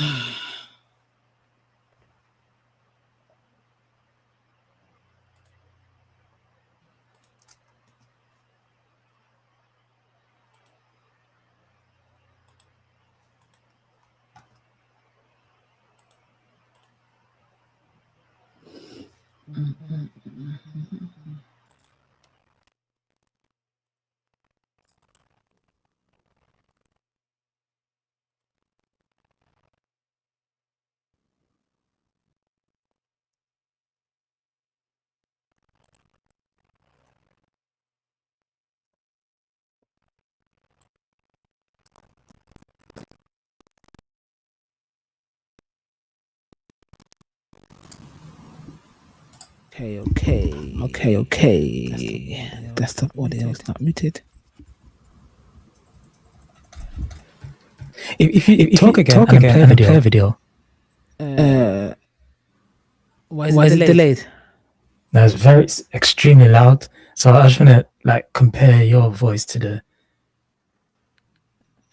Okay. Desktop audio is not muted. If you talk again and play a video. Why is it delayed? No, it's extremely loud. So I just want to like compare your voice to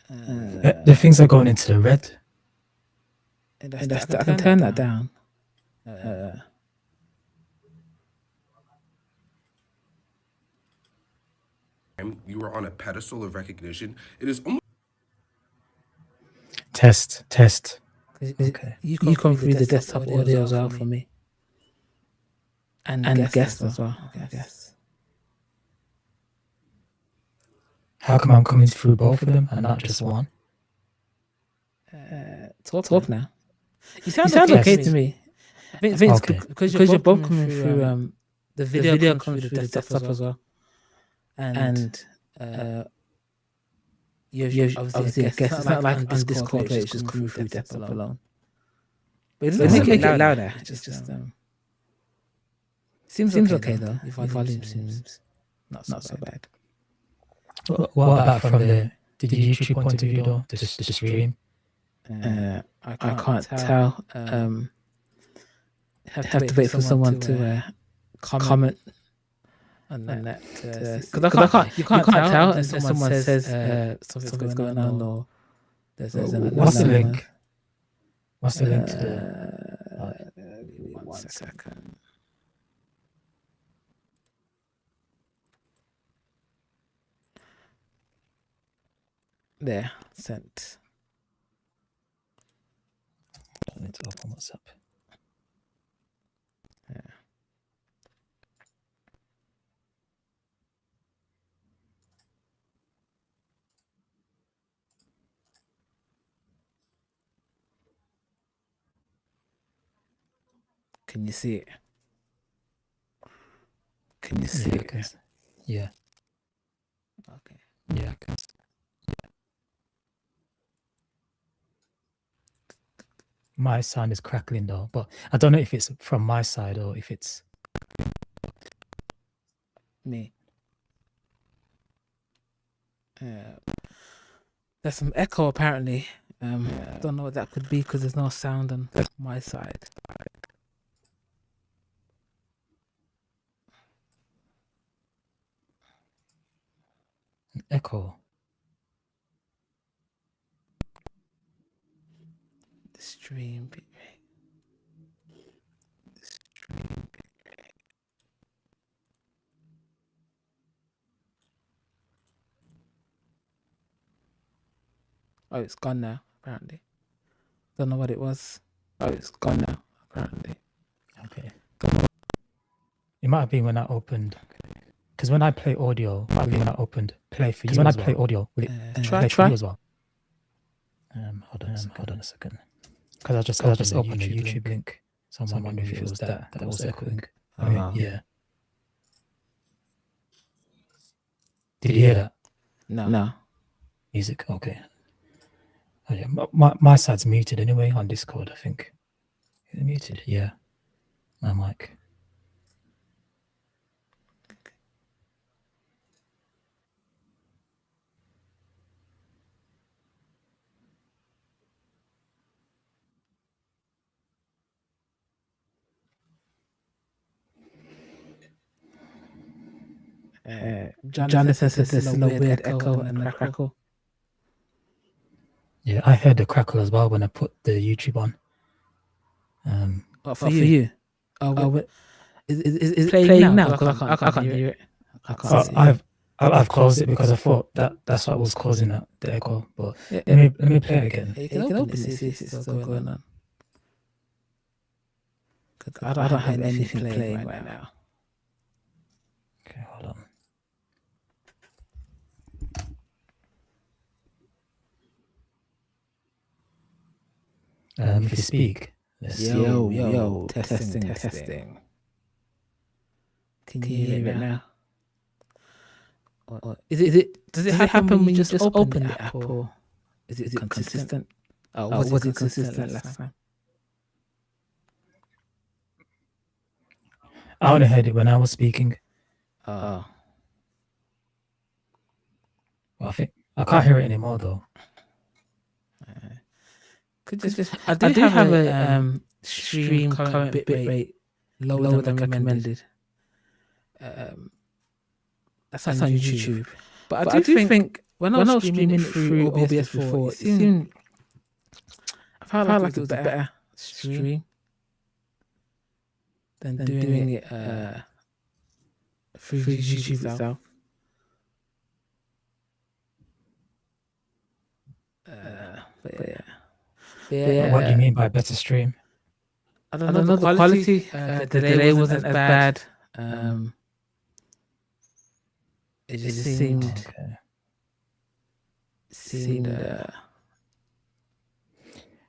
the things are going into the red. I can turn that down. You are on a pedestal of recognition. It is almost Test. Okay. You come through the desktop audio as well for me. And guest as well, I guess. How come I'm coming through both of them and not just one? Talk now. You sound okay to me. I think it's because you're both coming through the video comes through the desktop as well. And you're obviously a guest. It's not like on Discord where it's just coming through desktop alone. But it doesn't make it louder. It just seems okay though. Your volume seems not so bad. What about from the YouTube point of view though? The stream? I can't tell. Have to wait for someone to comment on that. Because you can't tell until someone says something's going on or there's what's the link? What's the link to the? Give me 1 second. There, sent. I need to open WhatsApp. Yeah. Can you see it? Can you see it? Yeah. Okay. Yeah, I can. My sound is crackling though, but I don't know if it's from my side or if it's me. There's some echo apparently. I don't know what that could be because there's no sound on my side. echo. The stream bitrate. Oh, it's gone now, apparently. Don't know what it was. Oh, it's gone now, apparently. Okay. It might have been when I opened, because when I play audio, might be when I opened play for you. Because when I play audio, will it play for you as well? Hold on a second. Because I just opened the YouTube link. So I'm wondering if it was that was echoing. Yeah. Did you hear that? No. Music. Okay. Oh, yeah. My side's muted anyway on Discord, I think. Is it muted? Yeah. My mic. Jonathan says there's a weird echo and a crackle. Yeah, I heard the crackle as well when I put the YouTube on. For you? Is it playing now? Because I can't hear it. I can't see it. I've closed it because I thought that's what was causing the echo. But let me play it again. You can open it, see if it's still going on. I don't have anything playing right now. Okay, hold on. If you speak, Yo, testing. Can you hear it now? Or does it happen when you just open the app, or is it consistent? Was it consistent last time? I only heard it when I was speaking. Oh. Well, I think I can't hear it anymore though. I do have a stream current bitrate lower than recommended. That's on YouTube. But I do think when I was streaming it through OBS before, it seemed I felt like it was a better stream than doing it through YouTube itself. But yeah. What do you mean by better stream? I don't know, the quality, the delay wasn't as bad. It just seemed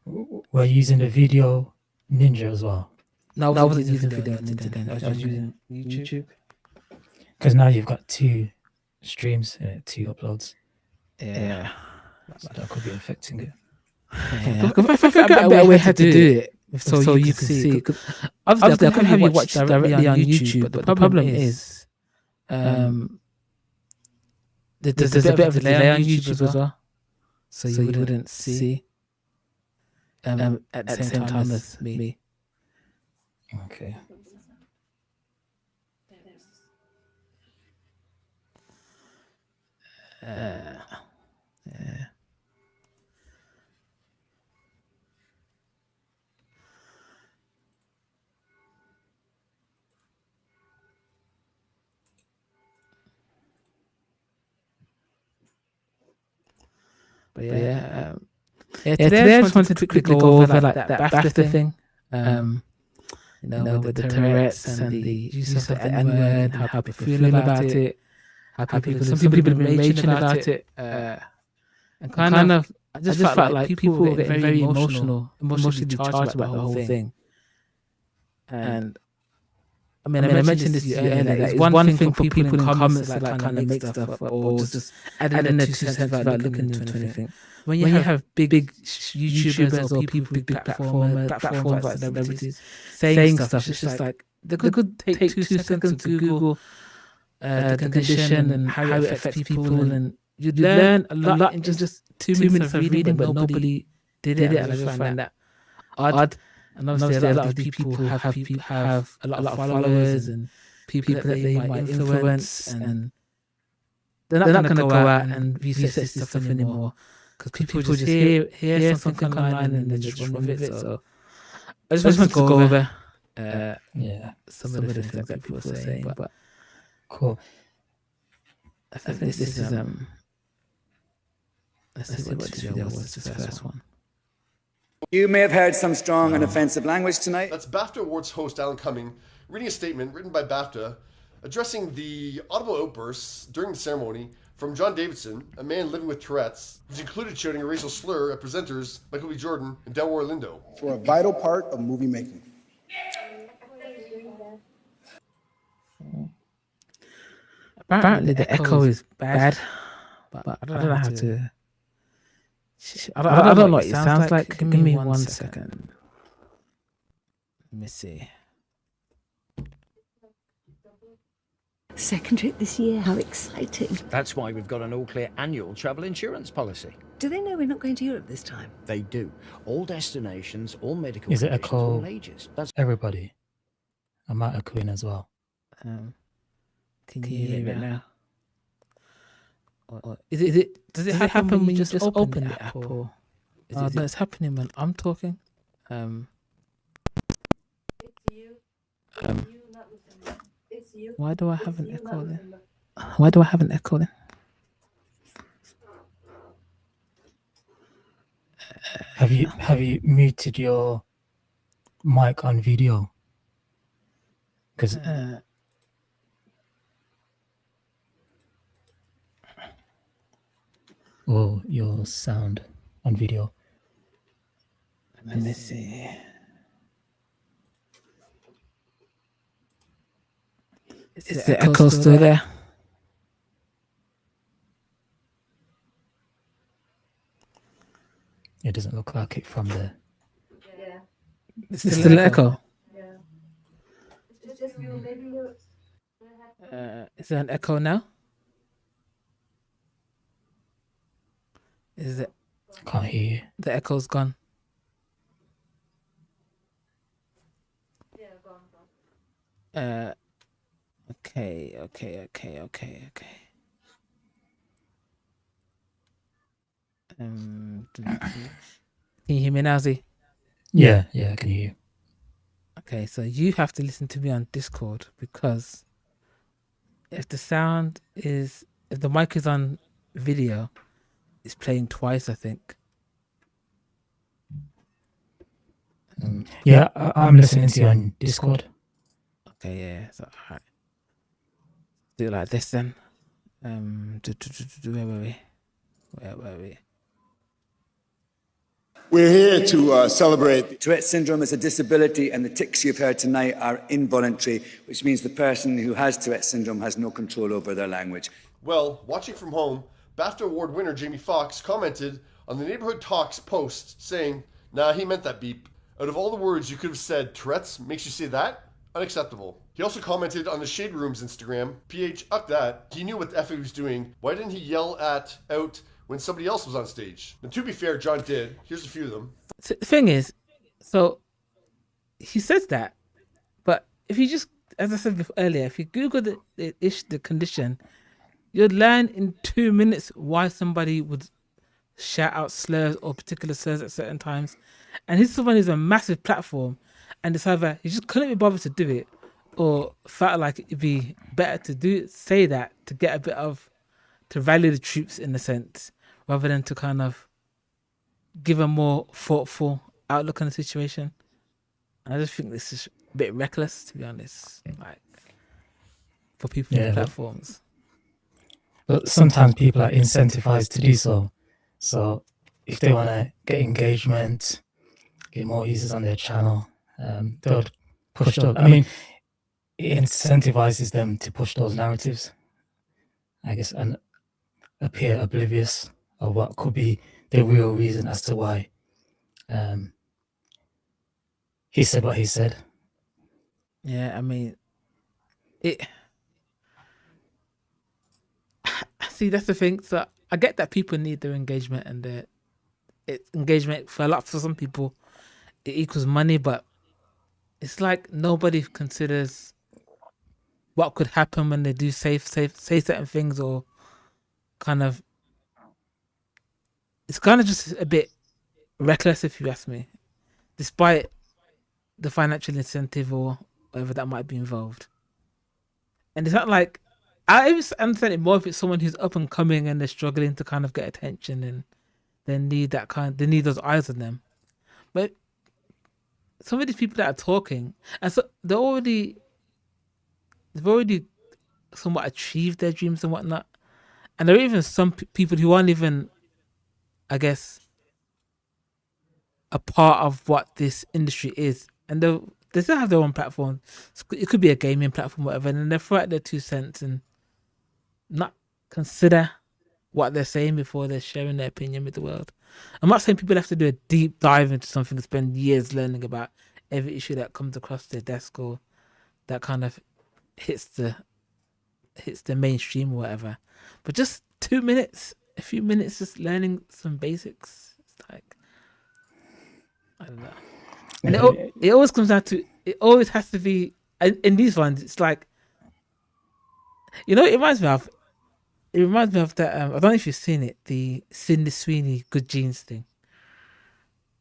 we're using the video Ninja as well. No, I wasn't using Video Ninja then. I was using YouTube. Because now you've got 2 streams, 2 uploads. Yeah. So that could be affecting it. Yeah. If I figure out a better way how to do it so you can see. Obviously, I could have you watch directly on YouTube, but the problem is there's a bit of a delay on YouTube as well. So you wouldn't see at the same time as me. Okay. Yeah. But yeah, today I just wanted to quickly go over like that BAFTA thing. With the Tourette's and the use of the N-word, how people feel about it, some people have been raging about it, and kind of I just felt like people were getting very emotionally charged about the whole thing. And I mentioned this to you earlier, that it's one thing for people in comments to like kind of make stuff up or just adding their 2 cents without looking into anything. When you have big YouTubers or people, big platforms like celebrities saying stuff, it's just like they could take 2 seconds to Google the condition and how it affects people, and you'd learn a lot in just 2 minutes of reading, but nobody did it, and I just find that odd. And obviously a lot of these people have a lot of followers and people that they might influence, and they're not going to go out and research this stuff anymore, because people just hear something online and then just run with it. So I just want to go over some of the things that people are saying. But cool. I think this is let's see what this video was, this first one. You may have heard some strong and offensive language tonight. That's BAFTA Awards host Alan Cumming reading a statement written by BAFTA addressing the audible outbursts during the ceremony from John Davidson, a man living with Tourette's, which included shouting a racial slur at presenters Michael B. Jordan and Delroy Lindo. For a vital part of movie making. Apparently the echo is bad, but I don't know how to... I don't know what it sounds like. Give me 1 second. Let me see. Second trip this year, how exciting. That's why we've got an all-clear annual travel insurance policy. Do they know we're not going to Europe this time? They do. All destinations, all medical Is it conditions, echo all ages. That's everybody? I might have Queen as well. Can you hear it now? Or does it happen when you just open the app, or No, it's happening when I'm talking. Why do I have an echo then? Why do I have an echo then? Have you muted your mic on video? Because or your sound on video. Let me see. Is the echo still there? It doesn't look like it from there. It's still an echo. Is there an echo now? Is it? Can't hear you. The echo's gone. Okay. Can you hear me now, Z? Yeah, I can hear you. Okay, so you have to listen to me on Discord, because if the mic is on video, it's playing twice, I think. Yeah, I'm listening to you on Discord. Okay, yeah, so alright. Do it like this then. Where were we? We're here to celebrate. Tourette syndrome is a disability, and the tics you've heard tonight are involuntary, which means the person who has Tourette syndrome has no control over their language. Well, watching from home, BAFTA Award winner Jamie Foxx commented on the Neighborhood Talks post saying, "Nah, he meant that beep. Out of all the words you could have said, Tourette's makes you say that? Unacceptable." He also commented on the Shade Room's Instagram, "PH, up that. He knew what the F he was doing. Why didn't he yell out when somebody else was on stage?" And to be fair, John did. Here's a few of them. So the thing is, so he says that, but if you just, as I said earlier, if you Google the condition, you'd learn in 2 minutes why somebody would shout out slurs or particular slurs at certain times. And he's someone who's a massive platform, and it's either he just couldn't be bothered to do it, or felt like it'd be better to say that to get a bit of, to rally the troops in a sense, rather than to kind of give a more thoughtful outlook on the situation. I just think this is a bit reckless, to be honest, like for people on platforms. But sometimes people are incentivized to do so. So if they want to get engagement, get more users on their channel, they'll push those. I mean, it incentivizes them to push those narratives, I guess, and appear oblivious of what could be the real reason as to why he said what he said. Yeah, I mean, see, that's the thing. So I get that people need their engagement, and engagement for some people, it equals money, but it's like nobody considers what could happen when they do say certain things, or kind of, it's kind of just a bit reckless, if you ask me, despite the financial incentive or whatever that might be involved. And it's not like, I understand it more if it's someone who's up and coming and they're struggling to kind of get attention, and they need they need those eyes on them. But some of these people that are talking, and so they've already somewhat achieved their dreams and whatnot. And there are even some people who aren't even, I guess, a part of what this industry is, and they still have their own platform. It could be a gaming platform, whatever, and then they throw out their 2 cents and not consider what they're saying before they're sharing their opinion with the world. I'm not saying people have to do a deep dive into something and spend years learning about every issue that comes across their desk, or that kind of hits the mainstream or whatever. But just 2 minutes, a few minutes, just learning some basics. It's like, I don't know. And it always comes down to, it always has to be, in these ones, it's like, it reminds me of that, I don't know if you've seen it, the Sydney Sweeney Good Genes thing.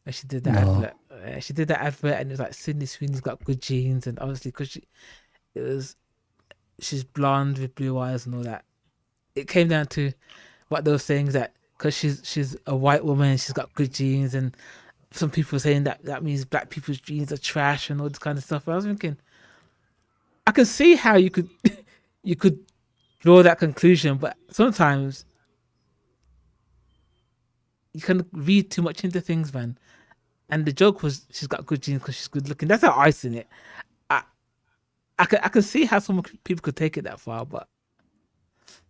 when she did that No. advert. She did that advert, and it was like Sydney Sweeney's got good genes, and obviously because she's blonde with blue eyes and all that. It came down to what they were saying, that because she's a white woman, she's got good genes, and some people were saying that means black people's genes are trash and all this kind of stuff. I was thinking, I can see how you could you could draw that conclusion, but sometimes you can read too much into things, man. And the joke was she's got good genes because she's good looking. That's how I seen it. I can see how some people could take it that far, but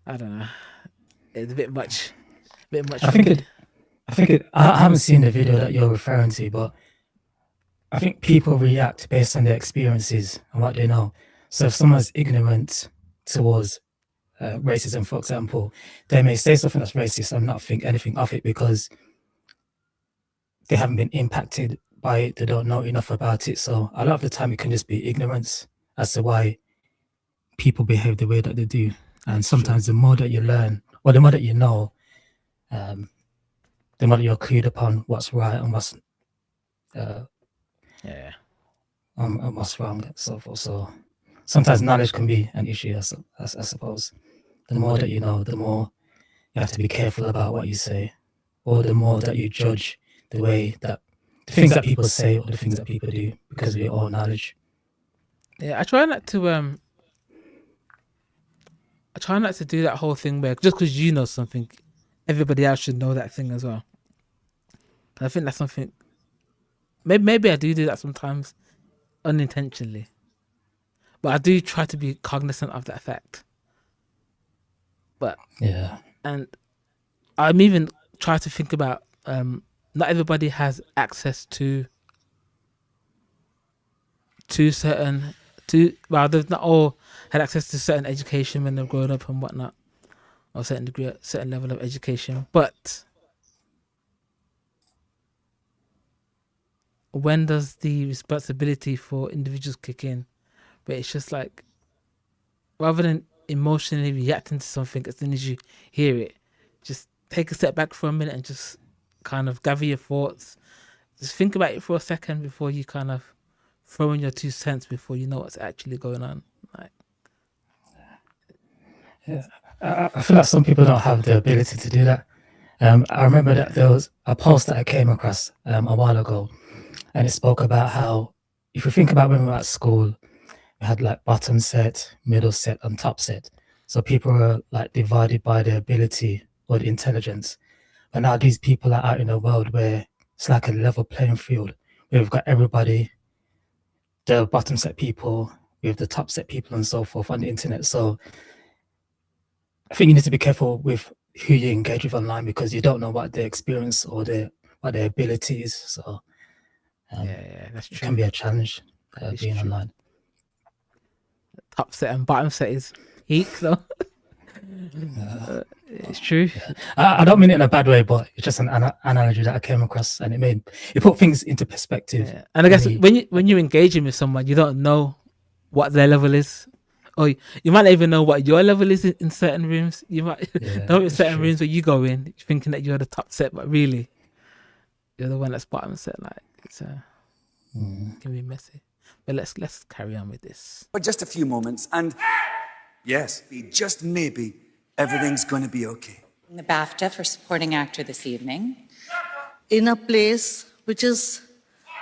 I don't know. It's a bit much. I haven't seen the video that you're referring to, but I think people react based on their experiences and what they know. So if someone's ignorant towards racism, for example, they may say something that's racist and not think anything of it because they haven't been impacted by it. They don't know enough about it. So a lot of the time it can just be ignorance as to why people behave the way that they do. And sometimes the more that you learn, or the more that you know, the more that you're clued upon what's right and what's and what's wrong, and so forth. So sometimes knowledge can be an issue, I suppose. The more that you know, the more you have to be careful about what you say, or the more that you judge the things that people say or the things that people do because of your own knowledge. Yeah, I try not to do that whole thing where just because you know something, everybody else should know that thing as well. I think that's something. Maybe I do that sometimes, unintentionally, but I do try to be cognizant of that fact. But Yeah. and I'm even trying to think about not everybody has access to they've not all had access to certain education when they've grown up and whatnot, or certain level of education. But when does the responsibility for individuals kick in? But it's just like, rather than emotionally reacting to something as soon as you hear it, just take a step back for a minute and just kind of gather your thoughts. Just think about it for a second before you kind of throw in your 2 cents before you know what's actually going on. Like, Yeah, I feel like some people don't have the ability to do that. I remember that there was a post that I came across a while ago, and it spoke about how, if you think about when we were at school, we had like bottom set, middle set, and top set. So people were like divided by their ability or the intelligence. But now these people are out in the world where it's like a level playing field, where we've got everybody, the bottom set people with the top set people and so forth on the internet. So I think you need to be careful with who you engage with online because you don't know what their experience or what their ability is. So that's it true. can be a challenge That is being true. online. Top set and bottom set is eek though. It's true. I don't mean it in a bad way, but it's just an analogy that I came across, and it put things into perspective. Yeah. And I guess me. when you're engaging with someone, you don't know what their level is, or you might not even know what your level is in certain rooms. You might know in that's certain true. rooms where you go in thinking that you're the top set, but really you're the one that's bottom set. Like it's it can be messy. But let's carry on with this. For just a few moments, and yes, just maybe, everything's going to be okay. The BAFTA for supporting actor this evening. In a place which is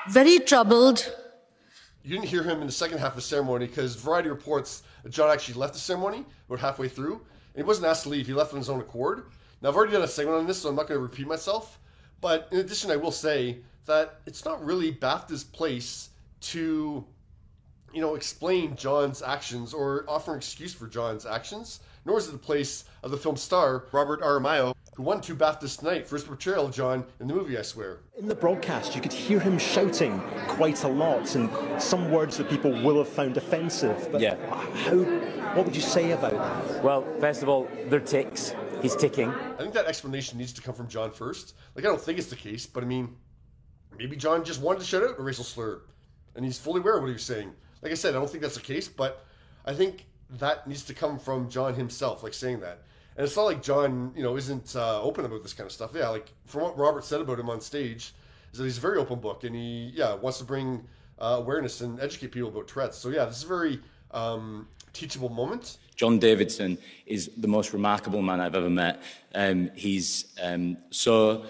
very troubled. You didn't hear him in the second half of the ceremony because Variety reports that John actually left the ceremony about halfway through, and he wasn't asked to leave. He left on his own accord. Now, I've already done a segment on this, so I'm not going to repeat myself. But in addition, I will say that it's not really BAFTA's place to, explain John's actions or offer an excuse for John's actions, nor is it the place of the film star, Robert Aramayo, who won 2 BAFTAs tonight for his portrayal of John in the movie, I swear. In the broadcast, you could hear him shouting quite a lot, and some words that people will have found offensive. But what would you say about that? Well, first of all, they're ticks. He's ticking. I think that explanation needs to come from John first. I don't think it's the case, but maybe John just wanted to shout out a racial slur, and he's fully aware of what he was saying. Like I said, I don't think that's the case, but I think that needs to come from John himself, saying that. And it's not like John, isn't open about this kind of stuff. Yeah, from what Robert said about him on stage, is that he's a very open book, and he wants to bring awareness and educate people about Tourette's. So this is a very teachable moment. John Davidson is the most remarkable man I've ever met. He's so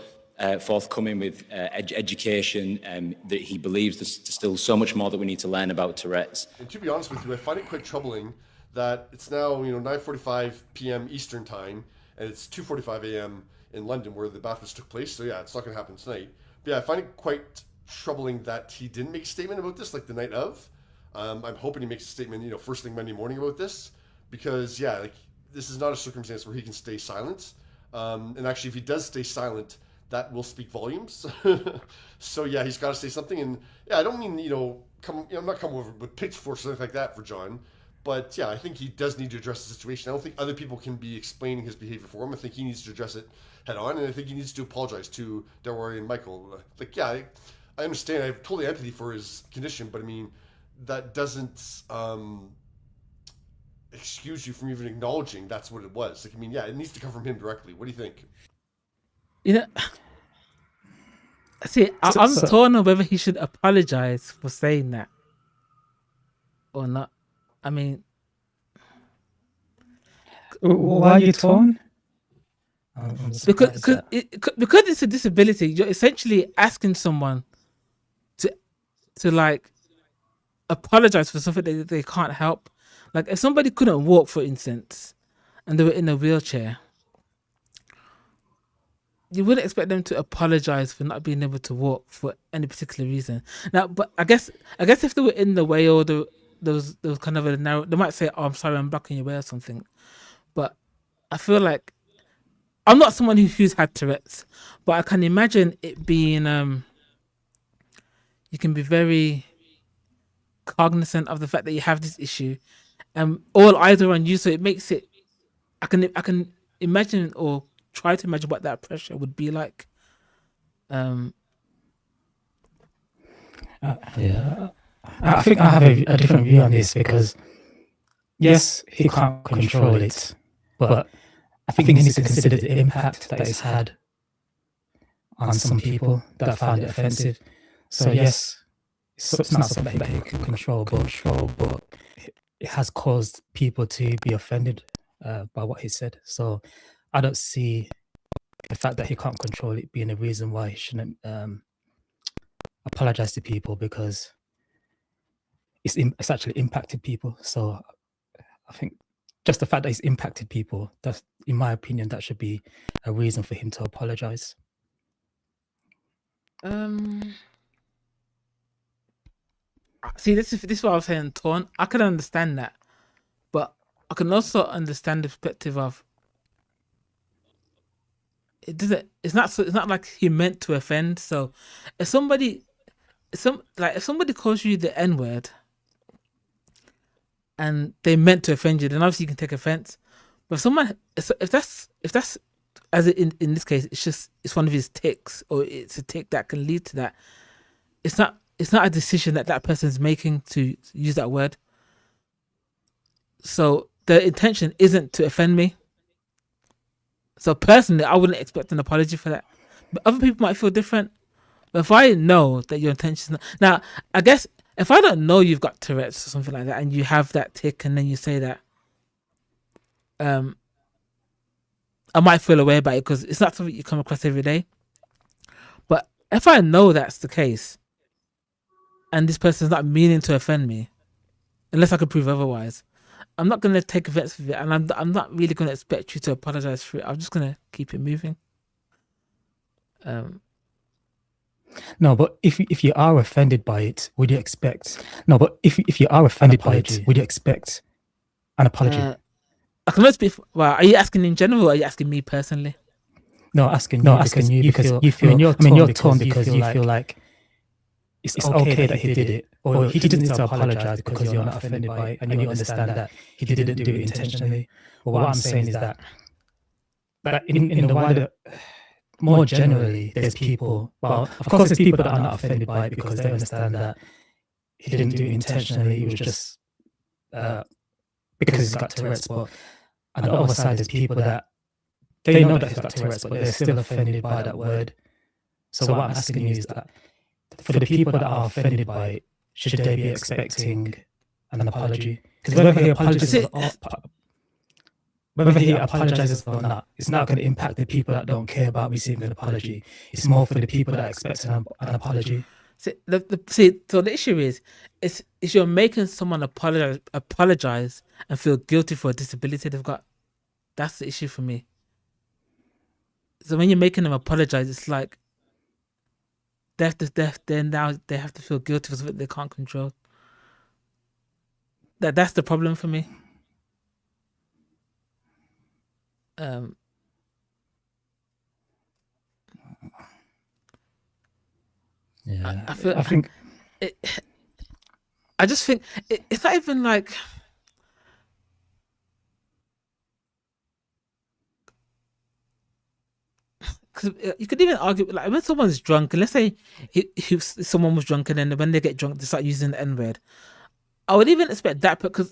forthcoming with education, that he believes there's still so much more that we need to learn about Tourette's. And to be honest with you, I find it quite troubling that it's now 9:45 p.m. Eastern time, and it's 2:45 a.m. in London where the BAFTAs took place. So it's not going to happen tonight. But I find it quite troubling that he didn't make a statement about this like the night of. I'm hoping he makes a statement, first thing Monday morning about this, because this is not a circumstance where he can stay silent. And actually, if he does stay silent, that will speak volumes. So he's got to say something. And I don't mean I'm not coming over with pitchforks or anything like that for John, but I think he does need to address the situation. I don't think other people can be explaining his behavior for him. I think he needs to address it head on, and I think he needs to apologize to Delroy and Michael. I understand. I have totally empathy for his condition, but I mean, that doesn't excuse you from even acknowledging that's what it was. It needs to come from him directly. What do you think? See, I'm torn on whether he should apologize for saying that or not. I mean, why are you torn? Because it's a disability. You're essentially asking someone to apologize for something that they can't help. Like if somebody couldn't walk, for instance, and they were in a wheelchair, you wouldn't expect them to apologize for not being able to walk for any particular reason. Now, but I guess if they were in the way or there was kind of a narrow, they might say, "Oh, I'm sorry, I'm blocking your way" or something. But I feel like I'm not someone who's had Tourette's, but I can imagine it being you can be very cognizant of the fact that you have this issue, all eyes are on you, so it makes it. I can imagine or try to imagine what that pressure would be like. I think I have a different view on this because yes, he can't control it, but I think he needs to consider the impact that it's had on some people that found it offensive. So yes, it's not something that he can control, but it has caused people to be offended by what he said. So I don't see the fact that he can't control it being a reason why he shouldn't apologize to people, because it's actually impacted people. So I think just the fact that he's impacted people, that's, in my opinion, that should be a reason for him to apologize. See, this is what I was saying, torn. I can understand that, but I can also understand the perspective of it doesn't. It's not like he meant to offend. So, if somebody calls you the N-word and they meant to offend you, then obviously you can take offense. But if that's as in this case, it's one of his tics, or it's a tic that can lead to that. It's not a decision that person's making to use that word. So the intention isn't to offend me. So personally, I wouldn't expect an apology for that. But other people might feel different. But if I know that your intention is not... Now, I guess if I don't know you've got Tourette's or something like that, and you have that tic, and then you say that, I might feel away about it because it's not something you come across every day. But if I know that's the case, and this person's not meaning to offend me, unless I can prove otherwise, I'm not going to take offense with it, and I'm not really going to expect you to apologize for it. I'm just going to keep it moving. No, but if you are offended by it, would you expect? No, but if you are offended by it, would you expect an apology? I can not speak. Well, are you asking in general, or are you asking me personally? No, asking you because you feel. You're torn because you feel like it's okay that he did it, or he didn't need to apologize because you're not offended by it, and you understand that he didn't do it intentionally. But what I'm saying is that in the wider, more generally, there's people. Well, of course, there's people that are not offended by it because they understand that he didn't do it intentionally. It was just because he's got Tourette's. But on the other side, there's people that they know that he's got Tourette's, but they're still offended by that word. So what I'm asking you is that for the people that are offended by it, should they be expecting an apology? Because whether he apologizes or not, it's not going to impact the people that don't care about receiving an apology. It's more for the people that expect an apology. So the issue is you're making someone apologize and feel guilty for a disability they've got. That's the issue for me. So when you're making them apologize, it's like they have to feel guilty for something they can't control. That's the problem for me. Yeah, I just think it's not even like. Because you could even argue, like, when someone's drunk, and let's say someone was drunk, and then when they get drunk, they start using the N-word. I would even expect that, because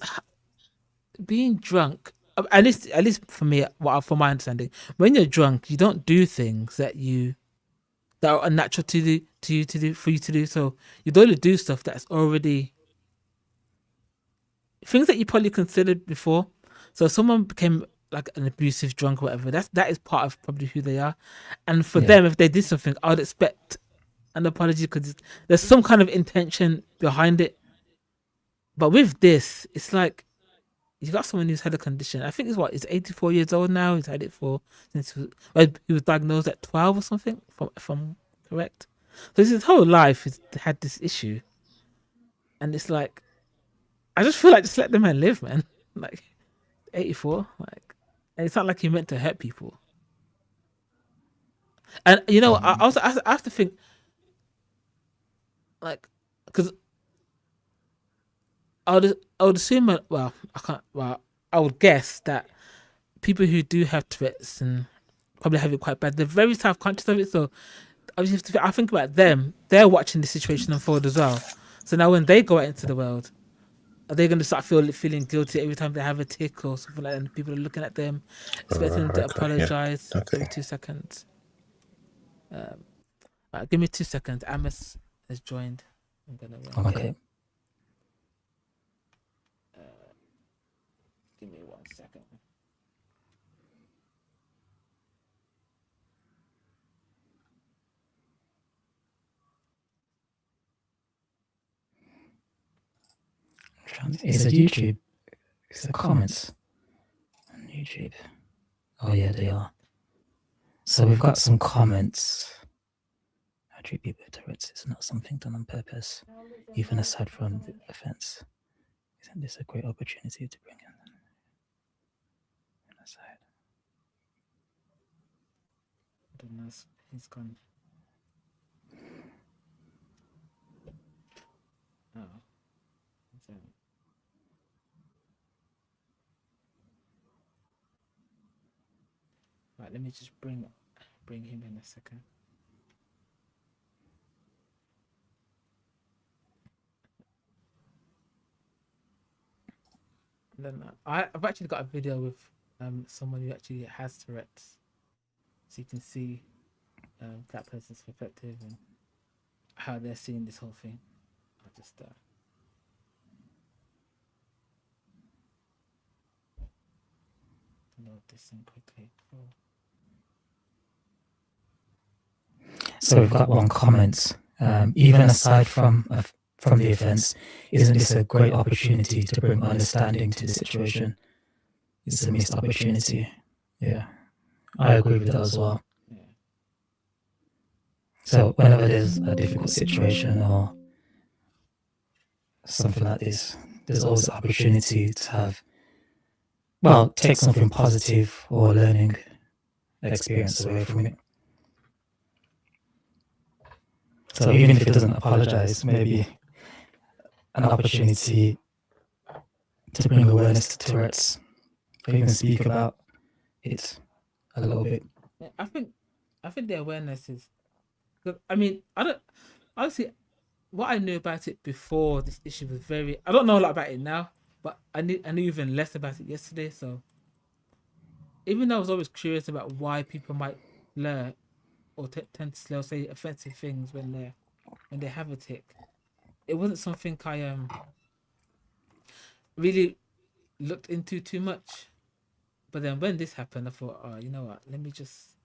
being drunk, at least for me, from my understanding, when you're drunk, you don't do things that are unnatural for you to do. So you don't do stuff that's already things that you probably considered before. So if someone became like an abusive drunk or whatever, that is part of probably who they are. And for them, if they did something, I would expect an apology, because there's some kind of intention behind it. But with this, it's like you got someone who's had a condition. I think he's 84 years old now. He's had it since he was diagnosed at 12 or something, if I'm correct. So his whole life he's had this issue, and it's like, I just feel like just let the man live, man. Like 84, like, and it's not like he meant to hurt people. And I have to think, like, because I would assume, I would guess that people who do have Tourette's and probably have it quite bad, they're very self-conscious of it. So obviously, I think about them. They're watching the situation unfold as well. So now when they go out into the world, are they going to start feeling guilty every time they have a tick or something like that? And people are looking at them, expecting them to apologize. Yeah. Okay. Give me 2 seconds. Give me 2 seconds. Amos has joined. I'm gonna okay. Give me 1 second. Is it YouTube? Is the comments on YouTube? Oh yeah, they are. So we've got some comments. How treat people with Tourette's is not something done on purpose, even aside from the offense. Isn't this a great opportunity to bring in aside? Goodness, he's gone. Oh. Right, let me just bring him in a second. And then I've actually got a video with someone who actually has Tourette's, so you can see that person's perspective and how they're seeing this whole thing. I'll just load this in quickly. So we've got one comment. Even aside from the offence, isn't this a great opportunity to bring understanding to the situation? It's a missed opportunity. Yeah, I agree with that as well. Yeah. So whenever there's a difficult situation or something like this, there's always the opportunity to have, take something positive or learning experience away from it. So even if it doesn't apologize, maybe an opportunity to bring awareness to Tourette's, or even speak about it a little bit. I think the awareness is. I mean, I don't honestly. What I knew about it before this issue was very. I don't know a lot about it now, but I knew even less about it yesterday. So even though I was always curious about why people might blur or tend to say offensive things when they have a tick. It wasn't something I really looked into too much. But then when this happened, I thought, oh, you know what? Let me just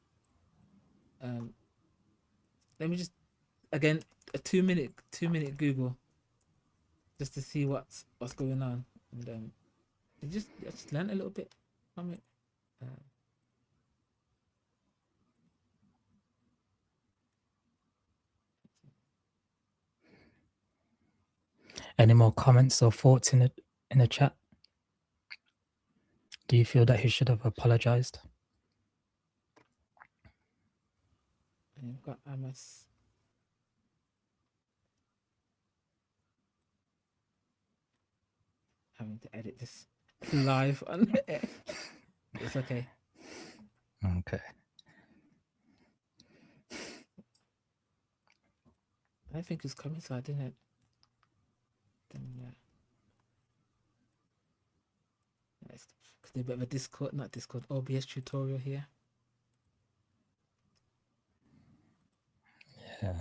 again a 2-minute Google just to see what's going on, and I just learned a little bit from it. Any more comments or thoughts in the chat? Do you feel that he should have apologized? You've got Amos. Having to edit this live on air. It's okay. Okay. I think it's coming, so I didn't. Because there's a bit of a OBS tutorial here. Yeah.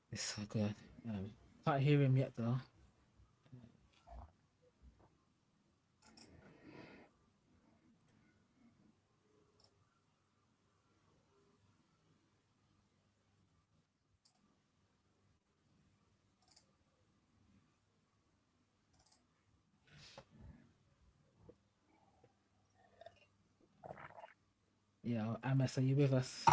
It's so good. Can't hear him yet though. Yeah, Amos, are you with us?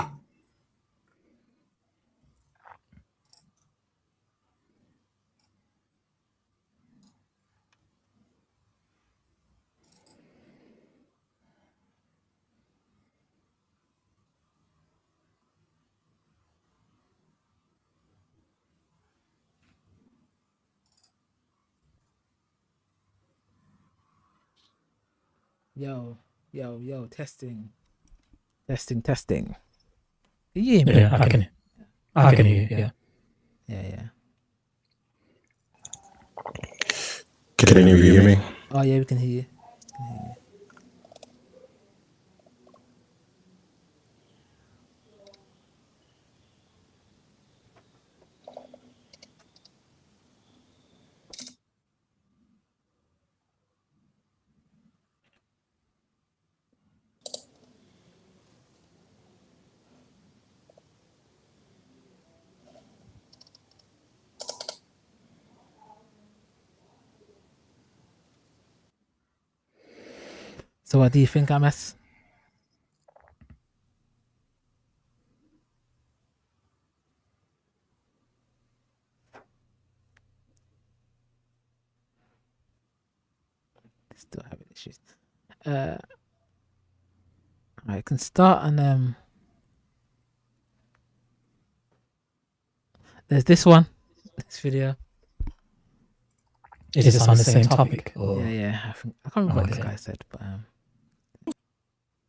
Yo, testing. Testing. Can you hear me? Yeah, I can hear you, Yeah. Can any of you hear me? Oh yeah, we can hear you. So what do you think, Amos? Still having issues. I can start on there's this video. Is this on the same topic? Or? Yeah. I can't remember what this guy said, but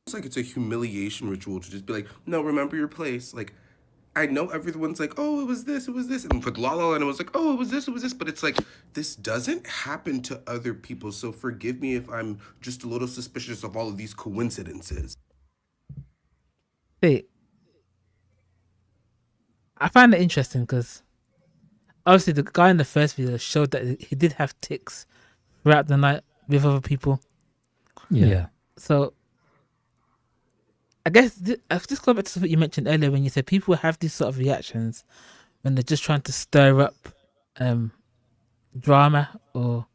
It's like it's a humiliation ritual to just be like, no, remember your place. Like, I know everyone's like, oh, it was this. And with La La Land, it was like, oh, it was this. But it's like, this doesn't happen to other people. So forgive me if I'm just a little suspicious of all of these coincidences. See, I find it interesting because obviously the guy in the first video showed that he did have tics throughout the night with other people. Yeah. So I guess I'll just go back to what you mentioned earlier when you said people have these sort of reactions when they're just trying to stir up drama or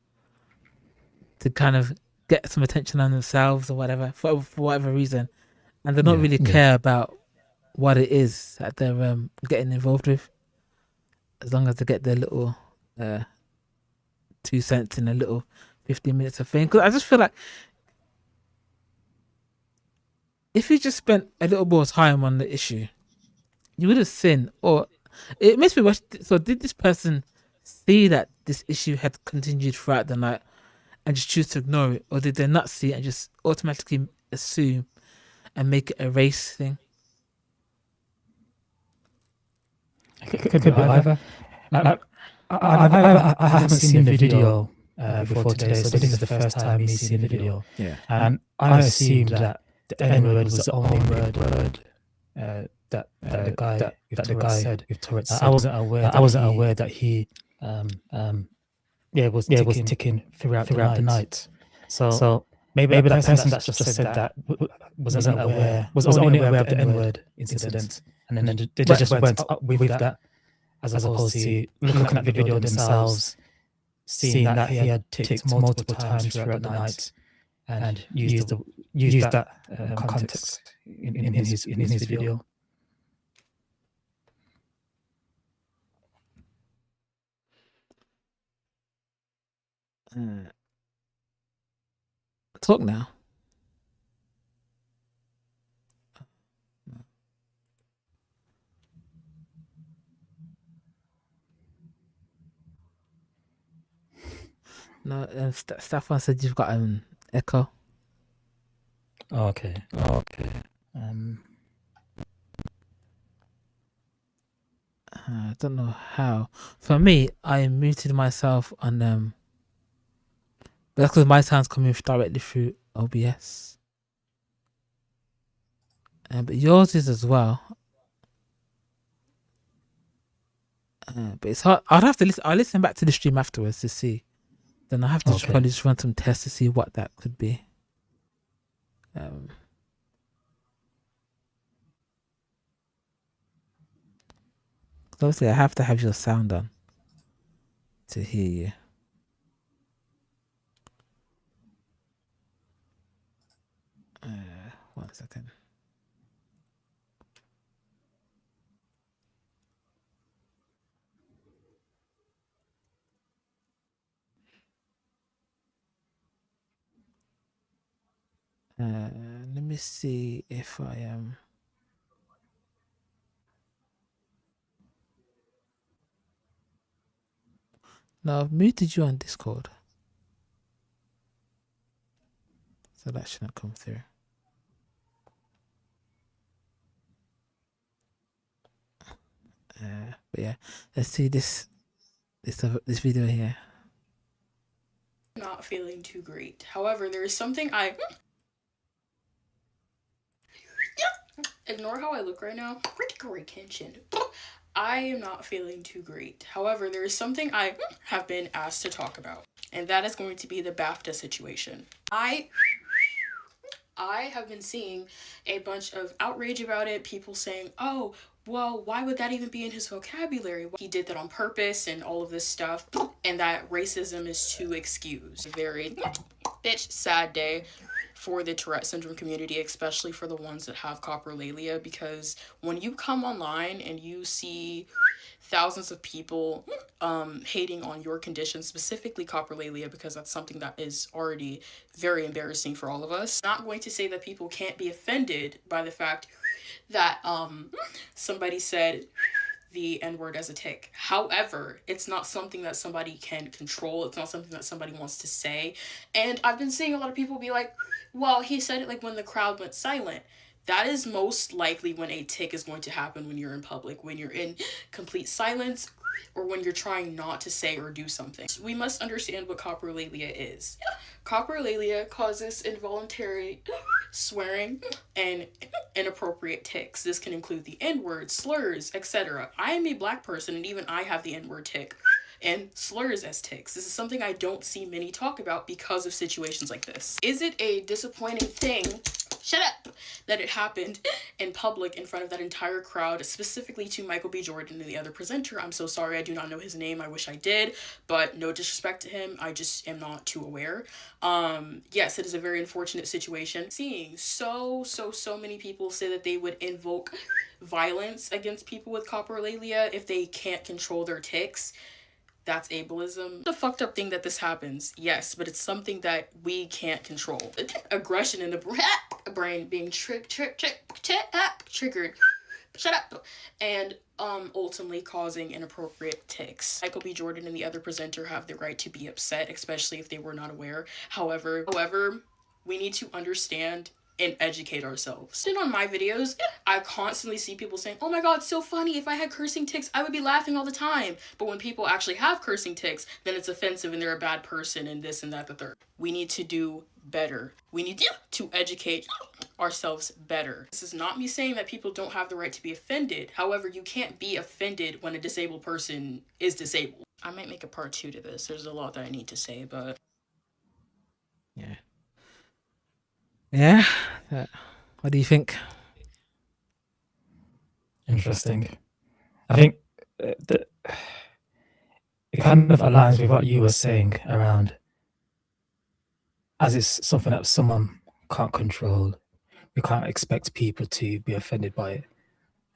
to kind of get some attention on themselves or whatever for whatever reason, and they don't really care about what it is that they're getting involved with, as long as they get their little 2 cents in a little 15 minutes of fame. Because I just feel like if you just spent a little more time on the issue, you would have seen, or it makes me watch. So, did this person see that this issue had continued throughout the night and just choose to ignore it, or did they not see it and just automatically assume and make it a race thing? It could be either. Like, I haven't seen the video before today, so this is the first time me seeing the video. Yeah. And I assumed that the N-word was the only word that the guy said with Tourette's. I wasn't aware that he was ticking throughout the night. So maybe that person that just said that was only aware of the N-word incident, and then they just went up with that, as opposed to looking at the video themselves, seeing that he had ticked multiple times throughout the night, and used that context in his video. Talk now. No, Stefan said you've got an echo. Okay. I don't know how. For me, I muted myself on but that's because my sound's coming directly through OBS. But yours is as well. But it's hard. I'll have to listen. I'll listen back to the stream afterwards to see. Then I have to probably just run some tests to see what that could be. Obviously, I have to have your sound on to hear you. One second. Let me see if I am. No, I've muted you on Discord, so that shouldn't come through. But yeah, let's see this video here. Not feeling too great. However, there is something I ignore how I look right now. Critical retention. I am not feeling too great. However, there is something I have been asked to talk about, and that is going to be the BAFTA situation. I have been seeing a bunch of outrage about it, people saying, oh, well, why would that even be in his vocabulary? He did that on purpose and all of this stuff, and that racism is to excuse. Very sad day for the Tourette syndrome community, especially for the ones that have coprolalia, because when you come online and you see thousands of people hating on your condition, specifically coprolalia, because that's something that is already very embarrassing for all of us. I'm not going to say that people can't be offended by the fact that somebody said the N-word as a tick. However, it's not something that somebody can control. It's not something that somebody wants to say. And I've been seeing a lot of people be like, well, he said it like when the crowd went silent. That is most likely when a tick is going to happen when you're in public, when you're in complete silence, or when you're trying not to say or do something. We must understand what coprolalia is. Coprolalia causes involuntary swearing and inappropriate tics. This can include the N-word, slurs, etc. I am a Black person, and even I have the N-word tic and slurs as tics. This is something I don't see many talk about because of situations like this. Is it a disappointing thing? Shut up! That it happened in public in front of that entire crowd, specifically to Michael B. Jordan and the other presenter. I'm so sorry, I do not know his name. I wish I did, but no disrespect to him. I just am not too aware. Yes, it is a very unfortunate situation. Seeing so many people say that they would invoke violence against people with coprolalia if they can't control their tics. that's ableism. The fucked up thing that this happens, yes, but it's something that we can't control. Aggression in the brain being triggered. Shut up. And ultimately causing inappropriate tics. Michael B. Jordan and the other presenter have the right to be upset, especially if they were not aware. However, we need to understand and educate ourselves. And on my videos, I constantly see people saying, oh my god, so funny, if I had cursing tics, I would be laughing all the time. But when people actually have cursing tics, then it's offensive and they're a bad person and this and that, the third. We need to do better. We need to educate ourselves better. This is not me saying that people don't have the right to be offended. However, you can't be offended when a disabled person is disabled. I might make a part 2 to this. There's a lot that I need to say, but... Yeah. Yeah. What do you think? Interesting. I think it kind of aligns with what you were saying around, as it's something that someone can't control. We can't expect people to be offended by it.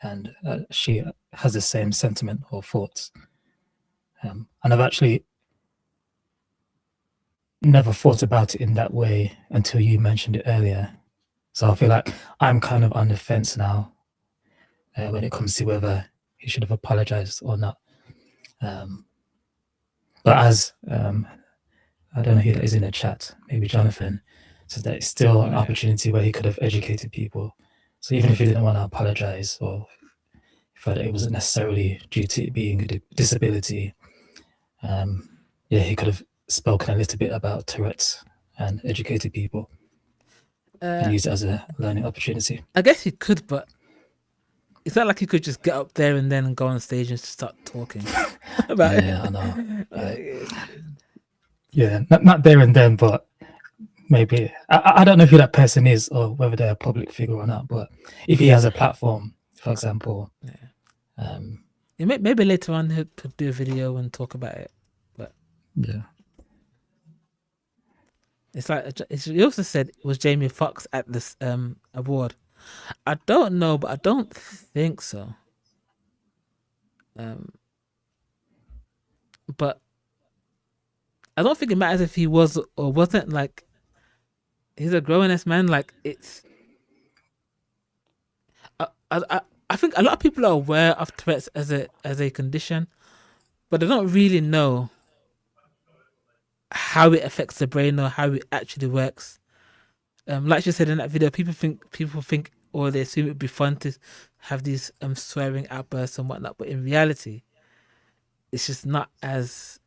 And she has the same sentiment or thoughts. And I've actually never thought about it in that way until you mentioned it earlier. So I feel like I'm kind of on the fence now when it comes to whether he should have apologized or not. But as I don't know who that is in the chat, maybe Jonathan, says that it's still an opportunity where he could have educated people. So even if he didn't want to apologize or felt it wasn't necessarily due to it being a disability, he could have spoken a little bit about Tourette's and educated people and used it as a learning opportunity. I guess he could, but it's not like he could just get up there and then go on stage and start talking about it. I know. Not there and then, but maybe. I don't know who that person is or whether they're a public figure or not, but if he has a platform, for example. Maybe later on he'll do a video and talk about it. But yeah. It's like he also said it was Jamie Foxx at this award. I don't know, but I don't think so. But I don't think it matters if he was or wasn't. Like, he's a grown-ass man. Like, it's. I think a lot of people are aware of Tourette's as a condition, but they don't really know how it affects the brain or how it actually works. Like you said in that video, people think or they assume it would be fun to have these swearing outbursts and whatnot, but in reality, it's just not as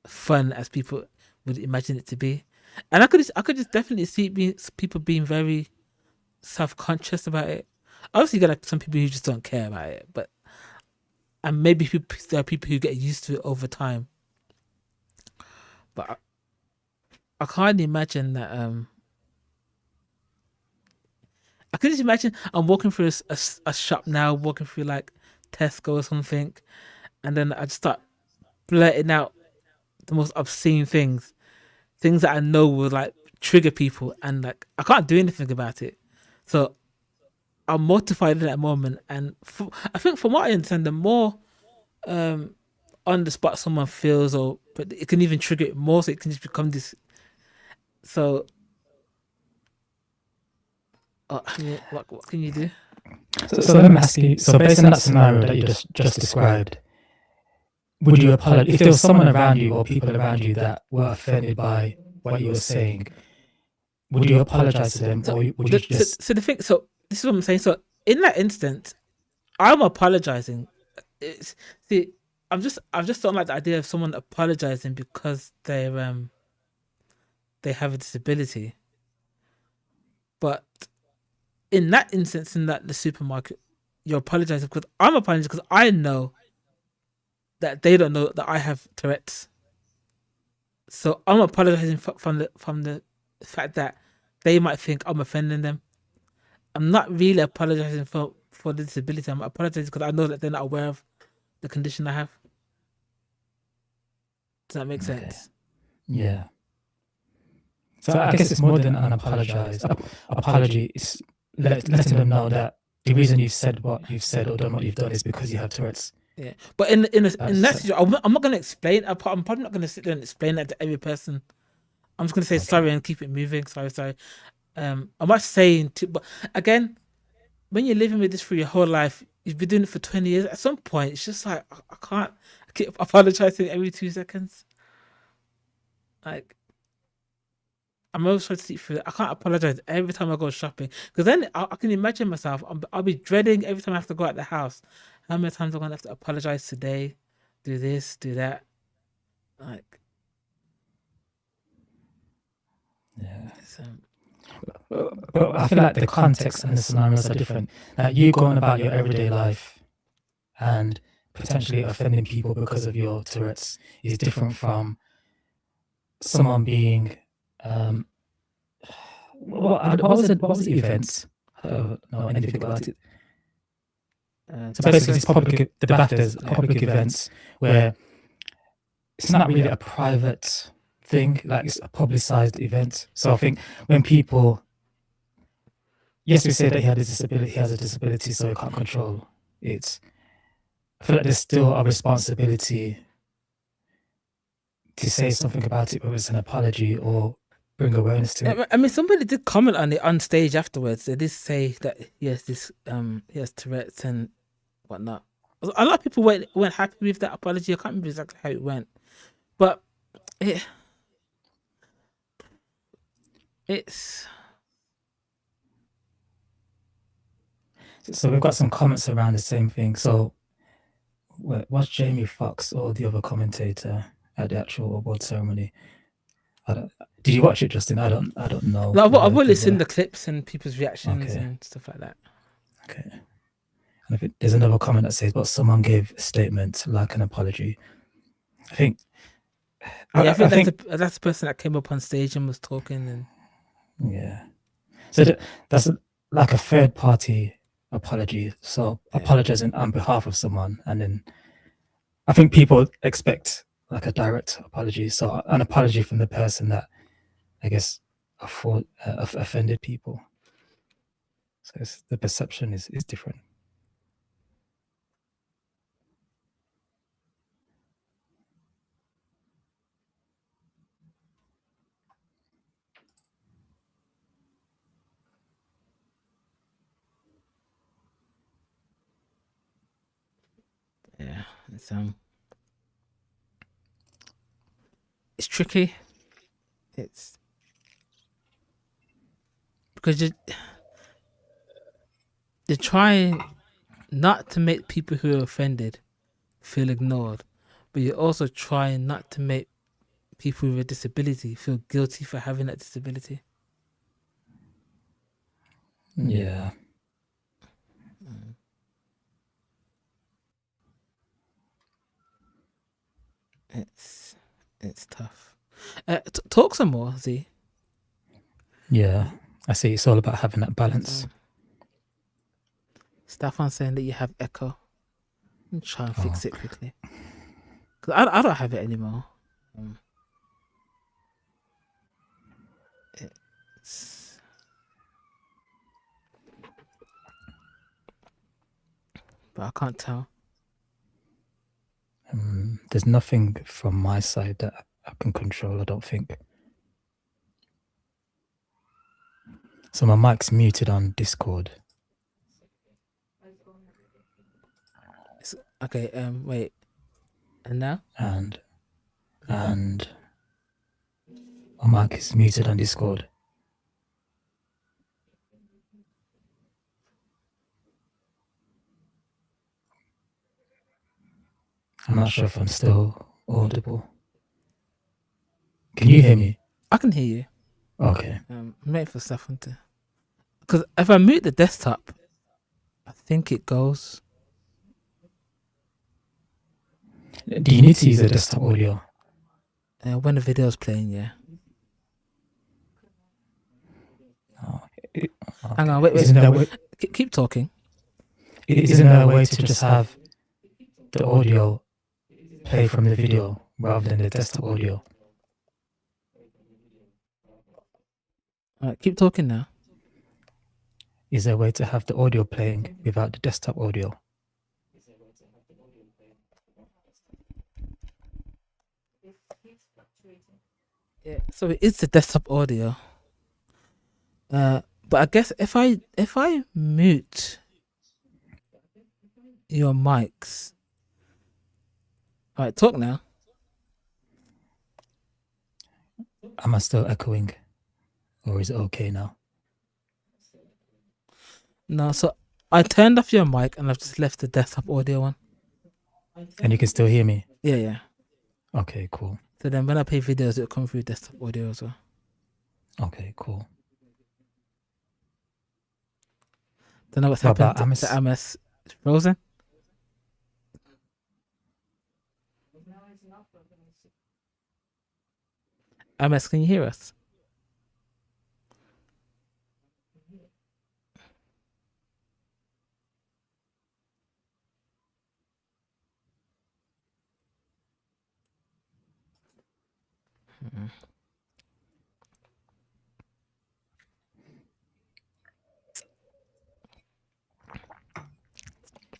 fun as people would imagine it to be. And I could just definitely see people being very self-conscious about it. Obviously, you got some people who just don't care about it, and maybe there are people who get used to it over time. But I can't imagine that. I can just imagine I'm walking through a shop now, walking through like Tesco or something, and then I just start blurting out the most obscene things that I know will like trigger people, and like I can't do anything about it. So I'm mortified in that moment, and I think from what I understand, the more on the spot someone feels, but it can even trigger it more, so it can just become this. So, what can you do? So let me ask you. So based on that scenario that you just described, would you apologize if there was someone around you or people around you that were offended by what you were saying? Would you apologize to them, or would you just? So the thing. So this is what I'm saying. So in that instance, I'm apologizing. I've just don't like the idea of someone apologizing because they have a disability. But in that instance, in the supermarket, you're apologizing because I'm apologizing because I know that they don't know that I have Tourette's. So I'm apologizing from the fact that they might think I'm offending them. I'm not really apologizing for the disability. I'm apologizing because I know that they're not aware of the condition I have. Does that make sense? Yeah. So I guess it's more than an apology is letting them know that the reason you've said what you've said or done what you've done is because you have Tourette's. Yeah, but in that situation, I'm not going to explain. I'm probably not going to sit there and explain that to every person. I'm just going to say sorry and keep it moving. Sorry. I'm not saying to, but again, when you're living with this for your whole life, you've been doing it for 20 years. At some point, it's just like I can't keep apologizing every 2 seconds. Like, I'm always trying to see through. I can't apologize every time I go shopping because then I can imagine myself. I'll be dreading every time I have to go out the house. How many times I'm gonna have to apologize today? Do this, do that. Like, yeah. But I feel like the context and the scenarios are different. Like you going about your everyday life and potentially offending people because of your Tourette's is different from someone being what was the event? I don't know anything about it. So basically, it's the BAFTAs, public events where it's not really a private thing, like it's a publicized event. So I think when people, yes, we say that he has a disability, so he can't control it. I feel like there's still a responsibility to say something about it, whether it's an apology or bring awareness to it. I mean, somebody did comment on it on stage afterwards. They did say that he has Tourette's and whatnot. A lot of people weren't happy with that apology. I can't remember exactly how it went, but it's. So we've got some comments around the same thing. So was Jamie Foxx or the other commentator at the actual award ceremony? Did you watch it, Justin? I don't know. No, I've only seen the clips and people's reactions and stuff like that. Okay. And I think there's another comment that says, "But someone gave a statement like an apology." I think. Yeah, I think that's the person that came up on stage and was talking and. Yeah. So that's like a third party apology. So apologizing on behalf of someone, and then I think people expect like a direct apology. So an apology from the person that I guess offended people. So the perception is different. Yeah, it's tricky. It's because you're trying not to make people who are offended feel ignored, but you're also trying not to make people with a disability feel guilty for having that disability. Yeah. It's tough. Talk some more, Z. Yeah, I see. It's all about having that balance. Stefan saying that you have echo. Try and fix it quickly. Cause I don't have it anymore. But I can't tell. There's nothing from my side that I can control, I don't think. So my mic's muted on Discord. Okay, wait. And now? And my mic is muted on Discord. I'm not sure if I'm still audible. Can you hear me? I can hear you. Okay. I'm waiting for Stefan to. Because if I mute the desktop, I think it goes. Do you need to use the desktop audio? When the video's playing, yeah. Okay. Hang on, wait. Keep talking. Isn't there a way to just have the audio play from the video rather than the desktop audio? Alright, keep talking now. Is there a way to have the audio playing without the desktop audio? Yeah, so it is the desktop audio. But I guess if I mute your mics, all right, talk now. Am I still echoing, or is it okay now? No, so I turned off your mic and I've just left the desktop audio on. And you can still hear me? Yeah, yeah. Okay, cool. So then when I play videos, it'll come through desktop audio as well. Okay, cool. Don't know what's What happened about to Amos. It's frozen. Amos, can you hear us?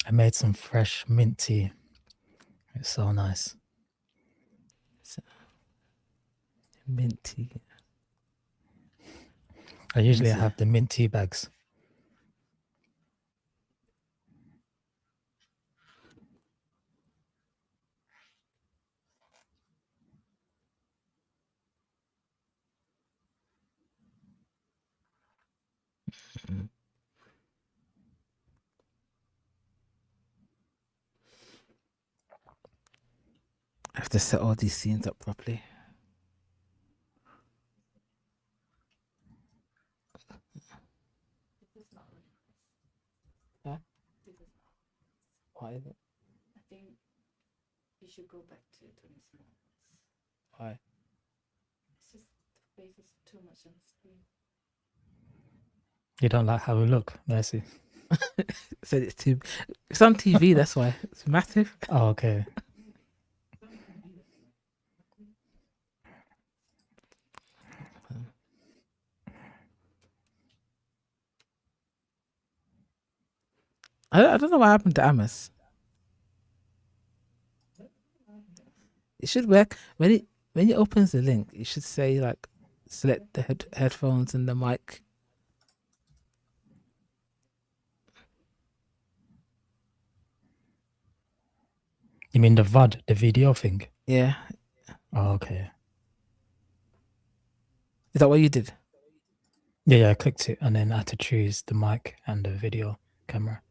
I made some fresh mint tea. It's so nice. Mint tea. I usually have the mint tea bags. I have to set all these scenes up properly. Huh? Why is it? I think you should go back to 20 small. Why? It's just the face is too much on the screen. You don't like how we look, Mercy? Said it's too. It's on TV. That's why it's massive. Oh, okay. I don't know what happened to Amos. It should work when he opens the link. It should say like select the headphones and the mic. You mean the VOD, the video thing? Yeah. Oh, okay. Is that what you did? Yeah, I clicked it and then I had to choose the mic and the video camera.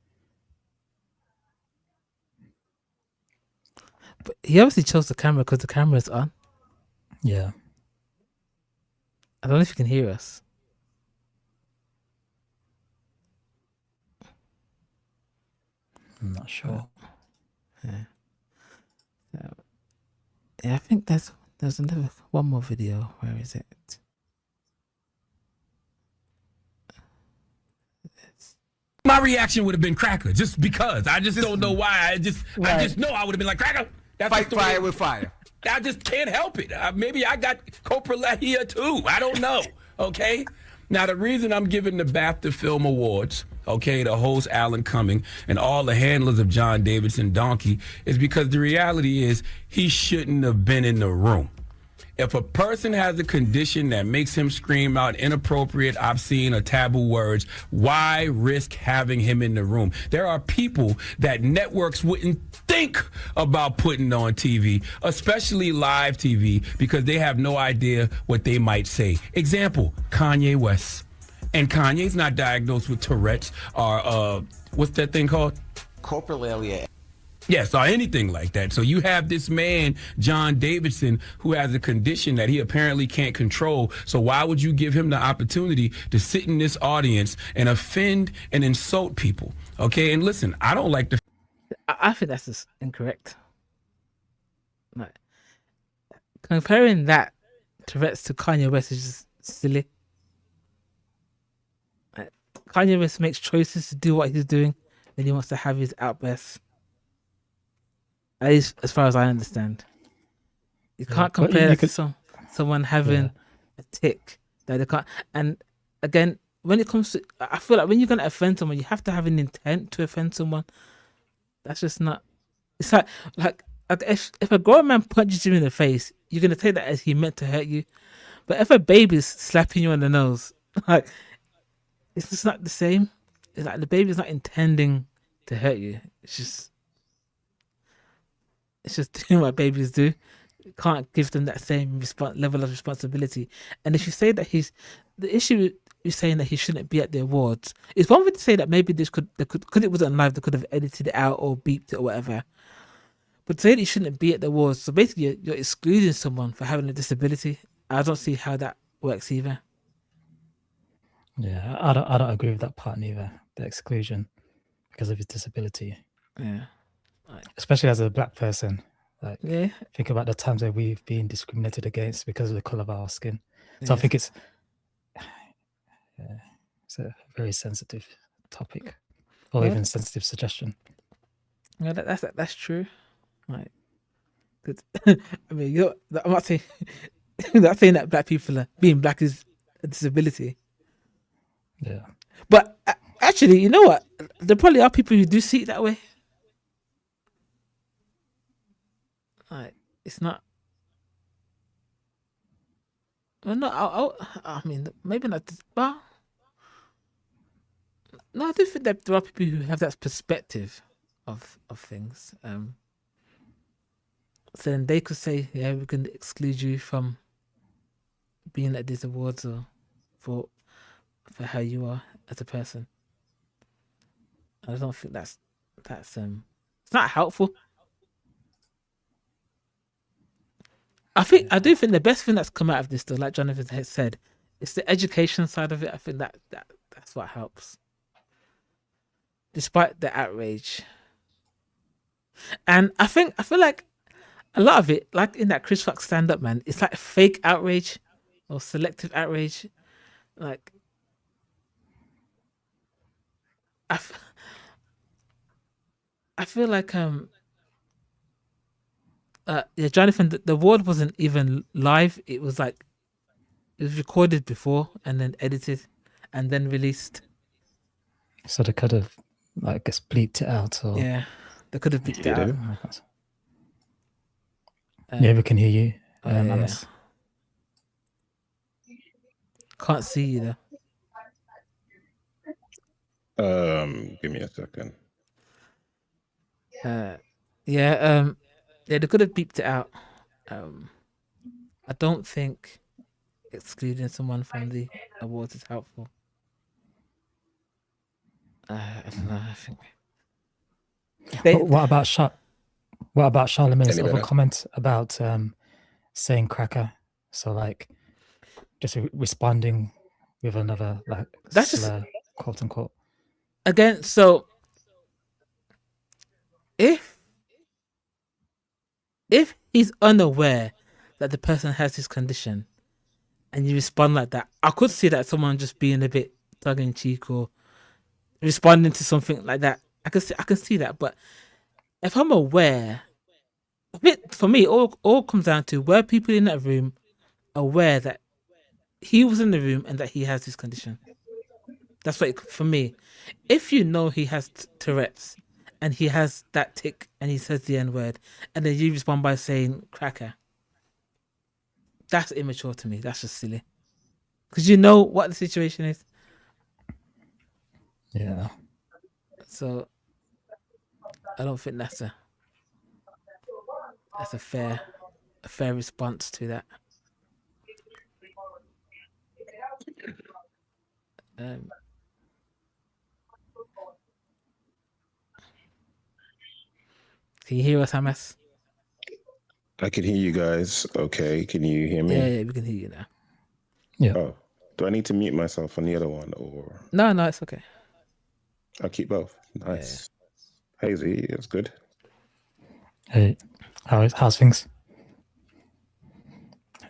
But he obviously chose the camera because the camera's on. Yeah. I don't know if you can hear us. I'm not sure. Yeah. So, yeah, I think there's another one more video. Where is it? My reaction would have been cracker, just because. I just don't know why. I just know I would have been like cracker. That's Fight fire with fire. I just can't help it. Maybe I got here too. I don't know. Okay. Now the reason I'm giving the BAFTA Film Awards, okay, to host Alan Cumming and all the handlers of John Davidson Donkey is because the reality is he shouldn't have been in the room. If a person has a condition that makes him scream out inappropriate, obscene, or taboo words, why risk having him in the room? There are people that networks wouldn't think about putting on TV, especially live TV, because they have no idea what they might say. Example, Kanye West. And Kanye's not diagnosed with Tourette's or, what's that thing called? Coprolalia. Yes, or anything like that. So you have this man, John Davidson, who has a condition that he apparently can't control. So why would you give him the opportunity to sit in this audience and offend and insult people? Okay, and listen, I don't like the... I think that's just incorrect. Like, comparing that Tourette's to Kanye West is just silly. Like, Kanye West makes choices to do what he's doing when he wants to have his outbursts. At least as far as I understand. You can't compare that to someone having a tick that they can't. And again, when it comes to, I feel like when you're going to offend someone, you have to have an intent to offend someone. That's just not. It's like if a grown man punches you in the face, you're gonna take that as he meant to hurt you. But if a baby's slapping you on the nose, like it's just not the same. It's like the baby's not intending to hurt you. It's just doing what babies do. You can't give them that same level of responsibility. And if you say that the issue is saying that he shouldn't be at the awards. It's one thing to say that maybe because it wasn't live, they could have edited it out or beeped it or whatever. But to say that he shouldn't be at the awards, so basically you're excluding someone for having a disability. I don't see how that works either. Yeah, I don't agree with that part neither. The exclusion because of his disability. Yeah. Especially as a black person. Like, yeah. Think about the times that we've been discriminated against because of the color of our skin. So I think it's a very sensitive topic, or even sensitive suggestion. Yeah, that's true. Like, I mean, I'm not saying that black people being black is a disability. Yeah, but actually, you know what? There probably are people who do see it that way. Like, it's not. Well, no, I mean, maybe not. Well, no, I do think that there are people who have that perspective of things. So then they could say, yeah, we can exclude you from being at these awards or for how you are as a person. I don't think that's it's not helpful. I do think the best thing that's come out of this, though, like Jonathan has said, it's the education side of it. I think that's what helps, despite the outrage. And I feel like a lot of it, like in that Chris Rock stand-up, man, it's like fake outrage or selective outrage. Like, I feel like yeah, Jonathan, the award wasn't even live. It was recorded before and then edited and then released. So they could have just bleeped it out, or yeah, they could have bleeped it out. Yeah, we can hear you. Yeah. Can't see you though. Give me a second. Yeah, they could have beeped it out. I don't think excluding someone from the awards is helpful. I don't know. I think. What about Charlemagne's other comment about saying cracker? So just responding with another that's slur, quote unquote. Again, so if he's unaware that the person has this condition and you respond like that, I could see that someone just being a bit tongue in cheek or responding to something like that. I can see that, but if I'm aware, for me, all comes down to, were people in that room aware that he was in the room and that he has this condition? That's what for me. If you know he has Tourette's and he has that tick and he says the N-word and then you respond by saying cracker, that's immature to me. That's just silly. Because you know what the situation is. Yeah. So I don't think that's a fair response to that. Can you hear us, Hamas? I can hear you guys. Okay, can you hear me? Yeah, we can hear you now. Yeah. Oh, do I need to mute myself on the other one, or? No, it's okay. I'll keep both. Nice. Yeah. Hazy, it's good. Hey, how's things?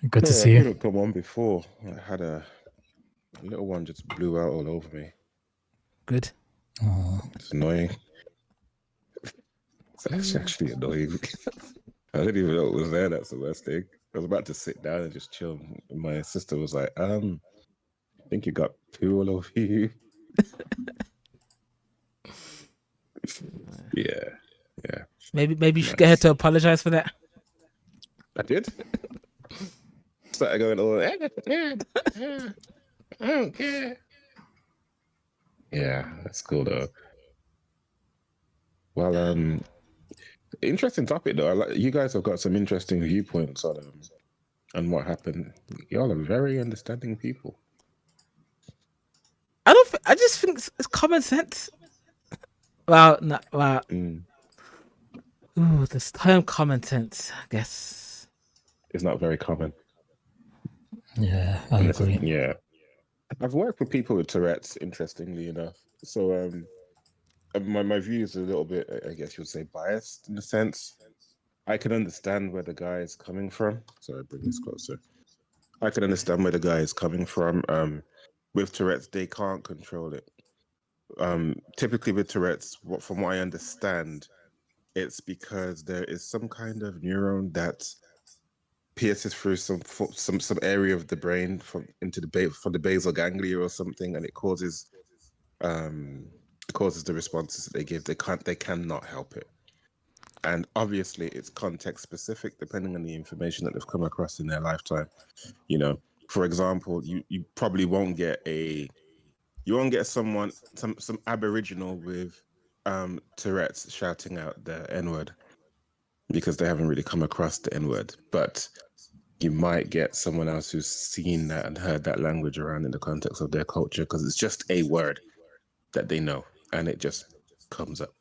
Good to see I you. could have come on before. I had a little one just blew out all over me. Good. It's annoying. It's actually annoying. I didn't even know it was there. That's the worst thing. I was about to sit down and just chill. My sister was like, I think you got poo all over you. Yeah. Yeah. Maybe you should get her to apologize for that. I did. Started going all. I don't care. Yeah, that's cool though. Well, interesting topic though. You guys have got some interesting viewpoints on what happened. Y'all are very understanding people. I just think it's common sense. Well, no, well. Ooh, this term common sense, I guess. It's not very common. Yeah, I agree. Yeah. I've worked with people with Tourette's, interestingly enough. So my view is a little bit, I guess you would say, biased in a sense. I can understand where the guy is coming from. Sorry, bring this closer. I can understand where the guy is coming from. With Tourette's, they can't control it. Typically with Tourette's, from what I understand, it's because there is some kind of neuron that pierces through some area of the brain from the basal ganglia or something, and it causes the responses that they give. They cannot help it. And obviously it's context specific depending on the information that they've come across in their lifetime. You know, for example, you probably won't get someone, some Aboriginal with Tourette's shouting out the N-word because they haven't really come across the N-word. But you might get someone else who's seen that and heard that language around in the context of their culture because it's just a word that they know and it just comes up.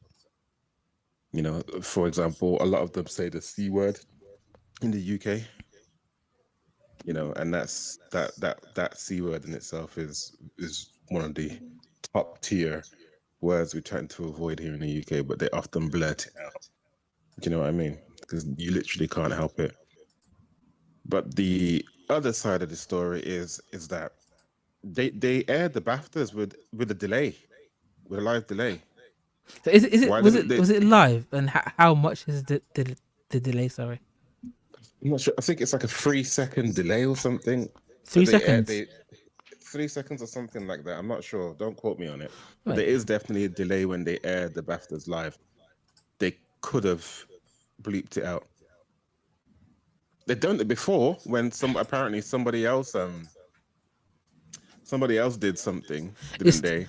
You know, for example, a lot of them say the C word in the UK. You know, and that's that C word in itself is one of the top tier words we tend to avoid here in the UK, but they often blurt it out. Do you know what I mean? Because you literally can't help it. But the other side of the story is that they aired the BAFTAs with a delay, with a live delay. So was it live, and how much is the delay? Sorry, I'm not sure. I think it's like a 3-second delay or something. 3 seconds. 3 seconds or something like that. I'm not sure. Don't quote me on it. But there is definitely a delay when they aired the BAFTAs live. They could have bleeped it out. They've done it before when apparently somebody else did something, didn't they?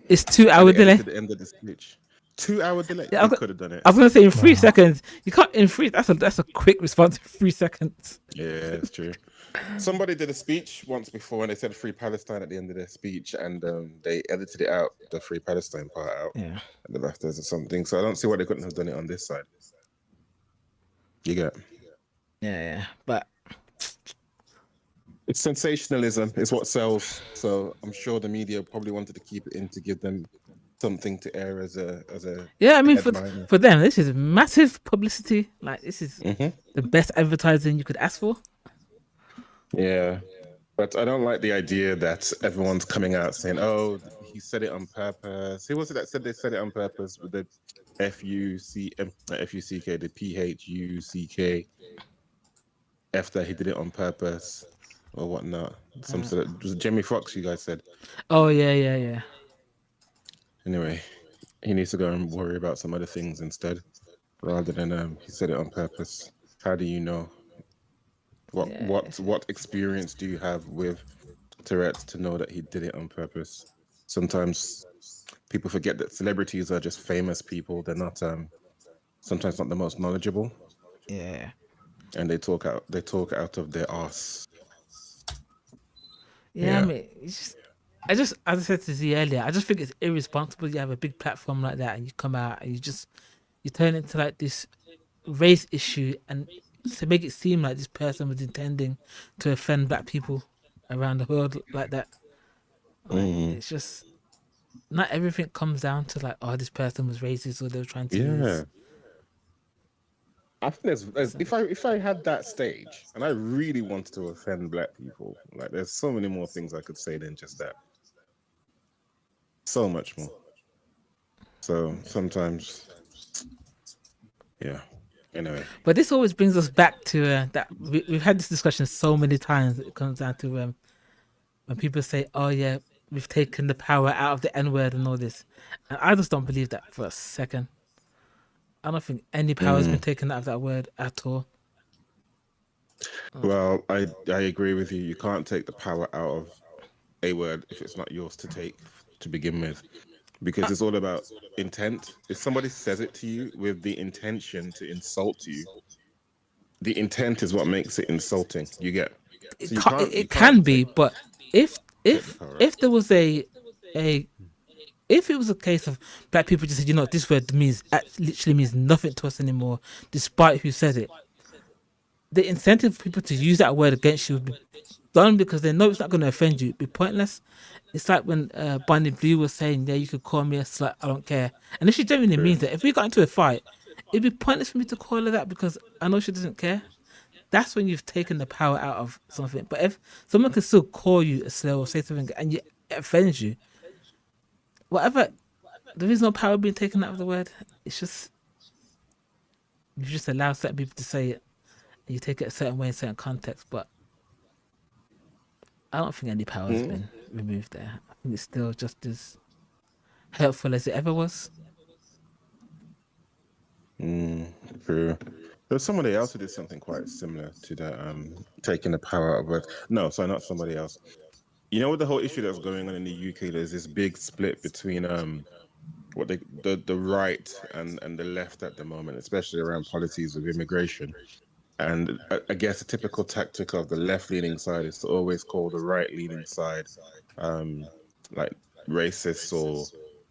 It's 2 hour delay. At the end of the speech. 2 hour delay. Yeah, they could have done it. I was gonna say in 3 seconds. You can't in 3. That's a quick response in 3 seconds. Yeah, it's true. Somebody did a speech once before and they said Free Palestine at the end of their speech, and they edited it out, the Free Palestine part out. Yeah. At the BAFTAs or something. So I don't see why they couldn't have done it on this side. You get. Yeah, but it's sensationalism is what sells. So I'm sure the media probably wanted to keep it in to give them something to air as a yeah. I mean, for them, this is massive publicity. Like this is the best advertising you could ask for. Yeah, but I don't like the idea that everyone's coming out saying, "Oh, he said it on purpose." Who was it that said they said it on purpose with the F-U-C-K, the P-H-U-C-K? That he did it on purpose or whatnot. Some sort of, was it Jamie Foxx you guys said? Oh yeah. Anyway, he needs to go and worry about some other things instead, rather than he said it on purpose. How do you know? What experience do you have with Tourette's to know that he did it on purpose? Sometimes people forget that celebrities are just famous people. They're not sometimes not the most knowledgeable. Yeah. And they talk out of their arse. Yeah, I mean, I just, as I said to Z earlier, I just think it's irresponsible. You have a big platform like that, and you come out and you turn it into like this race issue, and to make it seem like this person was intending to offend black people around the world like that. Like, it's just not everything comes down to like, oh, this person was racist or they were trying to use. I think if I had that stage and I really wanted to offend black people, like there's so many more things I could say than just that. So much more. So sometimes, yeah. Anyway. But this always brings us back to that we've had this discussion so many times. It comes down to when people say, "Oh yeah, we've taken the power out of the N-word and all this," and I just don't believe that for a second. I don't think any power has been taken out of that word at all. Well, I agree with you. You can't take the power out of a word if it's not yours to take to begin with, because it's all about intent. If somebody says it to you with the intention to insult you, the intent is what makes it insulting. You get. So It can be, but if there was if it was a case of black people just said, you know, this word literally means nothing to us anymore, despite who said it, the incentive for people to use that word against you would be done because they know it's not going to offend you. It'd be pointless. It's like when Bunny Blue was saying, yeah, you could call me a slut, I don't care. And if she genuinely means it, if we got into a fight, it'd be pointless for me to call her that because I know she doesn't care. That's when you've taken the power out of something. But if someone can still call you a slur or say something and it offends you, whatever, there is no power being taken out of the word. It's just, you just allow certain people to say it. And you take it a certain way in certain context, but I don't think any power has been removed there. I think it's still just as hurtful as it ever was. True. There's somebody else who did something quite similar to that, taking the power out of words. No, sorry, not somebody else. You know, with the whole issue that's going on in the UK, there's this big split between the right and the left at the moment, especially around policies of immigration. And I guess a typical tactic of the left-leaning side is to always call the right-leaning side like racists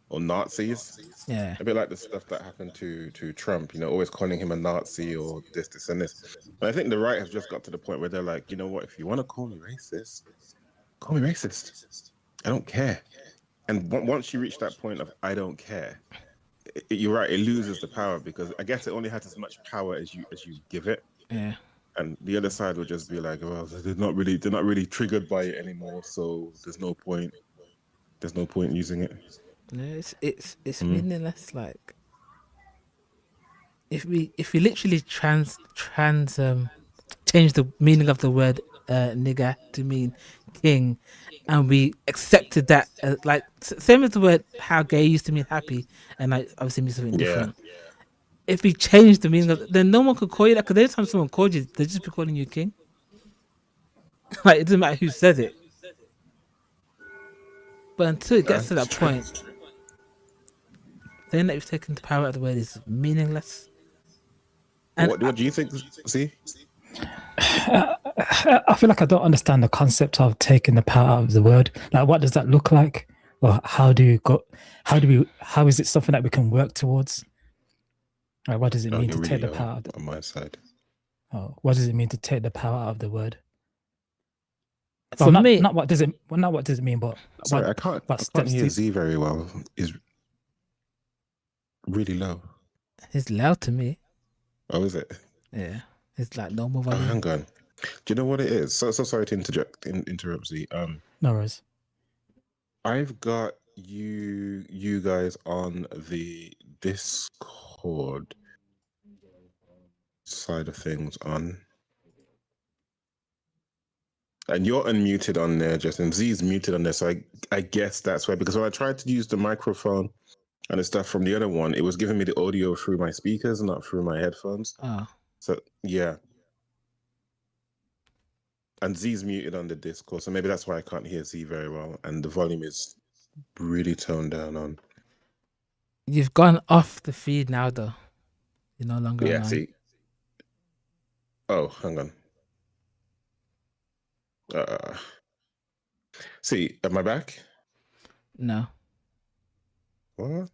or Nazis. Yeah. A bit like the stuff that happened to Trump, you know, always calling him a Nazi or this and this. And I think the right has just got to the point where they're like, you know what, if you want to call me racist, call me racist. I don't care. And once you reach that point of I don't care, you're right, it loses the power because I guess it only has as much power as you give it. Yeah. And the other side would just be like, well, they're not really triggered by it anymore, so there's no point using it. No, it's meaningless. Like if we literally change the meaning of the word nigger to mean king, and we accepted that like same as the word how gay used to mean happy, and like obviously means something different. If we change the meaning of, then no one could call you that because every time someone called you, they'd just be calling you king. Like it doesn't matter who said it. But until it gets to that point, then that we've taken the power out of the word is meaningless. And what do you think? See, I feel like I don't understand the concept of taking the power out of the word. Like, what does that look like? Or how is it something that we can work towards? Like, what does it mean to take the power out on my side? Oh, what does it mean to take the power out of the word? For me, not what does it mean, but sorry, I can't hear Z very well. Is really low. It's loud to me. Oh, is it? Yeah, it's like normal Oh, volume. hang on. Do you know what it is? So sorry to interrupt Z. No worries. I've got you guys on the Discord side of things on. And you're unmuted on there, Justin. Z's muted on there, so I guess that's why. Because when I tried to use the microphone and the stuff from the other one, it was giving me the audio through my speakers, not through my headphones. Oh. So yeah. And Z's muted on the Discord, so maybe that's why I can't hear Z very well. And the volume is really toned down on. You've gone off the feed now, though. You're no longer online. See. Oh, hang on. See, am I back? No. What?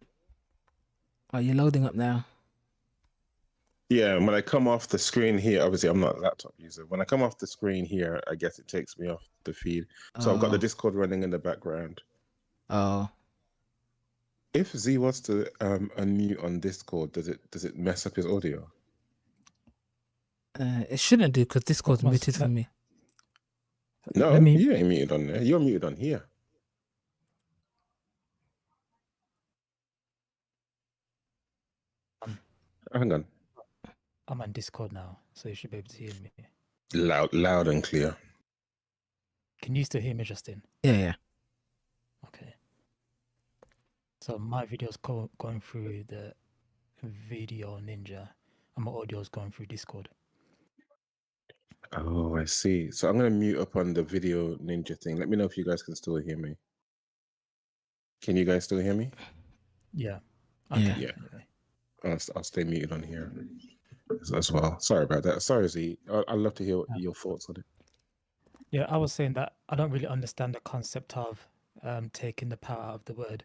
Oh, you're loading up now. Yeah, when I come off the screen here, obviously I'm not a laptop user. When I come off the screen here, I guess it takes me off the feed. So I've got the Discord running in the background. Oh. If Z was to unmute on Discord, does it mess up his audio? It shouldn't do because Discord's muted for me. No, you ain't muted on there. You're muted on here. Hang on. I'm on Discord now, so you should be able to hear me. Loud and clear. Can you still hear me, Justin? Yeah. Okay. So my video's going through the video ninja, and my audio is going through Discord. Oh, I see. So I'm gonna mute up on the video ninja thing. Let me know if you guys can still hear me. Can you guys still hear me? Yeah. Yeah. Yeah. I'll stay muted on here as well. Sorry about that. Sorry, Z. I'd love to hear your thoughts on it. Yeah, I was saying that I don't really understand the concept of taking the power out of the word,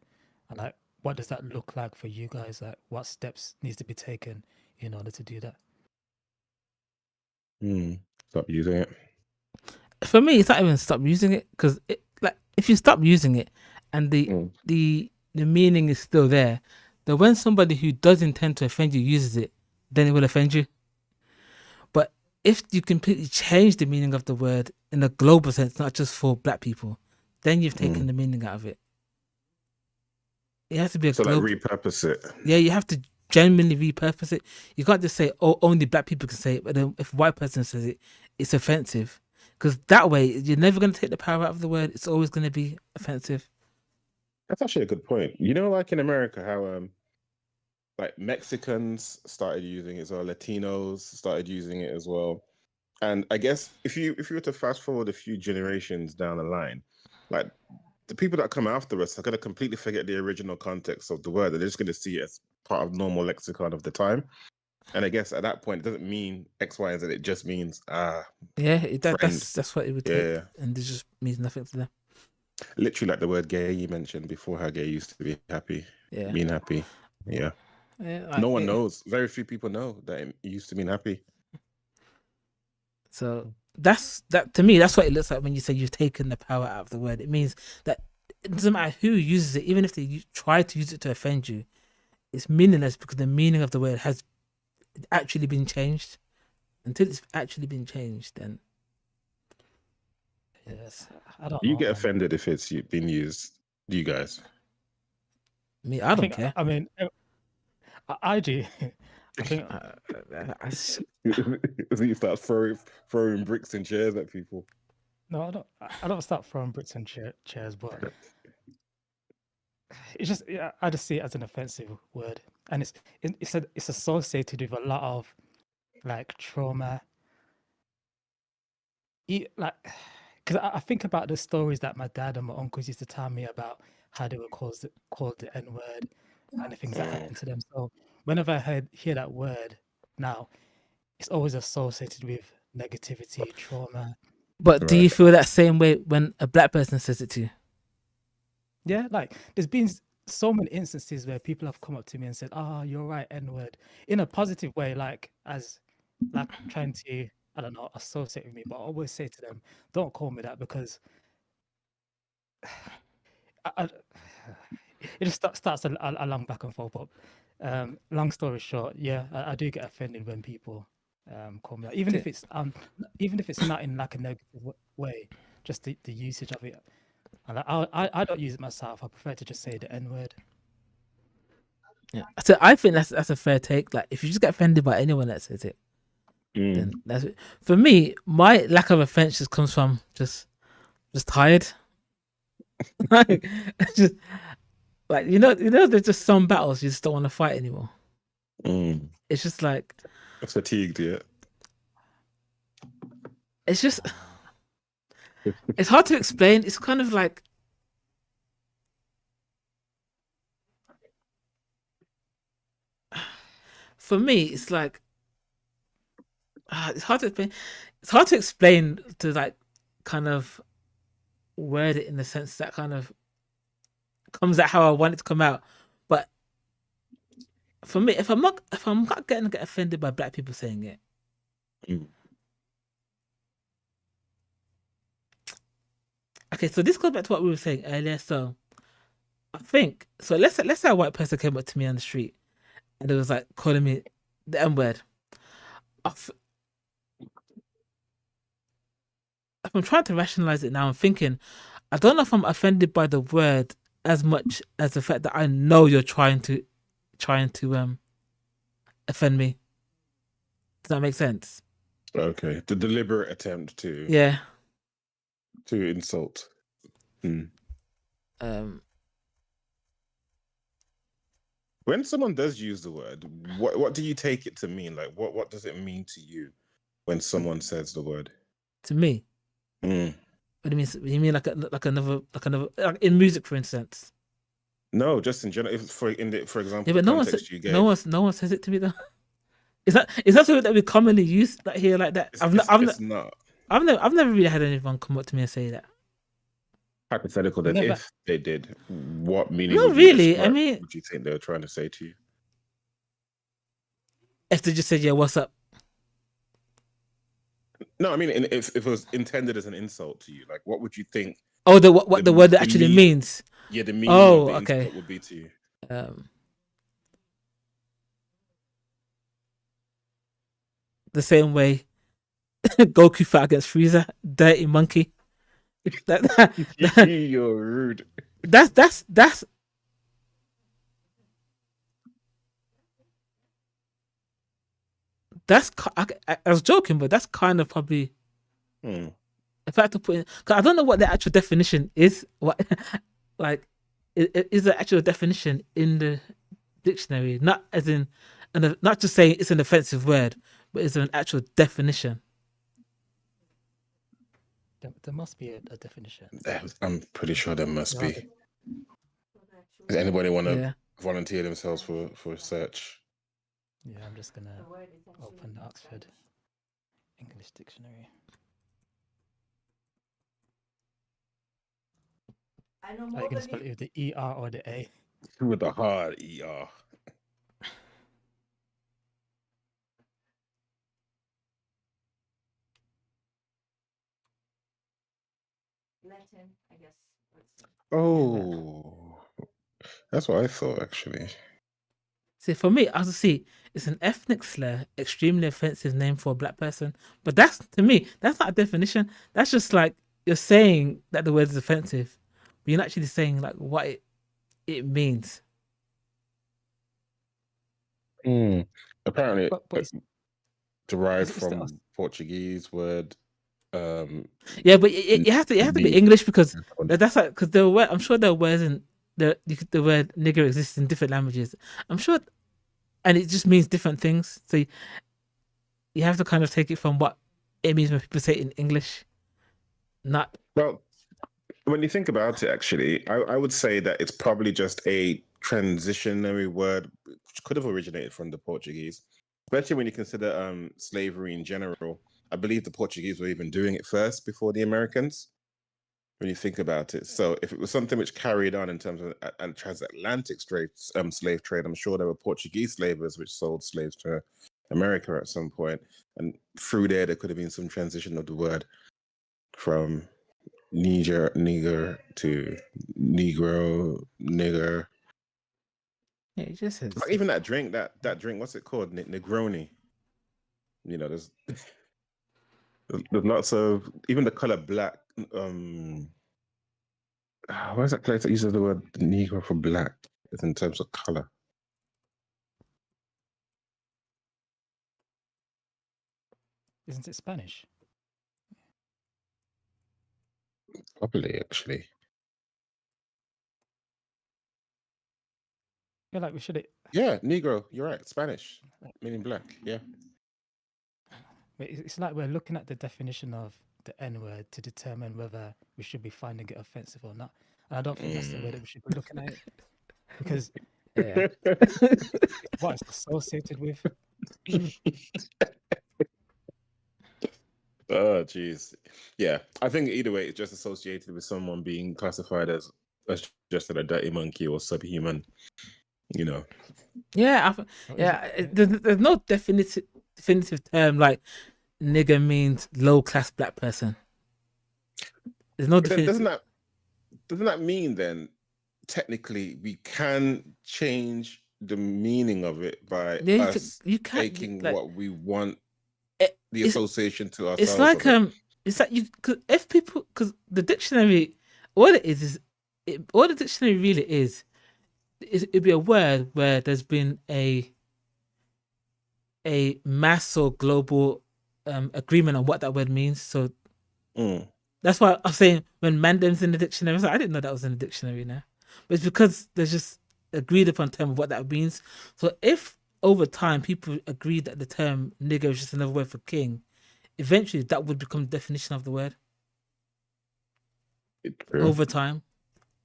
and like, what does that look like for you guys? Like, what steps needs to be taken in order to do that? Stop using it. For me, it's not even stop using it, because like if you stop using it, and the meaning is still there, then when somebody who does intend to offend you uses it, then it will offend you. But if you completely change the meaning of the word in a global sense, not just for black people, then you've taken the meaning out of it. It has to be a global. Like repurpose it. Yeah, you have to genuinely repurpose it. You can't just say, "Oh, only black people can say it," but then if a white person says it, it's offensive. Because that way, you're never going to take the power out of the word. It's always going to be offensive. That's actually a good point. You know, like in America, how like Mexicans started using it, or Latinos started using it as well. And I guess if you were to fast forward a few generations down the line, like the people that come after us are going to completely forget the original context of the word. They're just going to see it as part of normal lexicon of the time. And I guess at that point, it doesn't mean X, Y, and Z. It just means that's what it would take. Yeah. And it just means nothing to them. Literally, like the word "gay" you mentioned before, how gay used to be happy, being happy. Yeah. No one knows. Very few people know that it used to mean happy. So that to me, that's what it looks like when you say you've taken the power out of the word. It means that it doesn't matter who uses it, even if they try to use it to offend you, it's meaningless because the meaning of the word has actually been changed. Until it's actually been changed, then yes, I don't Do you know, get man. offended if it's been used? Do you guys? Me, I don't care. I mean, I do. I think you start throwing bricks and chairs at people. no, I don't. I don't start throwing bricks and chairs, but it's just I just see it as an offensive word, and it's associated with a lot of like trauma. Like, because I think about the stories that my dad and my uncles used to tell me about how they were called the N word and the things that happened to them. So whenever I hear that word now, it's always associated with negativity, trauma. But do you feel that same way when a black person says it to you? Yeah, like there's been so many instances where people have come up to me and said, "Oh, you're right, N word," in a positive way, like trying to, I don't know, associate with me. But I always say to them, "Don't call me that," because it just starts a long back and forth. But long story short, yeah, I do get offended when people call me that, even if it's not in like a negative way, just the usage of it. And I don't use it myself. I prefer to just say the N word. Yeah. So I think that's a fair take. Like if you just get offended by anyone that says it, then that's it. For me, my lack of offense just comes from just tired. like just like you know, there's just some battles you just don't want to fight anymore. It's just like fatigued, yeah. It's just it's hard to explain. It's kind of like for me, it's like it's hard to explain. It's hard to explain to like kind of word it in the sense that kind of comes out how I want it to come out. But for me, if I'm not going to get offended by black people saying it, okay. So this goes back to what we were saying earlier. So I think so. Let's say a white person came up to me on the street and it was like calling me the N word. If I'm trying to rationalize it now, I'm thinking, I don't know if I'm offended by the word as much as the fact that I know you're trying to offend me. Does that make sense? Okay, the deliberate attempt to insult. When someone does use the word, what do you take it to mean? Like, what does it mean to you when someone says the word? To me, what do you mean? You mean like another like in music, for instance? No, just in general. For example, Yeah, but no one says it to me though. Is that something that we commonly use like here like that? It's not. I've never really had anyone come up to me and say that. Hypothetical that if they did, what meaning? Not really. I mean, what do you think they were trying to say to you? If they just said, "Yeah, what's up?" No, I mean, if it was intended as an insult to you, like, what would you think? Oh, what the word actually means? Yeah, the meaning of the insult would be to you. The same way Goku fought against Frieza, dirty monkey. You're rude. That's I was joking, but that's kind of probably if I had to put in, because I don't know what the actual definition is. What like is the actual definition in the dictionary? Not as in, and not just saying it's an offensive word, but is there an actual definition? There must be a definition. I'm pretty sure there must be. Does anybody want to volunteer themselves for a search? Yeah, I'm just gonna open the Oxford English Dictionary. Are you gonna spell it with the ER or the A? With the hard ER. Latin, I guess. Oh, that's what I thought actually. See, for me, I see it's an ethnic slur, extremely offensive name for a black person. But that's, to me, that's not a definition. That's just like you're saying that the word is offensive, but you're not actually saying like what it means. Apparently, it's derived from Portuguese word. Yeah, but you have to be English because that's like because I'm sure there are words in the word nigger exists in different languages. I'm sure, and it just means different things. So you have to kind of take it from what it means when people say it in English. Not well. When you think about it, actually, I would say that it's probably just a transitionary word, which could have originated from the Portuguese, especially when you consider slavery in general. I believe the Portuguese were even doing it first before the Americans, when you think about it. So if it was something which carried on in terms of a transatlantic slave trade, I'm sure there were Portuguese slavers which sold slaves to America at some point. And through there could have been some transition of the word from nigger to negro, nigger. Yeah, it just is. Like even that drink, what's it called? Negroni. You know, there's lots of, even the color black. Where's that place that uses the word negro for black? It's in terms of color. Isn't it Spanish? Probably, actually. Yeah, like we should. Yeah, negro. You're right. Spanish, meaning black. Yeah. It's like we're looking at the definition of the N-word to determine whether we should be finding it offensive or not. And I don't think that's the way that we should be looking at it. Because what it's associated with. Oh, jeez. Yeah, I think either way, it's just associated with someone being classified as just a dirty monkey or subhuman. You know. Yeah, there's no definitive term like nigger means low class black person. There's no definitive. Doesn't that mean then technically we can change the meaning of it by you can taking like, what we want the association to ourselves? It's like it's like if people, because the dictionary, all the dictionary really is it'd be a word where there's been a mass or global agreement on what that word means. So that's why I'm saying when mandem's in the dictionary, I didn't know that was in the dictionary now. But it's because there's just agreed upon term of what that means. So if over time people agreed that the term nigger is just another word for king, eventually that would become the definition of the word. Over time.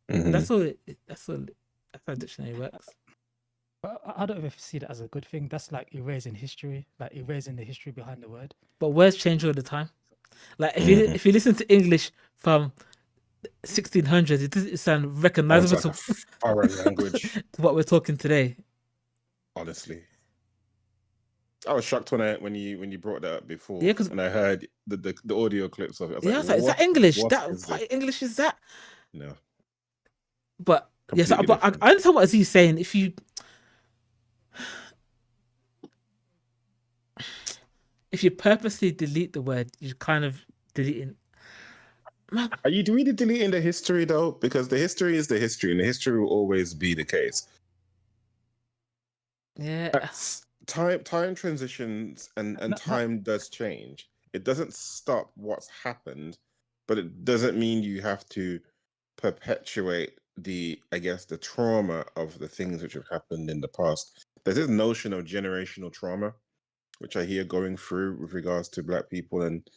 That's all. That's how dictionary works. But I don't ever see that as a good thing. That's like erasing history, like erasing the history behind the word. But words change all the time. Like if you listen to English from 1600s, it doesn't sound recognizable Sounds like a foreign language. to what we're talking today. Honestly, I was shocked when you brought that up before. Yeah, and I heard the audio clips of it. I was yeah, like, is that English? What English is that? No. But yes, Completely but I understand what Aziz's saying. If you purposely delete the word, you're kind of deleting. Are you really deleting the history though? Because the history is the history, and the history will always be the case. Yeah. Time transitions and time does change. It doesn't stop what's happened, but it doesn't mean you have to perpetuate the trauma of the things which have happened in the past. There's this notion of generational trauma, which I hear going through with regards to Black people and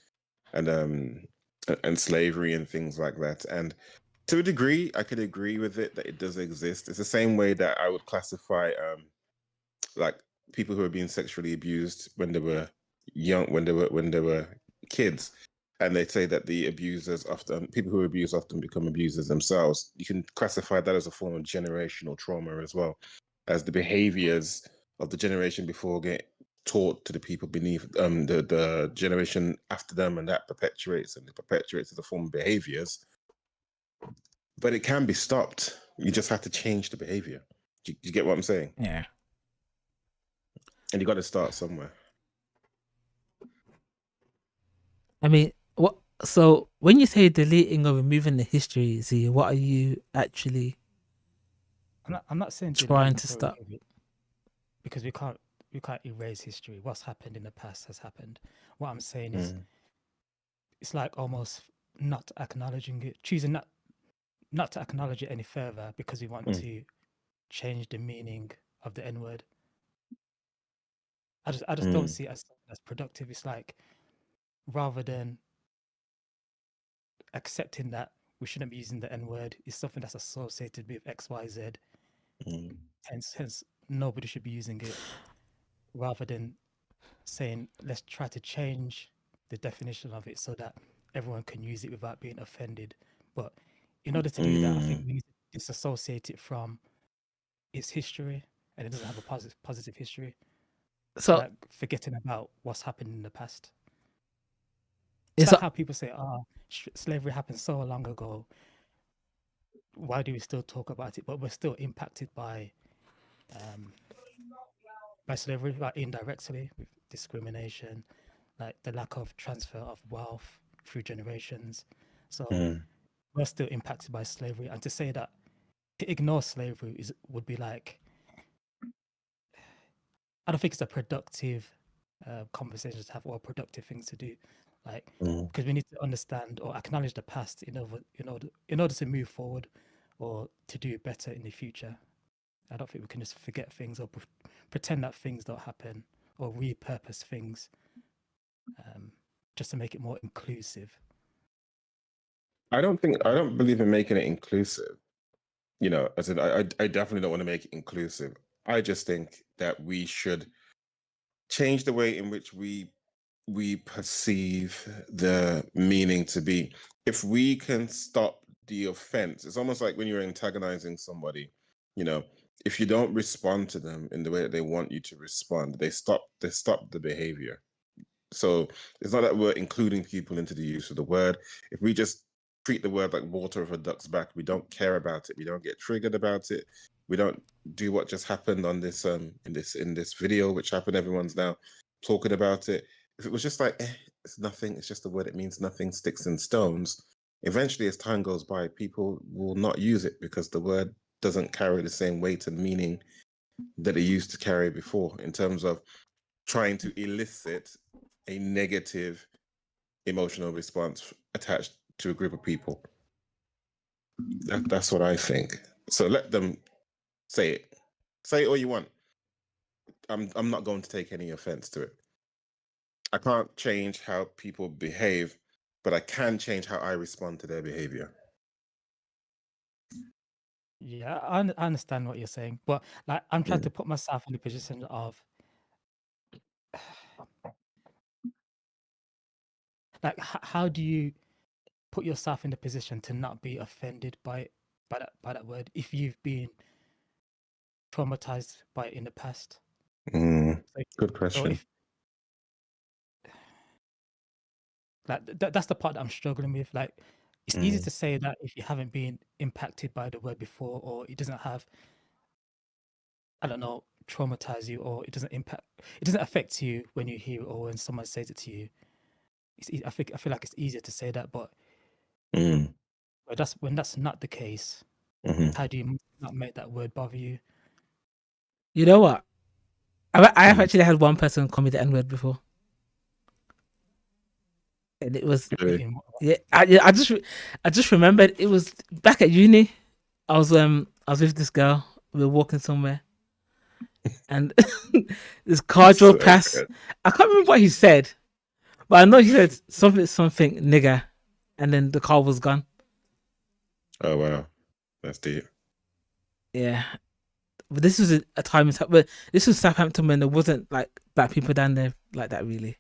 slavery and things like that. And to a degree, I could agree with it that it does exist. It's the same way that I would classify like people who are being sexually abused when they were young, when they were kids. And they say that the abusers people who abuse often become abusers themselves. You can classify that as a form of generational trauma as well, as the behaviors of the generation before get taught to the people beneath the generation after them, and that perpetuates as a form of behaviors. But it can be stopped. You just have to change the behavior. You get what I'm saying? Yeah. And you got to start somewhere. I mean, what? So when you say deleting or removing the history, Z, what are you actually? I'm not saying trying to stop, because we can't erase history. What's happened in the past has happened. What I'm saying is, it's like almost not acknowledging it, choosing not to acknowledge it any further because we want to change the meaning of the N word. I just don't see it as productive. It's like, rather than accepting that we shouldn't be using the N word, it's something that's associated with X, Y, Z. Hence, nobody should be using it. Rather than saying, let's try to change the definition of it so that everyone can use it without being offended. But in order to do that, I think we need to disassociate it from its history, and it doesn't have a positive history. So, like forgetting about what's happened in the past. It's like how people say, slavery happened so long ago. Why do we still talk about it? But we're still impacted by slavery, like indirectly, with discrimination, like the lack of transfer of wealth through generations. So we're still impacted by slavery. And to say that to ignore slavery would be like, I don't think it's a productive conversation to have, or productive things to do. Like, because we need to understand or acknowledge the past in order to move forward or to do better in the future. I don't think we can just forget things or pretend that things don't happen or repurpose things just to make it more inclusive. I don't believe in making it inclusive. You know, I said I definitely don't want to make it inclusive. I just think that we should change the way in which we perceive the meaning to be. If we can stop the offense, it's almost like when you're antagonizing somebody, you know, if you don't respond to them in the way that they want you to respond, they stop the behavior. So it's not that we're including people into the use of the word. If we just treat the word like water off a duck's back, we don't care about it, we don't get triggered about it, we don't do what just happened on this in this video, which happened, everyone's now talking about it. If it was just like, it's nothing, it's just a word, it means nothing, sticks and stones, eventually as time goes by, people will not use it because the word doesn't carry the same weight and meaning that it used to carry before, in terms of trying to elicit a negative emotional response attached to a group of people. That's what I think. So let them Say it. Say it all you want. I'm not going to take any offense to it. I can't change how people behave, but I can change how I respond to their behavior. Yeah, I understand what you're saying, but like I'm trying to put myself in the position of like how do you put yourself in the position to not be offended by that word if you've been traumatized by it in the past? Good So question. if like that's the part that I'm struggling with. Like it's easy to say that if you haven't been impacted by the word before, or it doesn't have, I don't know, traumatize you, or it doesn't affect you when you hear it or when someone says it to you. I feel like it's easier to say that, but when that's not the case, how do you not make that word bother you? You know what? I have actually had one person call me the N-word before, and it was yeah. I just remembered it was back at uni. I was with this girl. We were walking somewhere, and this car drove past. I can't remember what he said, but I know he said something nigger, and then the car was gone. Oh wow, that's deep. Yeah, but this was a time. But this was Southampton when there wasn't like black people down there like that. Really,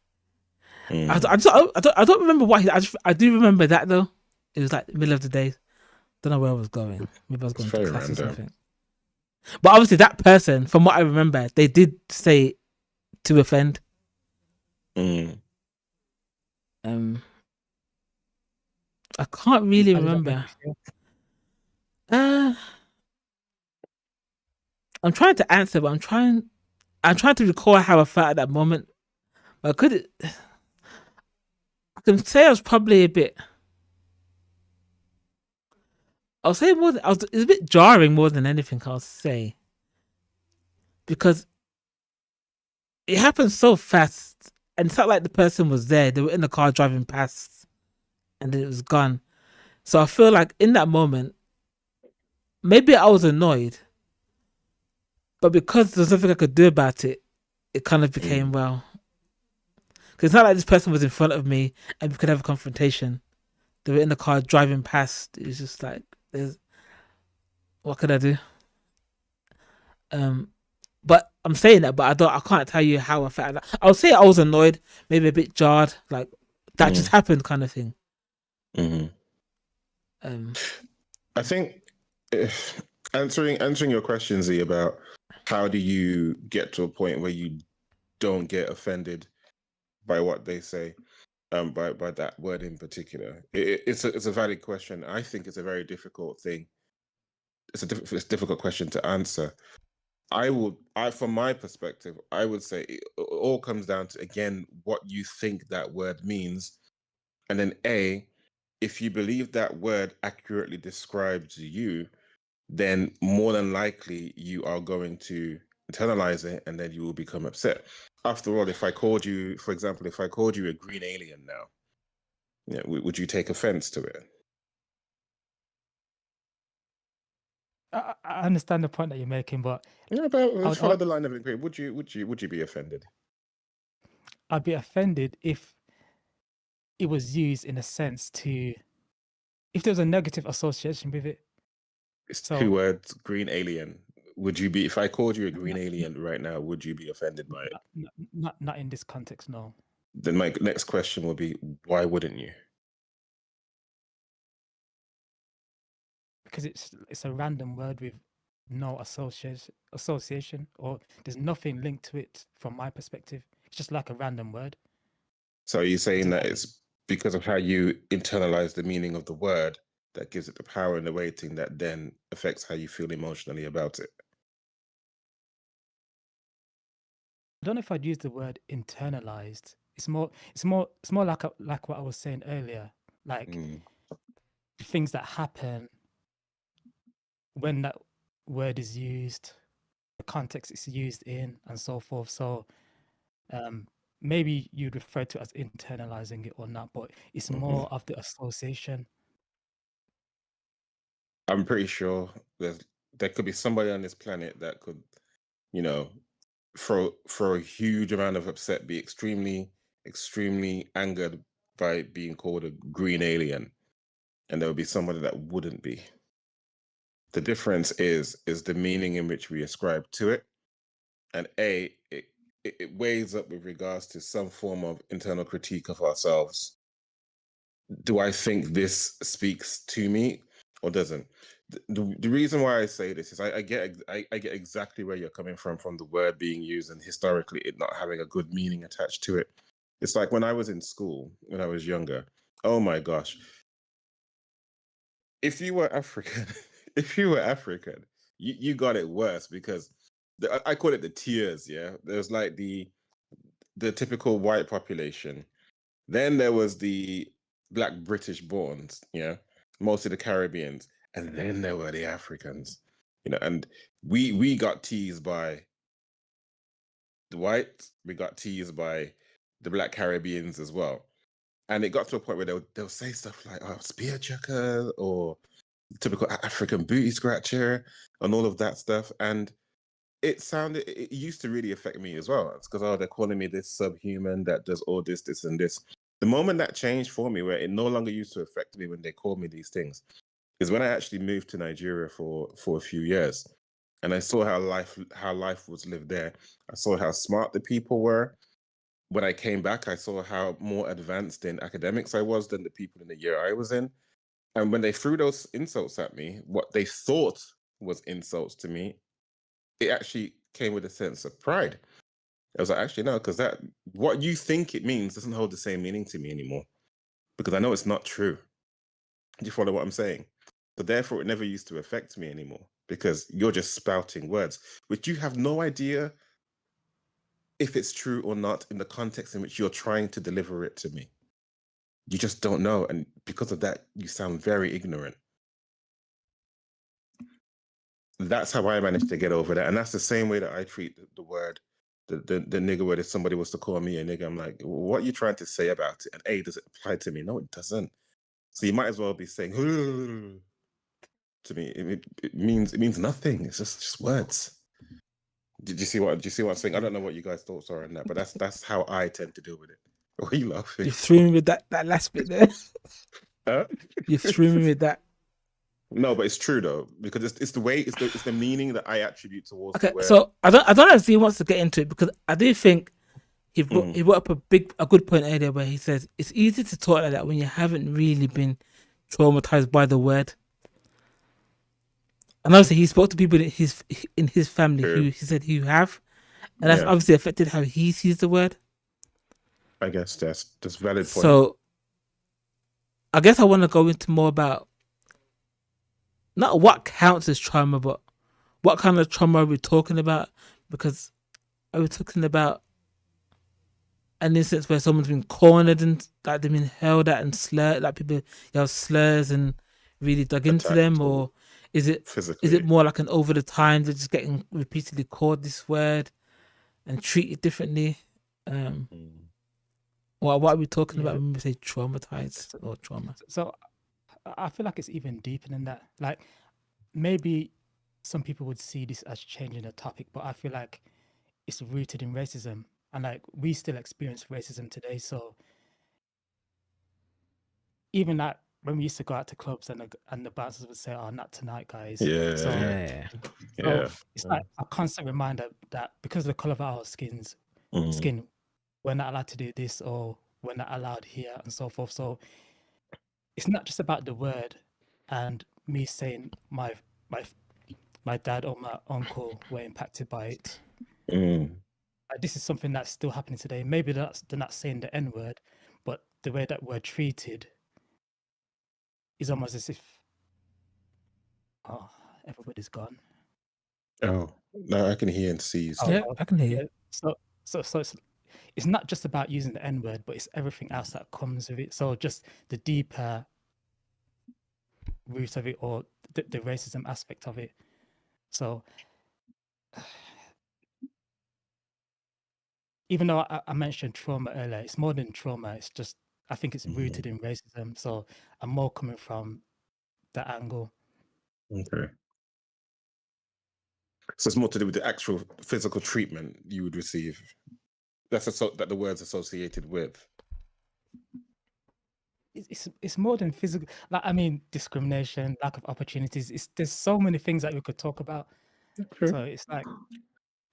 I don't remember why. I do remember that though. It was like the middle of the day. Don't know where I was going. Maybe I was going to class or something. But obviously, that person, from what I remember, they did say to offend. I can't really remember. I'm trying to answer, but I'm trying to recall how I felt at that moment. But I can say I was probably a bit. I'll say more. It's a bit jarring more than anything. I'll say because it happened so fast, and it's not like the person was there. They were in the car driving past, and then it was gone. So I feel like in that moment, maybe I was annoyed, but because there's nothing I could do about it, it kind of became well. Because it's not like this person was in front of me and we could have a confrontation. They were in the car driving past. It's just like, what could I do? But I'm saying that, but I can't tell you how I felt. I would say I was annoyed, maybe a bit jarred, like that just happened, kind of thing. I think answering your question, Z, about how do you get to a point where you don't get offended by what they say, by that word in particular. It's a valid question. I think it's a very difficult thing. It's a difficult question to answer. From my perspective, I would say it all comes down to, again, what you think that word means, and then if you believe that word accurately describes you, then more than likely you are going to internalize it, and then you will become upset. After all, if I called you, for example, if I called you a green alien now, would you take offense to it? I understand the point that you're making, but let's follow the line of inquiry. Would you be offended? I'd be offended if it was used in a sense if there was a negative association with it. It's 2 words, green alien. Would you be, if I called you a green alien right now, would you be offended by it? Not in this context, no. Then my next question will be, why wouldn't you? Because it's a random word with no association, or there's nothing linked to it from my perspective. It's just like a random word. So are you saying that it's because of how you internalize the meaning of the word that gives it the power and the weighting that then affects how you feel emotionally about it? I don't know if I'd use the word internalized. It's more like what I was saying earlier, like things that happen when that word is used, the context it's used in, and so forth. So maybe you'd refer to it as internalizing it or not, but it's more of the association. I'm pretty sure there's there could be somebody on this planet that could, you know, throw a huge amount of upset, be extremely angered by being called a green alien, and there would be somebody that wouldn't be. The difference is the meaning in which we ascribe to it, and it weighs up with regards to some form of internal critique of ourselves. Do I think this speaks to me or doesn't? The reason why I say this is I get exactly where you're coming from the word being used and historically it not having a good meaning attached to it. It's like when I was in school, when I was younger, oh my gosh. If you were African, you got it worse because I call it the tiers, yeah? There's like the typical white population. Then there was the Black British borns, yeah, most of the Caribbeans, and then there were the Africans, and we got teased by the whites, we got teased by the Black Caribbeans as well, and it got to a point where they'll say stuff like, "Oh, spear chucker," or typical African booty scratcher, and all of that stuff, and it used to really affect me as well. It's because they're calling me this subhuman that does all this, and this. The moment that changed for me, where it no longer used to affect me when they called me these things, is when I actually moved to Nigeria for a few years, and I saw how life was lived there. I saw how smart the people were. When I came back, I saw how more advanced in academics I was than the people in the year I was in. And when they threw those insults at me, what they thought was insults to me, it actually came with a sense of pride. I was like, actually, no, because what you think it means doesn't hold the same meaning to me anymore, because I know it's not true. Do you follow what I'm saying? So therefore, it never used to affect me anymore, because you're just spouting words, which you have no idea if it's true or not in the context in which you're trying to deliver it to me. You just don't know. And because of that, you sound very ignorant. That's how I managed to get over that. And that's the same way that I treat the word, the nigger word. If somebody was to call me a nigger, I'm like, what are you trying to say about it? And A, does it apply to me? No, it doesn't. So you might as well be saying to me. It means nothing. It's just words. Did you see what I'm saying? I don't know what you guys' thoughts are on that, but that's how I tend to deal with it. What are you laughing? You threw me with that last bit there. Huh? You threw me with that. No, but it's true though, because it's the way, it's the meaning that I attribute towards Okay, the word. so I don't know if he wants to get into it, because I do think he brought up a good point earlier where he says it's easy to talk like that when you haven't really been traumatized by the word. And obviously he spoke to people in his family who he said who have, and that's obviously affected how he sees the word. I guess that's valid point. So I guess I want to go into more about not what counts as trauma, but what kind of trauma are we talking about? Because are we talking about an instance where someone's been cornered and like they've been held at and slurred, like people have slurs and really dug into them, or is it more like an over the time they're just getting repeatedly called this word and treated differently? What are we talking about when we say traumatized or trauma? So I feel like it's even deeper than that. Like maybe some people would see this as changing the topic, but I feel like it's rooted in racism, and like we still experience racism today. So even that when we used to go out to clubs and the bouncers would say, "Oh, not tonight, guys." Yeah. So it's like a constant reminder that because of the color of our skin, we're not allowed to do this, or we're not allowed here, and so forth. So it's not just about the word and me saying my dad or my uncle were impacted by it. This is something that's still happening today. Maybe they're not saying the N word, but the way that we're treated is almost as if everybody's gone. Oh no, I can hear and see you. Yeah, I can hear you. So it's not just about using the N word, but it's everything else that comes with it. So just the deeper roots of it, or the racism aspect of it. So even though I mentioned trauma earlier, it's more than trauma. It's just, I think it's rooted in racism. So I'm more coming from that angle. Okay. So it's more to do with the actual physical treatment you would receive. That the word's associated with. It's more than physical. Like, I mean, discrimination, lack of opportunities. There's so many things that we could talk about. So it's like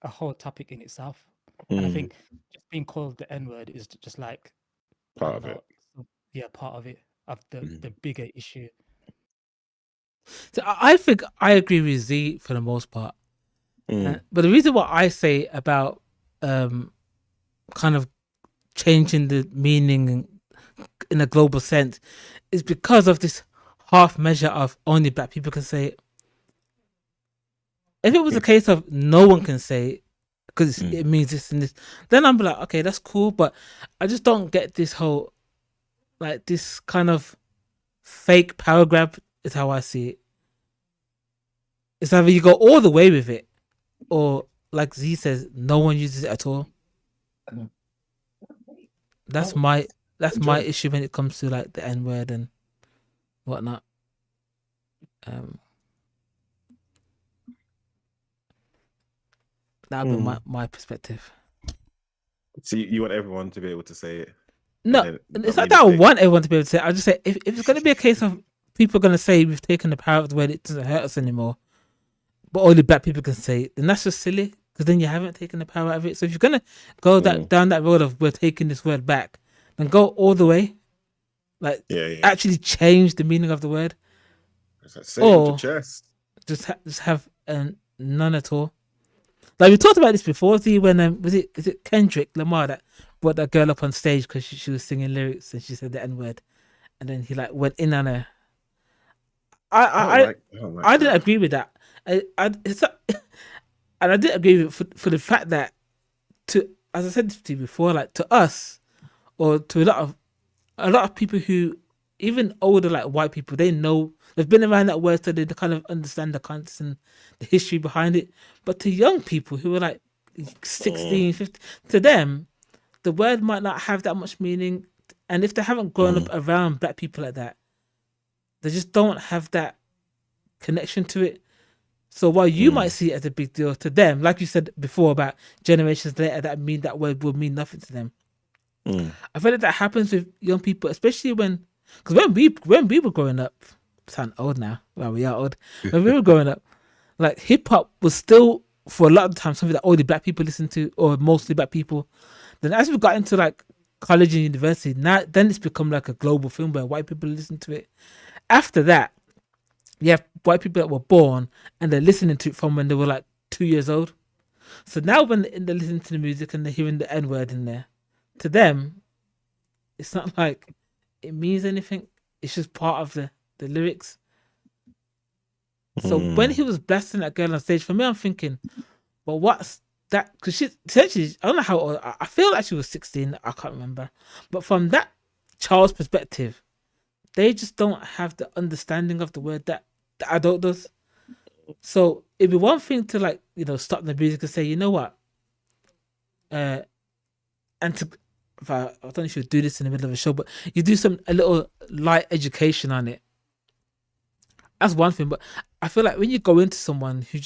a whole topic in itself. And I think just being called the N-word is just like part of it. Yeah, part of it, of the bigger issue. So I think I agree with Z for the most part. But the reason why I say about kind of changing the meaning in a global sense is because of this half measure of only black people can say it. If it was a case of no one can say it because it means this and this, then I'm like, okay, that's cool. But I just don't get this whole, like, this kind of fake power grab is how I see it. It's either you go all the way with it, or like Z says, no one uses it at all. That's my issue when it comes to like the N-word and whatnot. That would be my perspective. So you want everyone to be able to say it? No, it's not that I want everyone to be able to say it. I just say if it's going to be a case of people going to say we've taken the power of the word, it doesn't hurt us anymore, but only black people can say it, then that's just silly, because then you haven't taken the power out of it. So if you're going to go down that road of we're taking this word back, then go all the way. Like, actually change the meaning of the word. Say it with your chest. Just have none at all. Like, we talked about this before. See, when is it Kendrick Lamar that brought that girl up on stage because she was singing lyrics and she said the N-word, and then he like went in on her. I didn't agree with that. And I didn't agree with it for the fact that, as I said to you before, like, to us or to a lot of people who, even older, like white people, they've been around that word, so they kind of understand the context and the history behind it. But to young people who are like 16, 15, to them, the word might not have that much meaning. And if they haven't grown up around black people like that, they just don't have that connection to it. So while you might see it as a big deal, to them, like you said before about generations later, that word will mean nothing to them. I feel like that happens with young people, especially because when we were growing up, sound old now. Well, we are old. When we were growing up, like, hip hop was still, for a lot of the time, something that only black people listen to, or mostly black people. Then as we got into like college and university, then it's become like a global thing where white people listen to it. After that, you have white people that were born and they're listening to it from when they were like 2 years old. So now when they're listening to the music and they're hearing the N-word in there, to them, it's not like it means anything. It's just part of the lyrics. So when he was blasting that girl on stage, for me, I'm thinking, well, what's that? Because she essentially, I don't know how old, I feel like she was 16, I can't remember. But from that child's perspective, they just don't have the understanding of the word that the adult does. So it'd be one thing to, like, stop the music and say, you know what? And I don't know if you would do this in the middle of a show, but you do a little light education on it. That's one thing. But I feel like when you go into someone who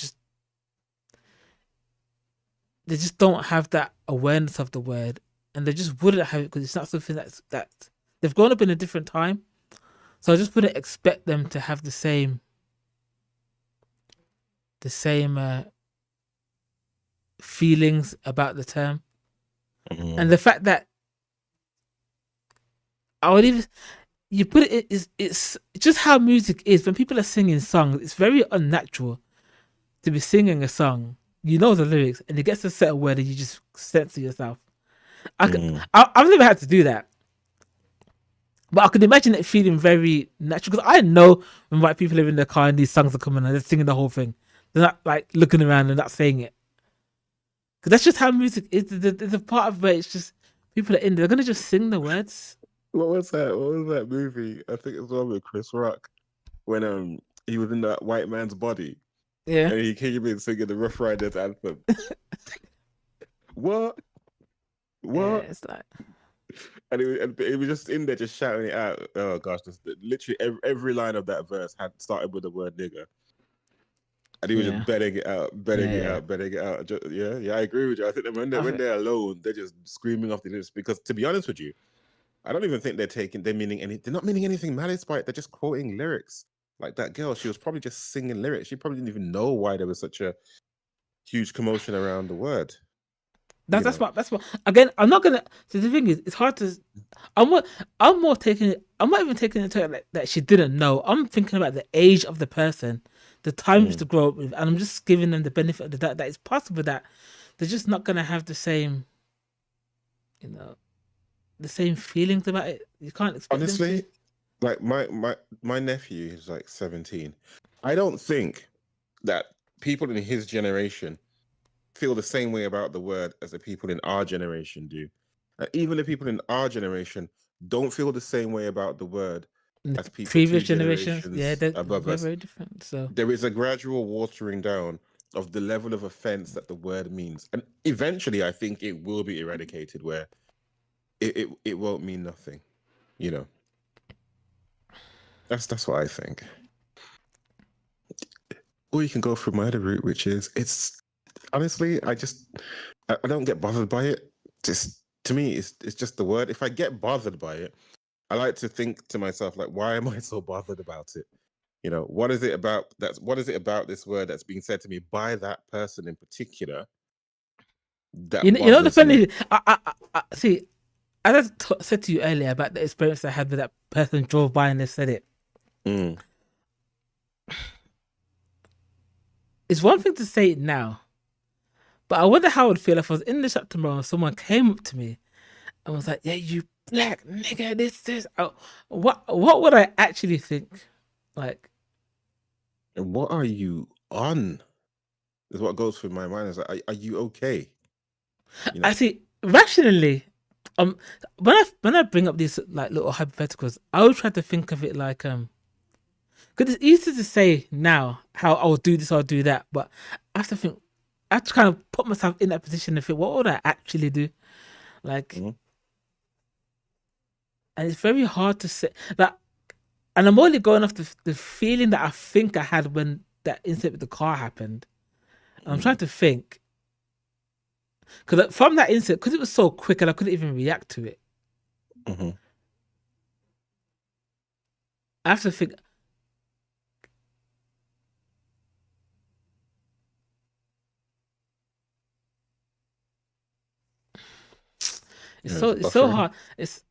they just don't have that awareness of the word, and they just wouldn't have it because it's not something that they've grown up in a different time. So I just wouldn't expect them to have the same feelings about the term. And the fact that you put it's just how music is. When people are singing songs, it's very unnatural to be singing a song. You know the lyrics, and it gets a certain word, and you just censor yourself. I've never had to do that, but I could imagine it feeling very natural, because I know when white people are in their car and these songs are coming and they're singing the whole thing. They're not like looking around and not saying it, because that's just how music is. There's a part of where it's just people are in there, they're gonna just sing the words. What was that movie? I think it was one with Chris Rock when he was in that white man's body. Yeah. And he came in singing the Rough Riders anthem. What? Yeah, it's like, and it was just in there, just shouting it out. Oh gosh, literally every line of that verse had started with the word nigger. And he was just betting it out, betting it Yeah. out, betting it out. Yeah, I agree with you. I think that when they're alone, they're just screaming off the lyrics. Because to be honest with you, I don't even think they're not meaning anything malice by it. They're just quoting lyrics. Like that girl, she was probably just singing lyrics. She probably didn't even know why there was such a huge commotion around the word. That's what. Again, I'm not gonna. So the thing is, it's hard to. I'm not even taking into account that she didn't know. I'm thinking about the age of the person, the time to grow up with, and I'm just giving them the benefit of the doubt that it's possible that they're just not gonna have the same, the same feelings about it. You can't expect Honestly, them to. like my nephew is like 17. I don't think that people in his generation feel the same way about the word as the people in our generation do. And even the people in our generation don't feel the same way about the word as people Previous 2 generations, generations above they're us. very different. So there is a gradual watering down of the level of offense that the word means. And eventually I think it will be eradicated where it won't mean nothing. That's what I think. Or you can go through my other route, which is honestly, I don't get bothered by it. Just to me, it's just the word. If I get bothered by it, I like to think to myself, like, why am I so bothered about it? What is it about this word that's being said to me by that person in particular that the bothers funny me? I see. As I said to you earlier about the experience I had with that person drove by and they said it. It's one thing to say it now, but I wonder how I would feel if I was in the shop tomorrow and someone came up to me and was like, "Yeah, you black nigga, this." What would I actually think? Like, and what are you on? Is what goes through my mind. Is like, are you okay? I see rationally. When I bring up these like little hypotheticals, I would try to think of it like because it's easy to say now how I'll do this, I'll do that, but I have to think. I have to kind of put myself in that position and think, what would I actually do? Like, and it's very hard to say that. And I'm only going off the feeling that I think I had when that incident with the car happened. And I'm trying to think. Because from that incident, because it was so quick and I couldn't even react to it. I have to think. It's so hard.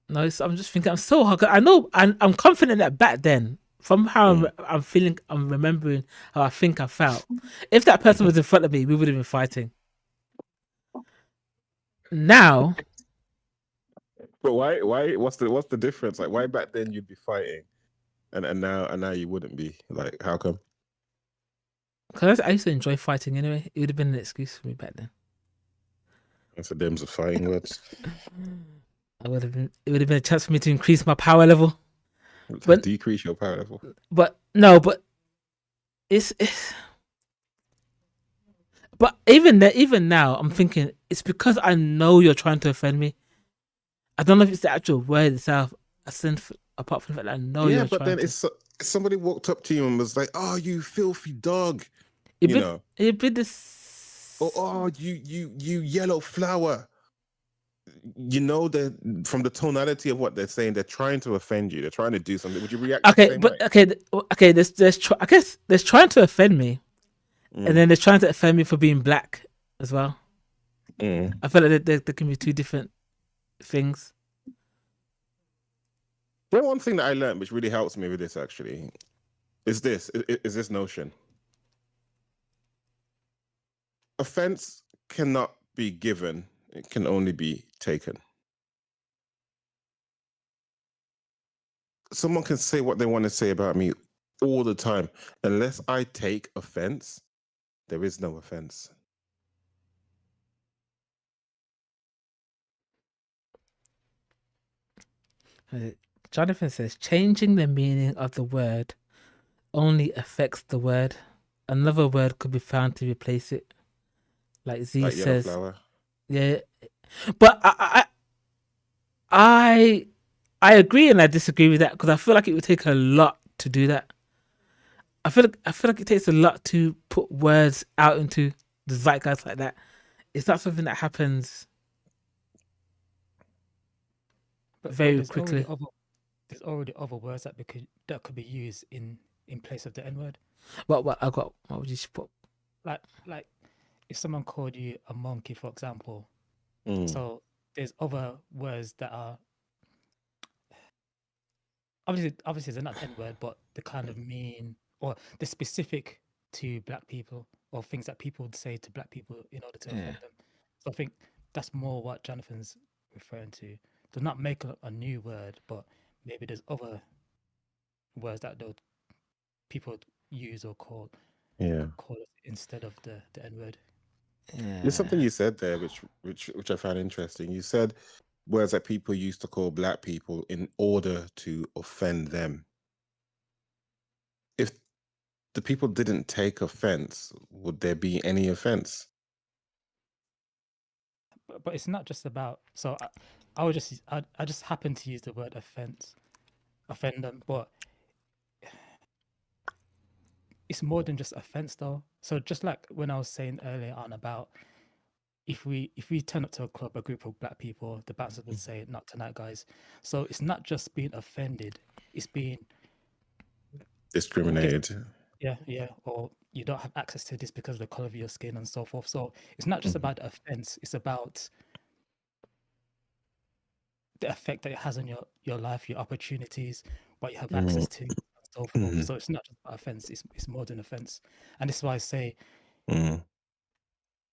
I'm just thinking I'm so hard. I know I'm confident that back then, from how I'm feeling, I'm remembering how I think I felt. If that person was in front of me, we would have been fighting. Now, but why? What's the difference? Like, why back then you'd be fighting, and now you wouldn't be? Like, how come? Because I used to enjoy fighting anyway. It would have been an excuse for me back then. And for them's of fighting words. It would have been a chance for me to increase my power level. But decrease your power level. But no, but it's but even now, I'm thinking it's because I know you're trying to offend me. I don't know if it's the actual word itself. Apart from the fact that I know you're trying to. Yeah, but then if somebody walked up to you and was like, "Oh, you filthy dog," It'd be this. Oh, you yellow flower. From the tonality of what they're saying, they're trying to offend you. They're trying to do something. Would you react? Okay, but okay. I guess there's trying to offend me, and then they're trying to offend me for being black as well. I feel like there can be two different things. One thing that I learned, which really helps me with this, actually, is this notion: offense cannot be given; it can only be taken. Someone can say what they want to say about me all the time. Unless I take offense, there is no offense. Jonathan says, changing the meaning of the word only affects the word. Another word could be found to replace it. Like Z like says. Flower. Yeah. But I agree and I disagree with that because I feel like it would take a lot to do that. I feel like it takes a lot to put words out into the zeitgeist like that. It's not something that happens very quickly. There's already other words that could be used in place of the N word. What would you put? Like if someone called you a monkey, for example. So there's other words that are obviously they're not N word, but they kind of mean, or they're specific to black people, or things that people would say to black people in order to offend them. So I think that's more what Jonathan's referring to. Do not make a new word, but maybe there's other words that people would use or call it instead of the N word. There's something you said there which I found interesting. You said words that people used to call black people in order to offend them. If the people didn't take offense, would there be any offense? But it's not just about. So I just happen to use the word offend them, but it's more than just offense though. So just like when I was saying earlier on about if we turn up to a club, a group of black people, the bouncers would say, "Not tonight, guys." So it's not just being offended; it's being discriminated. Yeah, or you don't have access to this because of the color of your skin and so forth. So it's not just about the offense; it's about the effect that it has on your life, your opportunities, what you have access to, and so forth. So it's not just about offense; it's more than offense, and this is why I say I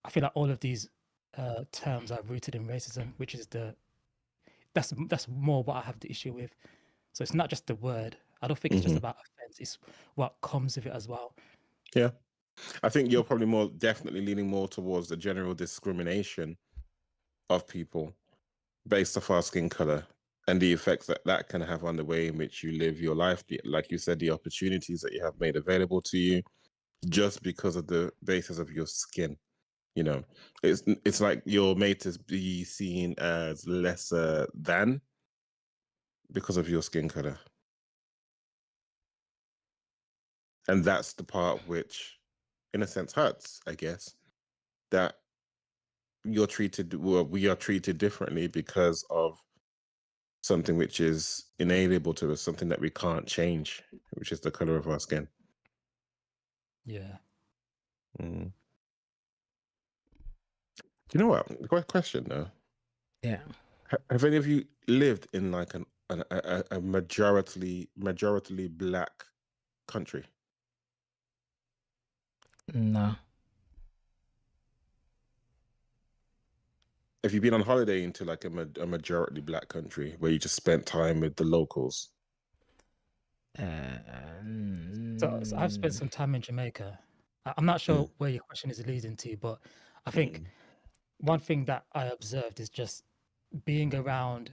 feel like all of these terms are rooted in racism, which is that's more what I have the issue with. So it's not just the word. I don't think it's just about offense. It's what comes with it as well. Yeah, I think you're probably definitely leaning more towards the general discrimination of people based off our skin color and the effects that can have on the way in which you live your life. Like you said, the opportunities that you have made available to you just because of the basis of your skin. You know, it's like you're made to be seen as lesser than because of your skin color. And that's the part which, in a sense, hurts, I guess, that we are treated differently because of something which is inalienable to us, something that we can't change, which is the color of our skin. Yeah. Do you know what? Question though. Yeah. Have any of you lived in like a majority black country? No. Have you been on holiday into like a majority black country where you just spent time with the locals? So I've spent some time in Jamaica. I'm not sure where your question is leading to, but I think one thing that I observed is just being around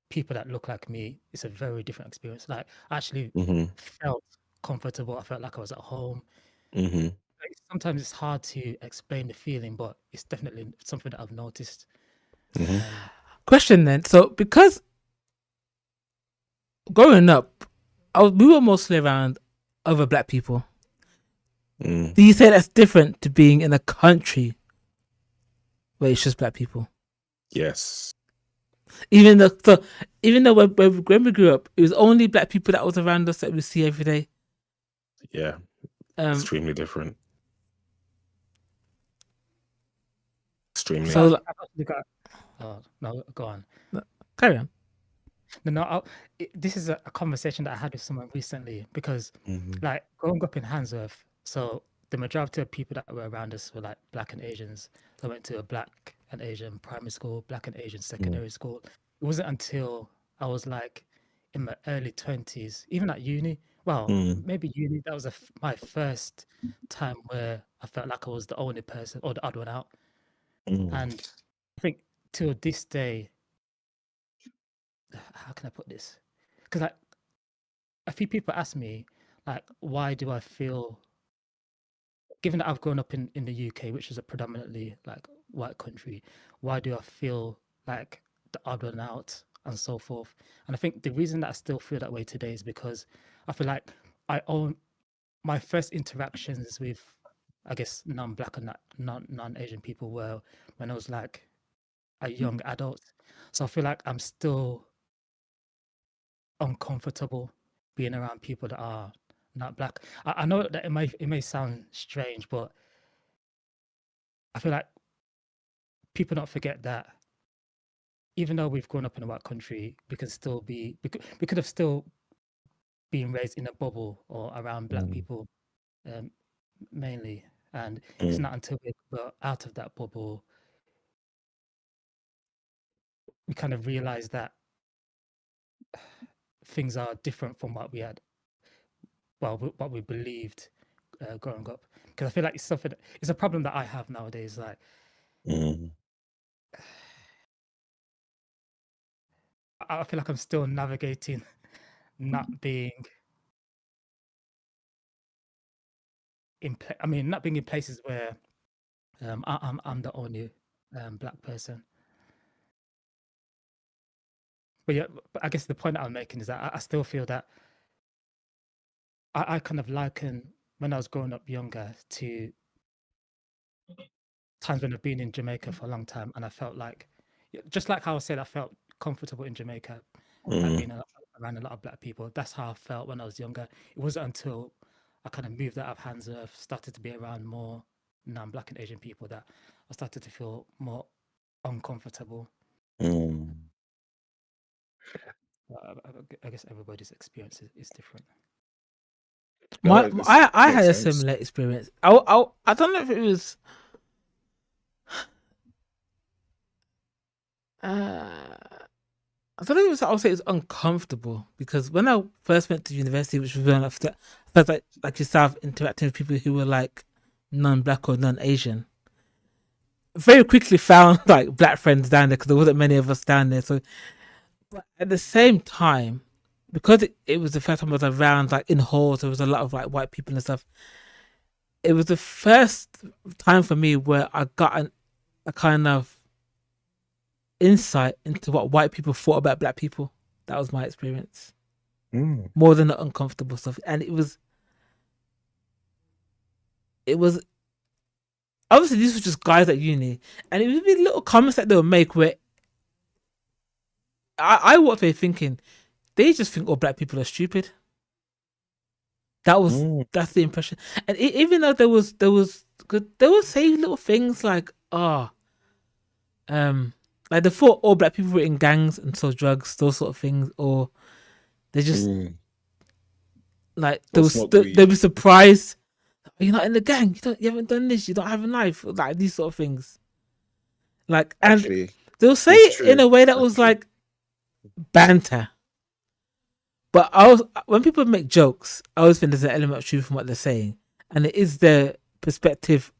people that look like me. It's a very different experience. Like I actually felt comfortable. I felt like I was at home. Sometimes it's hard to explain the feeling, but it's definitely something that I've noticed. Question then. So because growing up, we were mostly around other black people. Do you say that's different to being in a country where it's just black people? Yes. Even though when we grew up, it was only black people that was around us that we see every day. Yeah. Extremely different. Extremely. So, no, go on. Carry on. No, this is a conversation that I had with someone recently because, like, growing up in Handsworth, so the majority of people that were around us were like black and Asians. So I went to a black and Asian primary school, black and Asian secondary school. It wasn't until I was like in my early 20s, even at uni. Well, maybe uni. That was my first time where I felt like I was the only person or the odd one out. And I think till this day, how can I put this? Because like a few people ask me, like, why do I feel, given that I've grown up in the UK, which is a predominantly like white country, why do I feel like the odd one out and so forth? And I think the reason that I still feel that way today is because I feel like I my first interactions with, I guess, non-black and non-Asian people were when I was like a young adult. So I feel like I'm still uncomfortable being around people that are not black. I know that it may sound strange, but I feel like people don't forget that even though we've grown up in a white country, we can still be we could have still been raised in a bubble or around black people mainly. And it's not until we're out of that bubble we kind of realize that things are different from what we had, what we believed growing up. Because I feel like it's a problem that I have nowadays. Like, I feel like I'm still navigating not being not being in places where I'm the only black person. But yeah, but I guess the point that I'm making is that I still feel that I kind of liken when I was growing up younger to times when I've been in Jamaica for a long time, and I felt like, just like how I said, I felt comfortable in Jamaica, like being around a lot of black people. That's how I felt when I was younger. It wasn't until I kind of moved out of Hansa, started to be around more non-black and Asian people, that I started to feel more uncomfortable. I guess everybody's experience is different. I had a similar experience. I don't know if it was. I don't know if it was. I would say it was uncomfortable because when I first went to university, which was when I felt like yourself interacting with people who were like non-black or non-Asian. Very quickly found like black friends down there because there wasn't many of us down there. So, but at the same time, because it was the first time I was around like in halls, there was a lot of like white people and stuff. It was the first time for me where I got a kind of insight into what white people thought about black people. That was my experience. More than the uncomfortable stuff. And it was obviously these were just guys at uni, and it would be little comments that they would make where I walked away thinking they just think all black people are stupid. That's the impression. And even though there was good, they would say little things like like they thought all black people were in gangs and sold drugs, those sort of things, or they just like they'd be surprised. You're not in the gang. You haven't done this. You don't have a knife. Like these sort of things. Like, and Actually, they'll say it in a way that was like banter. But when people make jokes, I always think there's an element of truth in what they're saying, and it is the perspective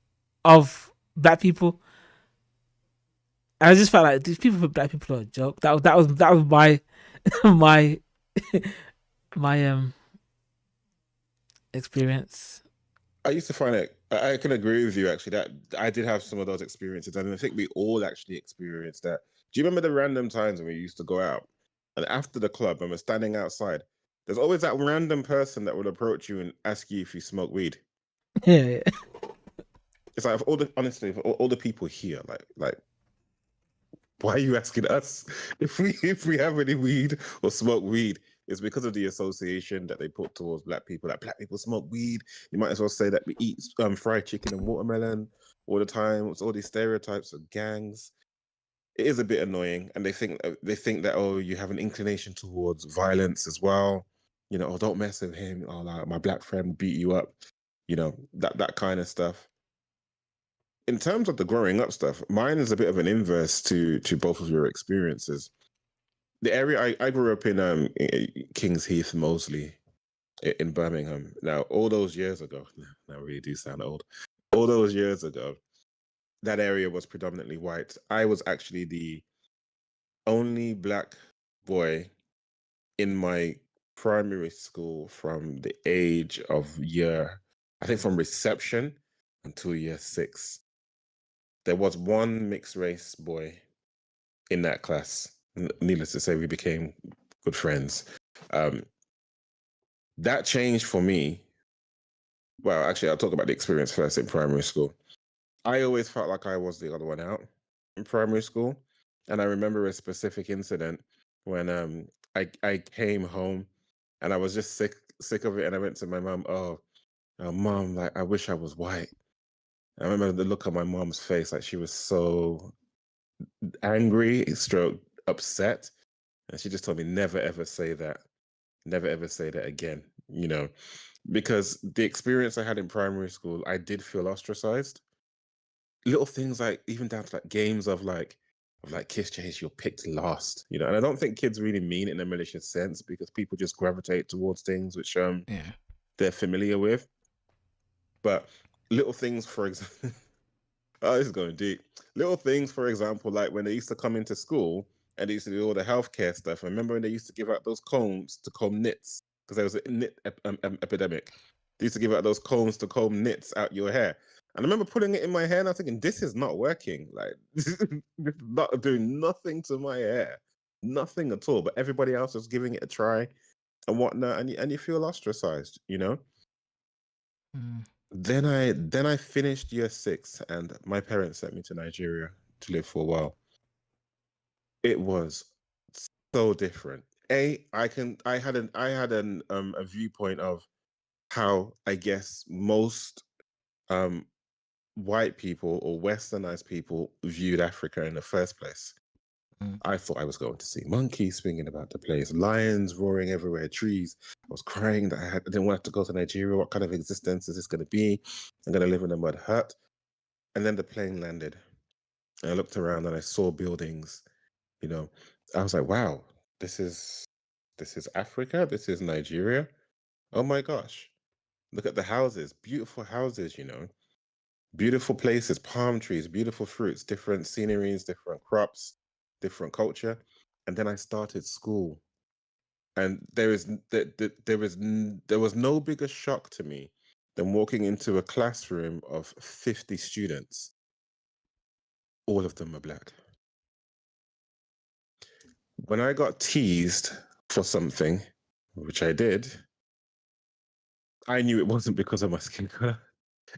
of black people. I just felt like these people for black people are a joke. That was my my experience. I used to find it. I can agree with you actually that I did have some of those experiences, and I think we all actually experienced that. Do you remember the random times when we used to go out, and after the club, and we're standing outside? There's always that random person that would approach you and ask you if you smoke weed. Yeah. It's like honestly, for all the people here, like, why are you asking us if we have any weed or smoke weed? It's because of the association that they put towards black people. Like, black people smoke weed. You might as well say that we eat fried chicken and watermelon all the time. It's all these stereotypes of gangs. It is a bit annoying, and they think that, oh, you have an inclination towards violence as well. You know, oh, don't mess with him. Oh, like, my black friend will beat you up. You know, that kind of stuff. In terms of the growing up stuff, mine is a bit of an inverse to both of your experiences. The area I grew up in Kings Heath, Moseley, in Birmingham. Now, all those years ago, I really do sound old. All those years ago, that area was predominantly white. I was actually the only black boy in my primary school from the age of from reception until year 6. There was one mixed race boy in that class. Needless to say, we became good friends. That changed for me Well, actually, I'll talk about the experience first in primary school. I always felt like I was the other one out in primary school. And I remember a specific incident when I came home and I was just sick of it, and I went to my mom, mom, like I wish I was white. I remember the look on my mom's face, like she was so angry, stroke upset. And she just told me, never ever say that. Never ever say that again, because the experience I had in primary school, I did feel ostracized. Little things like even down to like games of Kiss Chase, you're picked last, and I don't think kids really mean it in a malicious sense, because people just gravitate towards things which they're familiar with. But little things, for example, oh, this is going deep. Little things, for example, like when they used to come into school and they used to do all the healthcare stuff. I remember when they used to give out those combs to comb knits, because there was a knit epidemic. They used to give out those combs to comb knits out your hair. And I remember putting it in my hair and I was thinking, this is not working. Like, this is not doing nothing to my hair. Nothing at all. But everybody else was giving it a try and whatnot. And you feel ostracized, Then I finished year 6 and my parents sent me to Nigeria to live for a while. It was so different. I had a viewpoint of how I guess most white people or westernized people viewed Africa in the first place. I thought I was going to see monkeys swinging about the place, lions roaring everywhere, trees. I was crying that I didn't want to go to Nigeria. What kind of existence is this going to be? I'm going to live in a mud hut. And then the plane landed. And I looked around and I saw buildings. I was like, wow, this is Africa. This is Nigeria. Oh my gosh. Look at the houses, beautiful houses, beautiful places, palm trees, beautiful fruits, different sceneries, different crops, different culture. And then I started school. And there was no bigger shock to me than walking into a classroom of 50 students. All of them are black. When I got teased for something, which I did, I knew it wasn't because of my skin color.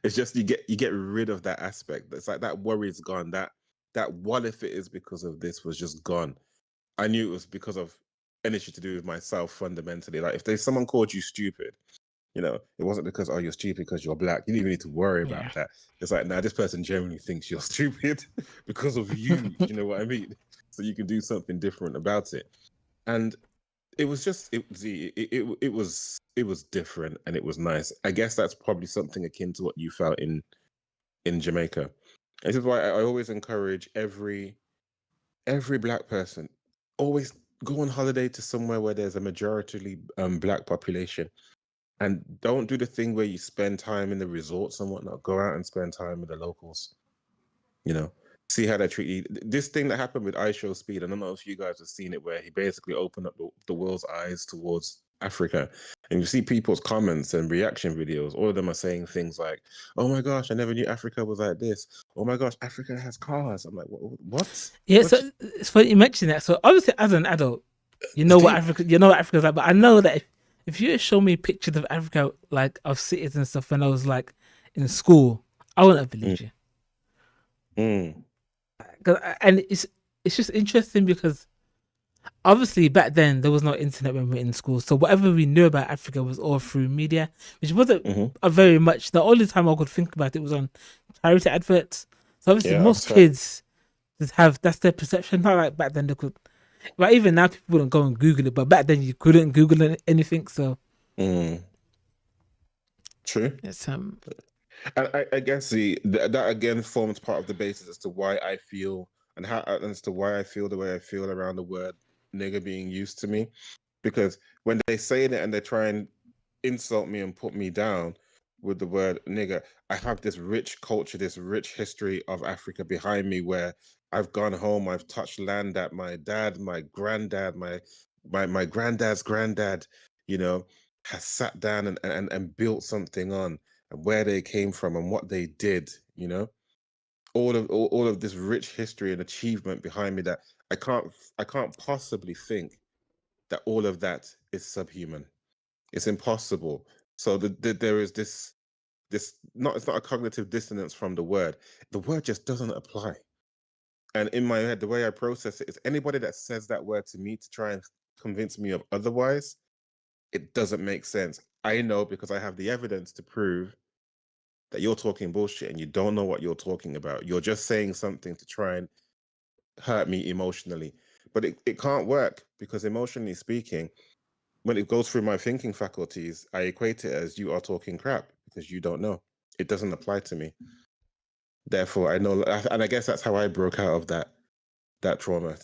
It's just you get rid of that aspect. It's like that worry's gone. That what if it is because of this was just gone. I knew it was because of anything to do with myself fundamentally. Like if there's someone called you stupid, it wasn't because you're stupid because you're black. You didn't even need to worry about that. It's like, now this person genuinely thinks you're stupid because of you. You know what I mean? So you can do something different about it. And it was just it was different and it was nice. I guess that's probably something akin to what you felt in Jamaica. This is why I always encourage every black person, always go on holiday to somewhere where there's a majority black population, and don't do the thing where you spend time in the resorts and whatnot. Go out and spend time with the locals. See how they treat you. This thing that happened with iShow Speed, I don't know if you guys have seen it, where he basically opened up the world's eyes towards Africa. And you see people's comments and reaction videos. All of them are saying things like, oh my gosh, I never knew Africa was like this. Oh my gosh, Africa has cars. I'm like, what? Yeah, so it's funny you mention that. So obviously, as an adult, you know what Africa's like. But I know that if you show me pictures of Africa, like of cities and stuff, when I was like in school, I wouldn't have believed you. And it's just interesting because obviously back then there was no internet when we were in school, so whatever we knew about Africa was all through media, which wasn't a very much. The only time I could think about it was on charity adverts. So obviously most kids just have that's their perception. Not like back then they could, but even now people wouldn't go and Google it. But back then you couldn't Google anything. So true. It's I guess that again forms part of the basis as to why I feel and as to why I feel the way I feel around the word nigger being used to me, because when they say it and they try and insult me and put me down with the word nigger, I have this rich culture, this rich history of Africa behind me, where I've gone home, I've touched land that my dad, my granddad, my granddad's granddad, has sat down and built something on, and where they came from and what they did, all of this rich history and achievement behind me, that I can't possibly think that all of that is subhuman. It's impossible. So there is this it's not a cognitive dissonance from the word. The word just doesn't apply. And in my head, the way I process it is anybody that says that word to me to try and convince me of otherwise, it doesn't make sense. I know because I have the evidence to prove that you're talking bullshit and you don't know what you're talking about. You're just saying something to try and hurt me emotionally. But it can't work because emotionally speaking, when it goes through my thinking faculties, I equate it as you are talking crap because you don't know. It doesn't apply to me. Therefore, I know, and I guess that's how I broke out of that trauma.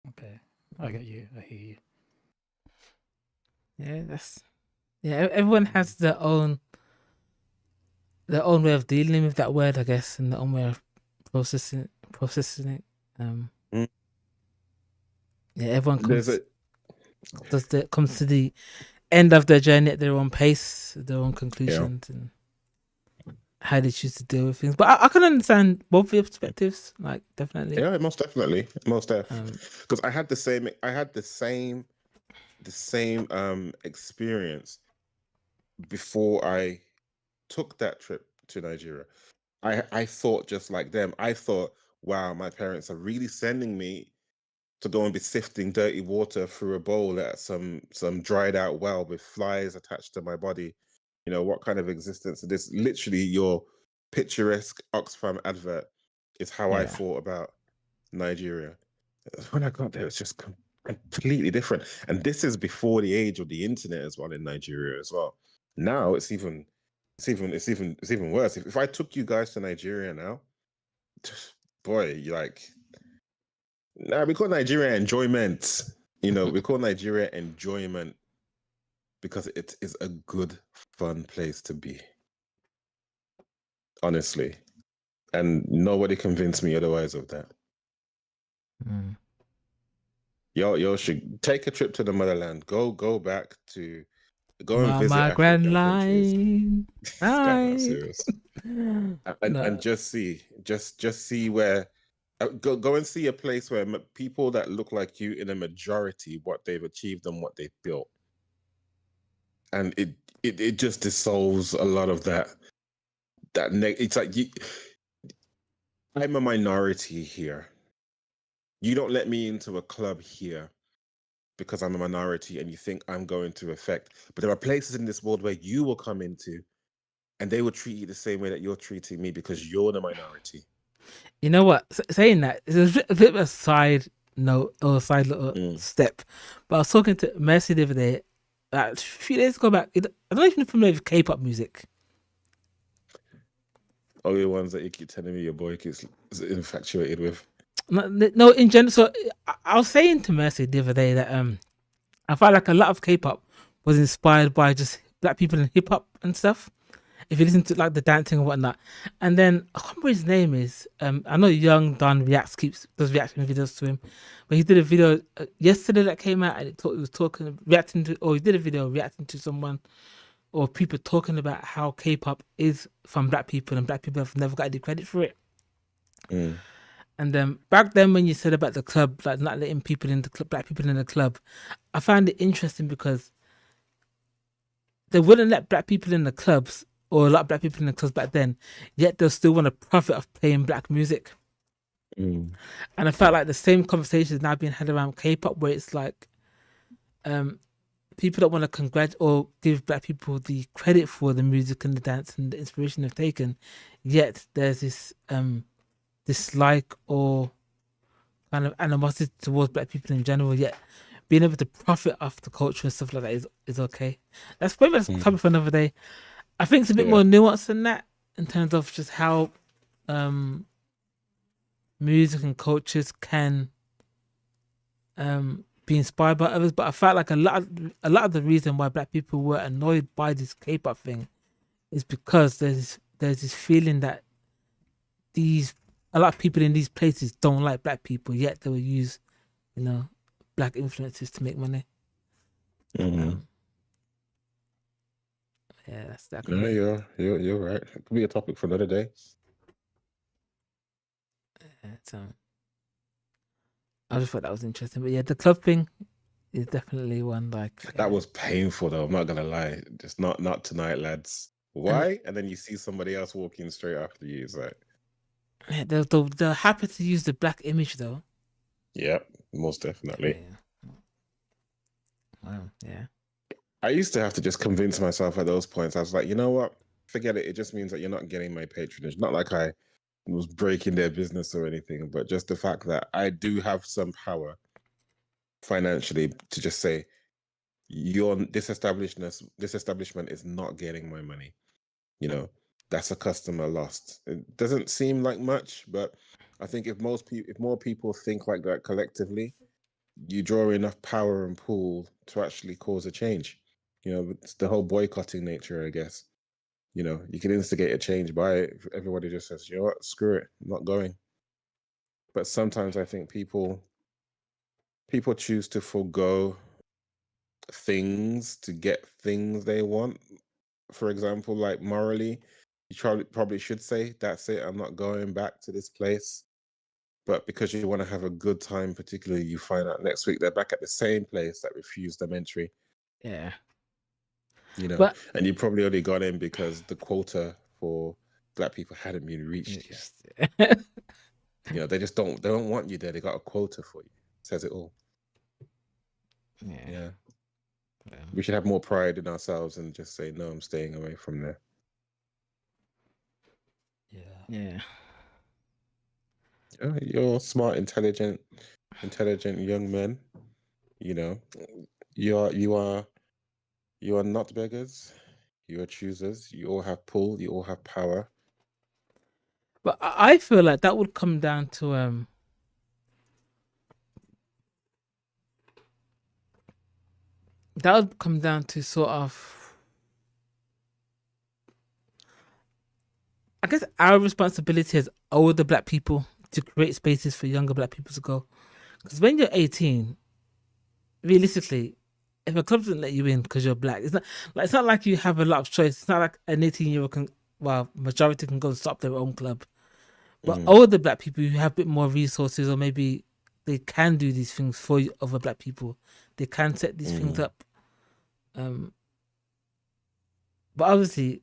Okay, I get you. I hear you. Yeah, everyone has their own way of dealing with that word, I guess, and their own way of processing it. Yeah, everyone comes to the end of their journey at their own pace, their own conclusions, and how they choose to deal with things. But I can understand both of your perspectives, like definitely. Yeah, most definitely. Because I had the same experience before I took that trip to Nigeria. I thought just like them. I thought, wow, my parents are really sending me to go and be sifting dirty water through a bowl at some dried out well with flies attached to my body. You know, what kind of existence is this? Literally your picturesque Oxfam advert is how I thought about Nigeria. When I got there, it's just completely different. And this is before the age of the internet as well in Nigeria as well. Now it's even worse. If I took you guys to Nigeria now, boy, you're like, nah, we call Nigeria enjoyment. You know, we call Nigeria enjoyment because it is a good, fun place to be. Honestly. And nobody convinced me otherwise of that. Y'all should take a trip to the motherland. Go back to and visit African countries. Not serious. And just see where go and see a place where people that look like you in a majority, what they've achieved and what they've built, and it just dissolves a lot of that. It's like I'm a minority here. You don't let me into a club here because I'm a minority and you think I'm going to affect. But there are places in this world where you will come into and they will treat you the same way that you're treating me because you're the minority. You know what? Saying that, it's a bit of a side note or a side little step. But I was talking to Mercy the other day, a few days ago back. I don't know if you're familiar with K-pop music. Oh, the ones that you keep telling me your boy is infatuated with. No, in general. So I was saying to Mercy the other day that I felt like a lot of K-pop was inspired by just black people in hip hop and stuff. If you listen to like the dancing and whatnot, and then I can't remember his name is. I know Young Don does reaction videos to him, but he did a video yesterday that came out, and he did a video reacting to someone or people talking about how K-pop is from black people and black people have never got any credit for it. And then back then when you said about the club, like not letting people in the club, black people in the club, I found it interesting because they wouldn't let black people in the clubs, or a lot of black people in the clubs back then, yet they'll still want to profit of playing black music. And I felt like the same conversation is now being had around K-pop, where it's like people don't want to congratulate or give black people the credit for the music and the dance and the inspiration they've taken, yet there's this dislike or kind of animosity towards black people in general, yet being able to profit off the culture and stuff like that is okay. That's maybe that's a topic for another day. I think it's a bit more nuanced than that in terms of just how music and cultures can be inspired by others. But I felt like a lot of the reason why black people were annoyed by this K-pop thing is because there's this feeling that a lot of people in these places don't like black people, yet they will use, black influences to make money. Yeah, that could be. You're right. It could be a topic for another day. I just thought that was interesting. But yeah, the club thing, is definitely one like That was painful though. I'm not gonna lie. Just not tonight, lads. Why? And then you see somebody else walking straight after you. It's like, yeah, they're happy to use the black image though. yeah, most definitely. Yeah. Wow. Yeah. I used to have to just convince myself at those points. I was like, you know what? Forget it. It just means that you're not getting my patronage. Not like I was breaking their business or anything, but just the fact that I do have some power financially to just say, this establishment is not getting my money. You know, that's a customer lost. It doesn't seem like much, but I think if more people think like that collectively, you draw enough power and pull to actually cause a change. You know, it's the whole boycotting nature, I guess. You know, you can instigate a change by it if everybody just says, you know what, screw it, I'm not going. But sometimes I think people choose to forego things to get things they want. For example, like morally, you probably should say, that's it, I'm not going back to this place. But because you want to have a good time, particularly, you find out next week they're back at the same place that refused them entry. Yeah. You know, But and you probably only got in because the quota for black people hadn't been reached yet. You know, they don't want you there. They got a quota for you. Says it all. Yeah. We should have more pride in ourselves and just say, no, I'm staying away from there. Yeah. You're smart, intelligent young men. You know, you are not beggars. You are choosers. You all have pull. You all have power. But I feel like that would come down to that would come down to sort of, I guess, our responsibility as older black people to create spaces for younger black people to go. Because when you're 18, realistically, if a club doesn't let you in because you're black, it's not like you have a lot of choice. It's not like an 18-year-old majority can go and stop their own club. But older black people who have a bit more resources, or maybe they can do these things for other black people. They can set these things up. But obviously,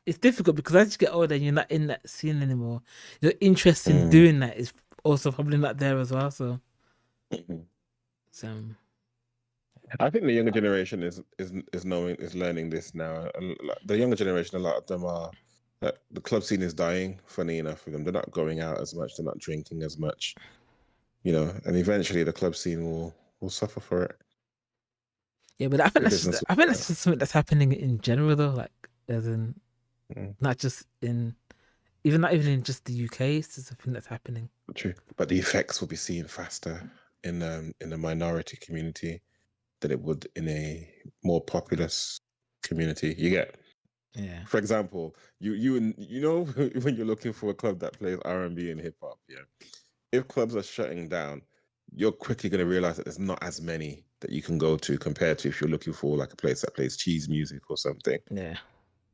it's difficult because as you get older and you're not in that scene anymore, your interest in doing that is also probably not there as well. So, I think the younger generation is learning this now. The younger generation, a lot of them are. The club scene is dying. Funny enough, for them, they're not going out as much. They're not drinking as much. You know, and eventually the club scene will suffer for it. Yeah, but I think that's just something that's happening in general, though. Like, as in, not even in just the UK. It's just something that's happening. True, but the effects will be seen faster in the minority community than it would in a more populous community. You get, for example, you know when you're looking for a club that plays R&B and hip hop, if clubs are shutting down, you're quickly going to realize that there's not as many that you can go to compared to if you're looking for like a place that plays cheese music or something.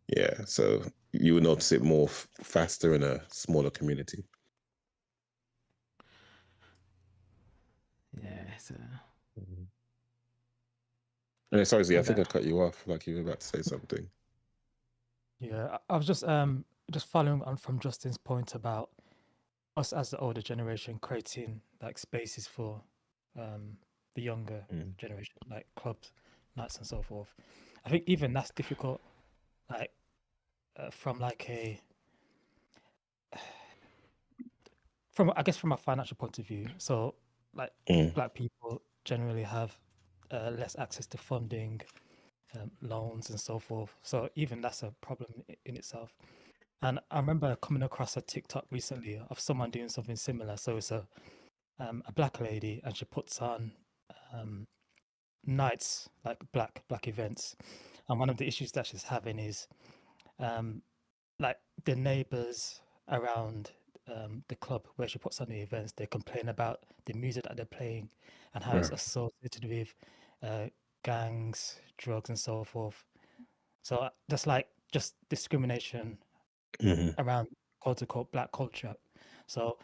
Yeah, so you would notice it more faster in a smaller community. And sorry, Z, I think I cut you off, like you were about to say something. Yeah, I was just following on from Justin's point about us as the older generation creating like spaces for the younger generation, like clubs, nights, and so forth. I think even that's difficult, like from a financial point of view. So like black people generally have less access to funding, loans, and so forth. So even that's a problem in itself. And I remember coming across a TikTok recently of someone doing something similar. So it's a black lady, and she puts on nights, like black events. And one of the issues that she's having is like the neighbors around the club where she puts on the events, they complain about the music that they're playing and how it's associated with gangs, drugs, and so forth. So that's like just discrimination around quote unquote black culture. So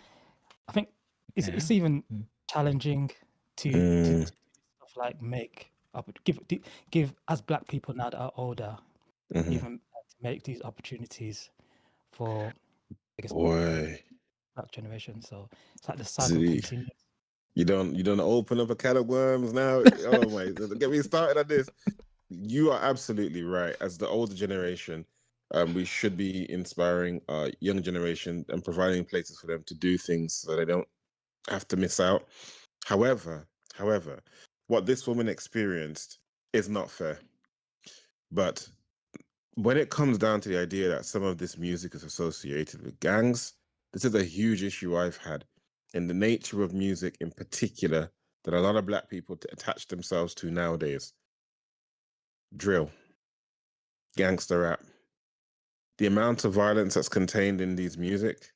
I think it's even challenging to stuff like give as black people now that are older, Mhm. even make these opportunities for, I guess, Boy, black generation. So it's like the cycle see, continues. you don't open up a can of worms now. Oh my, get me started on this. You are absolutely right. As the older generation, we should be inspiring our young generation and providing places for them to do things so they don't have to miss out. However, what this woman experienced is not fair. But when it comes down to the idea that some of this music is associated with gangs, this is a huge issue I've had in the nature of music in particular that a lot of black people attach themselves to nowadays. Drill, gangster rap, the amount of violence that's contained in these music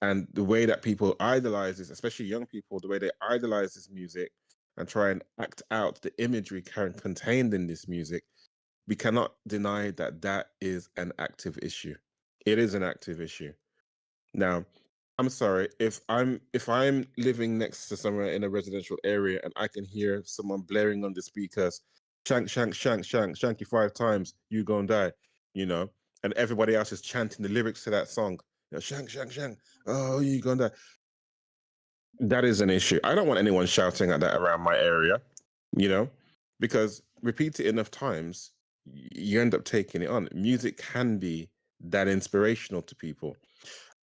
and the way that people idolize this, especially young people, the way they idolize this music and try and act out the imagery contained in this music, we cannot deny that that is an active issue. It is an active issue. Now, I'm sorry if I'm living next to somewhere in a residential area and I can hear someone blaring on the speakers, shank, shank, shank, shank, shank you 5 times, you gonna die, you know, and everybody else is chanting the lyrics to that song, you know, shank, shank, shank, oh, you gonna die. That is an issue. I don't want anyone shouting at that around my area, you know, because repeat it enough times, you end up taking it on. Music can be that inspirational to people.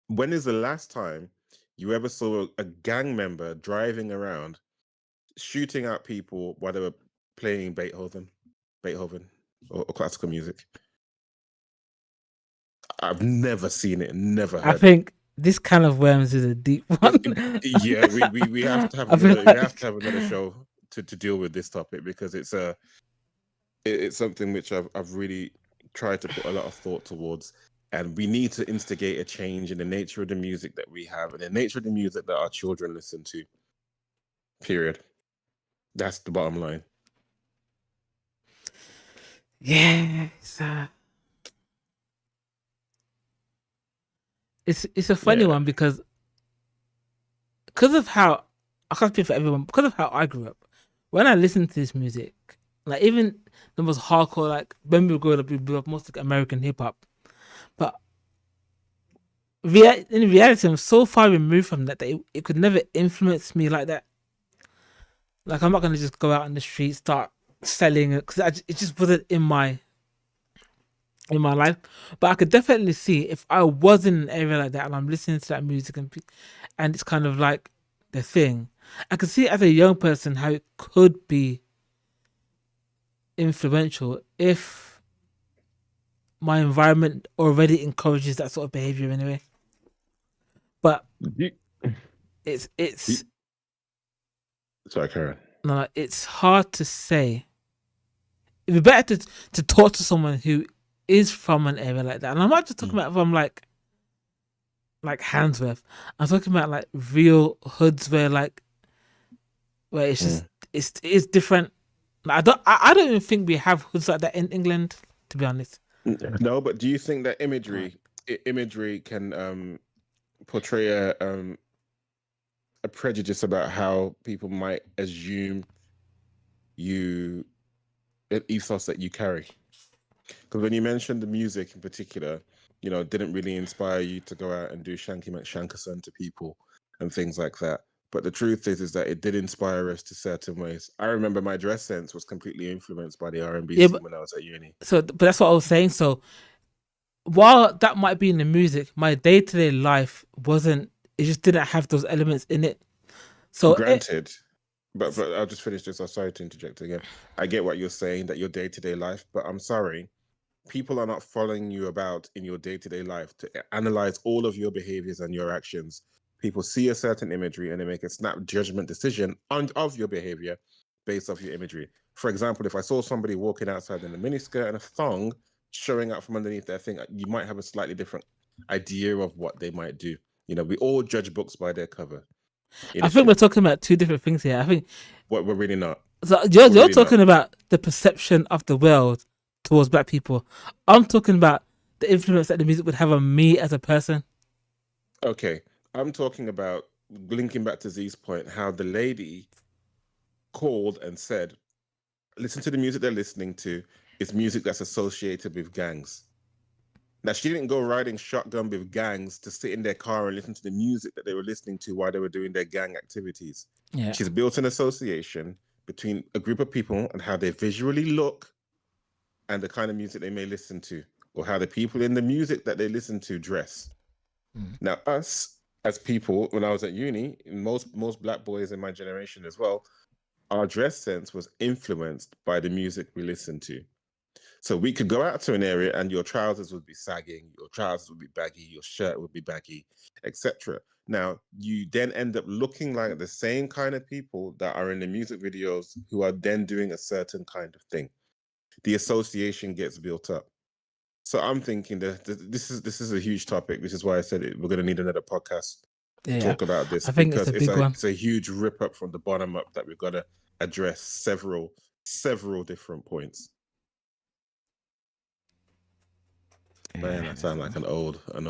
When is the last time you ever saw a gang member driving around shooting at people while they were playing Beethoven, or classical music? I've never seen it, never I heard it. think this kind of worms is a deep one. Yeah, we have to have I feel another we have like- to have another show to deal with this topic because it's something which I've really tried to put a lot of thought towards, and we need to instigate a change in the nature of the music that we have and the nature of the music that our children listen to. Period. That's the bottom line. Yeah, it's a funny one because of how I can't speak for everyone, because of how I grew up. When I listened to this music, like even the most hardcore, like when we were growing up, we grew up most like American hip hop, but in reality, I'm so far removed from that it could never influence me like that. Like I'm not gonna just go out in the street start selling it because it just wasn't in my life. But I could definitely see if I was in an area like that and I'm listening to that music and it's kind of like the thing. I could see as a young person how it could be influential if my environment already encourages that sort of behavior anyway. But it's sorry, Karen. No, it's hard to say. It'd be better to talk to someone who is from an area like that. And I'm not just talking about from like Handsworth. I'm talking about like real hoods where it's just it's different. Like, I don't even think we have hoods like that in England, to be honest. No, but do you think that imagery can portray a prejudice about how people might assume an ethos that you carry? Because when you mentioned the music in particular, you know, didn't really inspire you to go out and do Shanky McShankerson to people and things like that. But the truth is that it did inspire us to certain ways. I remember my dress sense was completely influenced by the R&B scene when I was at uni. But that's what I was saying. So while that might be in the music, my day-to-day life wasn't. It just didn't have those elements in it. So granted, but I'll just finish this. I'm sorry to interject again. I get what you're saying, that your day-to-day life, but I'm sorry, people are not following you about in your day-to-day life to analyze all of your behaviors and your actions. People see a certain imagery and they make a snap judgment decision of your behavior based off your imagery. For example, if I saw somebody walking outside in a miniskirt and a thong showing up from underneath their thing, you might have a slightly different idea of what they might do. You know, we all judge books by their cover. I think we're talking about two different things here. I think we're really not. So you're talking about the perception of the world towards black people. I'm talking about the influence that the music would have on me as a person. Okay, I'm talking about linking back to Z's point, how the lady called and said, listen to the music they're listening to. It's music that's associated with gangs. Now, she didn't go riding shotgun with gangs to sit in their car and listen to the music that they were listening to while they were doing their gang activities. Yeah. She's built an association between a group of people and how they visually look and the kind of music they may listen to, or how the people in the music that they listen to dress. Now, us as people, when I was at uni, most black boys in my generation as well, our dress sense was influenced by the music we listened to. So we could go out to an area and your trousers would be sagging, your trousers would be baggy, your shirt would be baggy, etc. Now, you then end up looking like the same kind of people that are in the music videos who are then doing a certain kind of thing. The association gets built up. So I'm thinking that this is a huge topic. This is why I said we're going to need another podcast to talk about this. I think because it's a big one. It's a huge rip up from the bottom up that we've got to address several different points. Man, I sound like an old I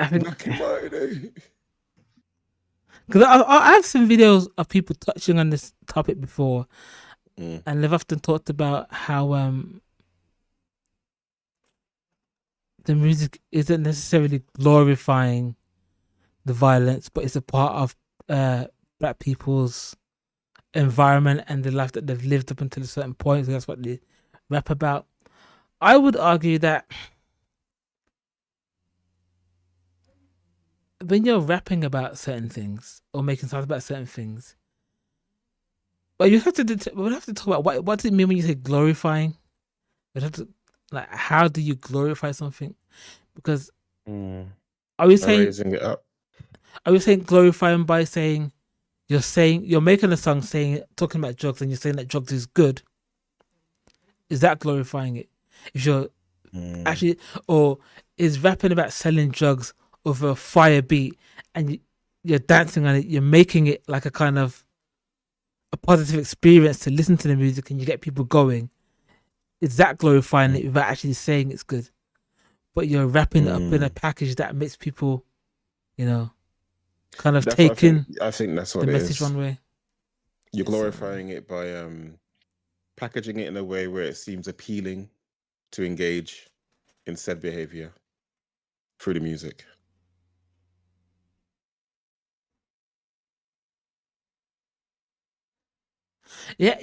think back in my day. Because I have seen videos of people touching on this topic before, and they've often talked about how the music isn't necessarily glorifying the violence, but it's a part of black people's environment and the life that they've lived up until a certain point. So that's what they rap about. I would argue that when you're rapping about certain things or making songs about certain things, but you have to we'll have to talk about what does it mean when you say glorifying. We'd have to, like, how do you glorify something? Because are we saying raising it up? Are we saying glorifying by saying you're making a song talking about drugs and you're saying that drugs is good? Is that glorifying it? If you're actually, or is rapping about selling drugs over a fire beat and you're dancing on it, you're making it like a kind of a positive experience to listen to the music and you get people going? Is that glorifying it without actually saying it's good? But you're wrapping it up in a package that makes people, kind of take in. I think that's what the it message is. one way. You're glorifying it by packaging it in a way where it seems appealing to engage in said behavior through the music. Yeah,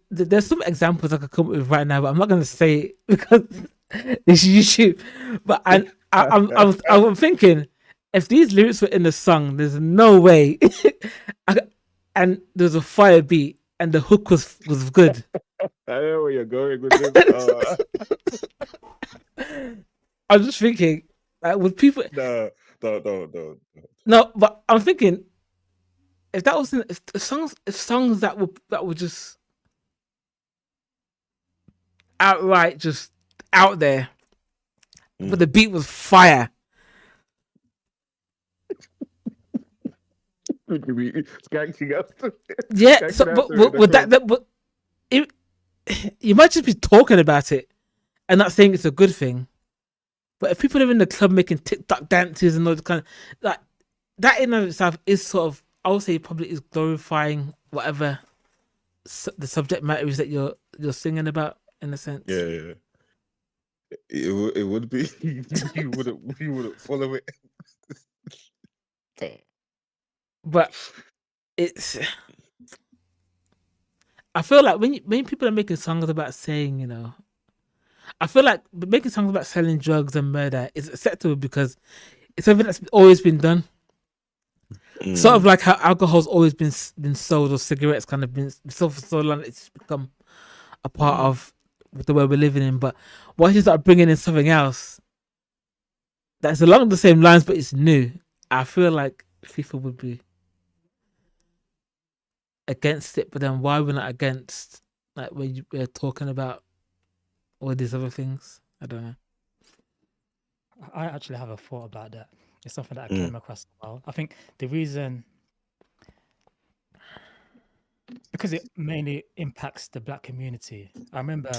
there's some examples I could come up with right now, but I'm not going to say it because it's YouTube. But I'm thinking, if these lyrics were in the song, there's no way, and there's a fire beat and the hook was good. I know where you're going with this. I'm just thinking, with people. No. No, but I'm thinking, if that was if songs that were just outright just out there, but the beat was fire. Yeah, so but you might just be talking about it and not saying it's a good thing. But if people are in the club making TikTok dances and all this kind of like that in and of itself is sort of, I would say, probably is glorifying whatever the subject matter is that you're singing about, in a sense. Yeah. It would be. you wouldn't follow it. But I feel like when people are making songs about saying, I feel like making songs about selling drugs and murder is acceptable because it's something that's always been done. Sort of like how alcohol's always been sold, or cigarettes kind of been sold for so long, it's become a part of the way we're living in. But once you start bringing in something else that's along the same lines but it's new, I feel like FIFA would be against it. But then why we're not against, like, when we're talking about all these other things? I don't know. I actually have a thought about that. It's something that I came across a while. I think the reason, because it mainly impacts the black community. I remember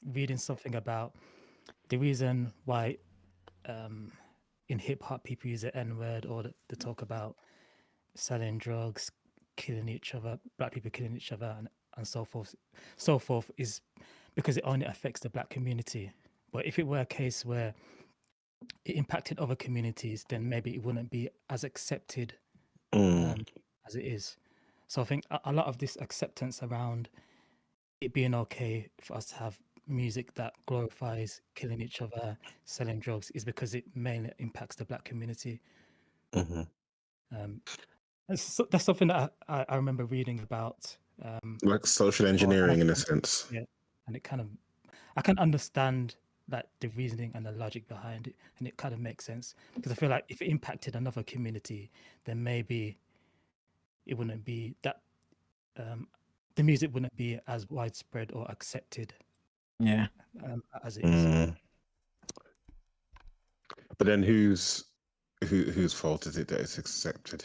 reading something about the reason why in hip hop people use the N-word, or they talk about selling drugs, killing each other, black people killing each other, and so forth is because it only affects the black community. But if it were a case where it impacted other communities, then maybe it wouldn't be as accepted as it is. So I think a lot of this acceptance around it being okay for us to have music that glorifies killing each other, selling drugs, is because it mainly impacts the black community. That's something that I remember reading about. Like social engineering in a sense. Yeah, and it kind of, I can understand that the reasoning and the logic behind it, and it kind of makes sense because I feel like if it impacted another community, then maybe it wouldn't be that. The music wouldn't be as widespread or accepted. Yeah. As it is. But then whose fault is it that it's accepted?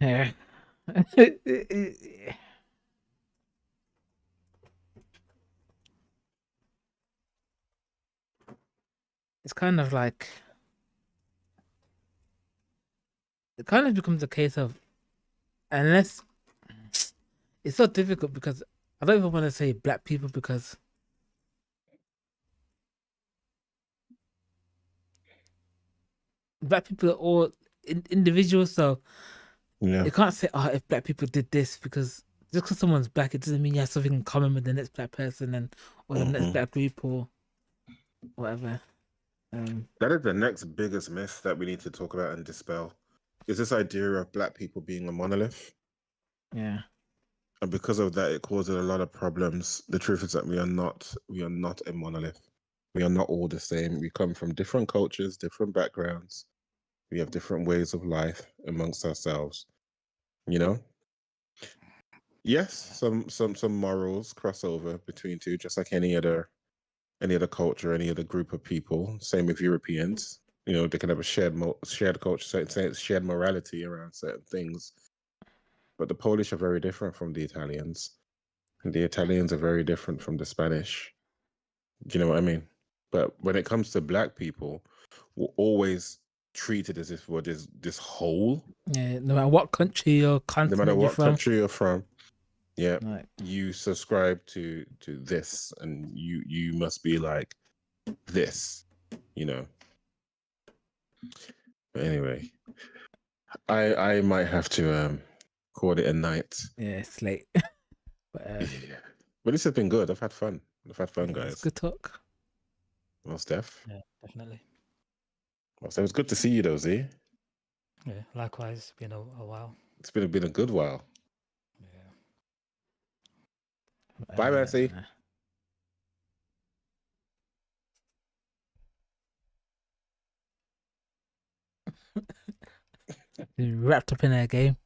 Yeah. It's kind of like it kind of becomes a case of unless it's so difficult because I don't even want to say black people because black people are all individuals, so yeah, you can't say, oh, if black people did this because just because someone's black, it doesn't mean you have something in common with the next black person and or the next black group or whatever. That is the next biggest myth that we need to talk about and dispel. Is this idea of black people being a monolith? Yeah. And because of that, it causes a lot of problems. The truth is that we are not a monolith. We are not all the same. We come from different cultures, different backgrounds. We have different ways of life amongst ourselves. You know? Yes, some morals cross over between two, just like any other culture, any other group of people. Same with Europeans. You know, they can have a shared culture, shared morality around certain things. But the Polish are very different from the Italians. And the Italians are very different from the Spanish. Do you know what I mean? But when it comes to black people, we're always treated as if we're this whole. Yeah, no matter what country or continent no matter what you're from. country you're from. Yeah, right. You subscribe to this, and you must be like this, you know. But anyway, I might have to call it a night. Yeah, it's late. But this has been good. I've had fun. Guys. It's good talk. Well, Steph. Yeah, definitely. Well, so it's good to see you, though, Z. Yeah, likewise. It's been a while. It's been a good while. Yeah. Bye, Mercy. Wrapped up in a game.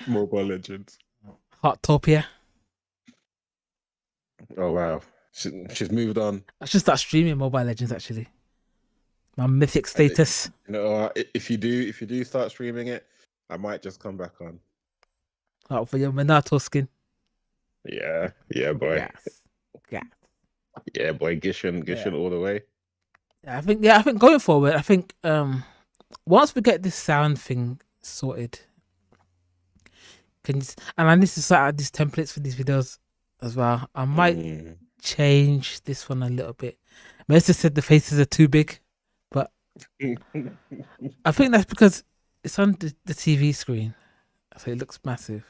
Mobile Legends. Heartopia. Oh wow, she's moved on. I should start streaming Mobile Legends actually. My mythic status. You know, if you do start streaming it, I might just come back on. Oh, for your Minato skin. Yeah, boy. Yes. Yeah, boy. Gishin all the way. I think going forward, I think once we get this sound thing sorted, and I need to sort out these templates for these videos as well. I might change this one a little bit. Most said the faces are too big, but I think that's because it's on the TV screen, so it looks massive.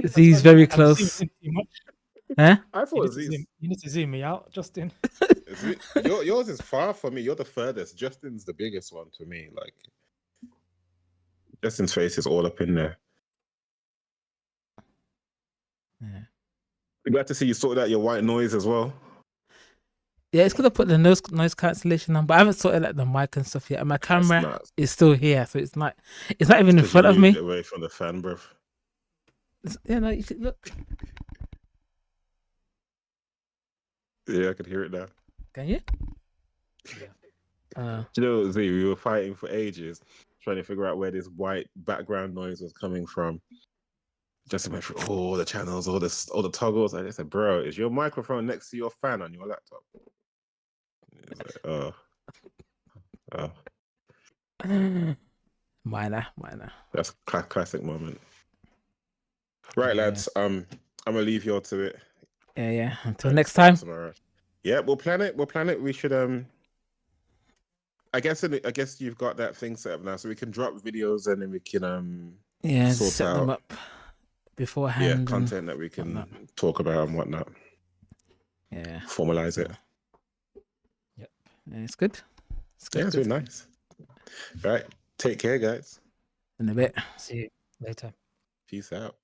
Z's very close. Huh? I thought you need to zoom me out, Justin. Yours is far from me. You're the furthest. Justin's the biggest one to me. Like Justin's face is all up in there. Yeah. Glad to see you sorted out your white noise as well. Yeah, it's gonna put the noise cancellation on, but I haven't sorted out the mic and stuff yet. And my camera is still here, so it's not even in front of me. Get away from the fan, bruv. Yeah, no, you should look. Yeah, I can hear it now. Can you? Do you know, Z, we were fighting for ages, trying to figure out where this white background noise was coming from. Just went through all the channels, all the toggles. I just said, bro, is your microphone next to your fan on your laptop? It's like, minor. That's classic moment. Right, lads. I'm gonna leave you all to it. Yeah. Until next time. Tomorrow. Yeah, we'll plan it. We should I guess you've got that thing set up now, so we can drop videos and then we can sort set out them up beforehand. Yeah, content that we can talk about and whatnot. Yeah. Formalize it. Yep. Yeah, it's good. It's been nice. Right. Take care, guys. In a bit. See you later. Peace out.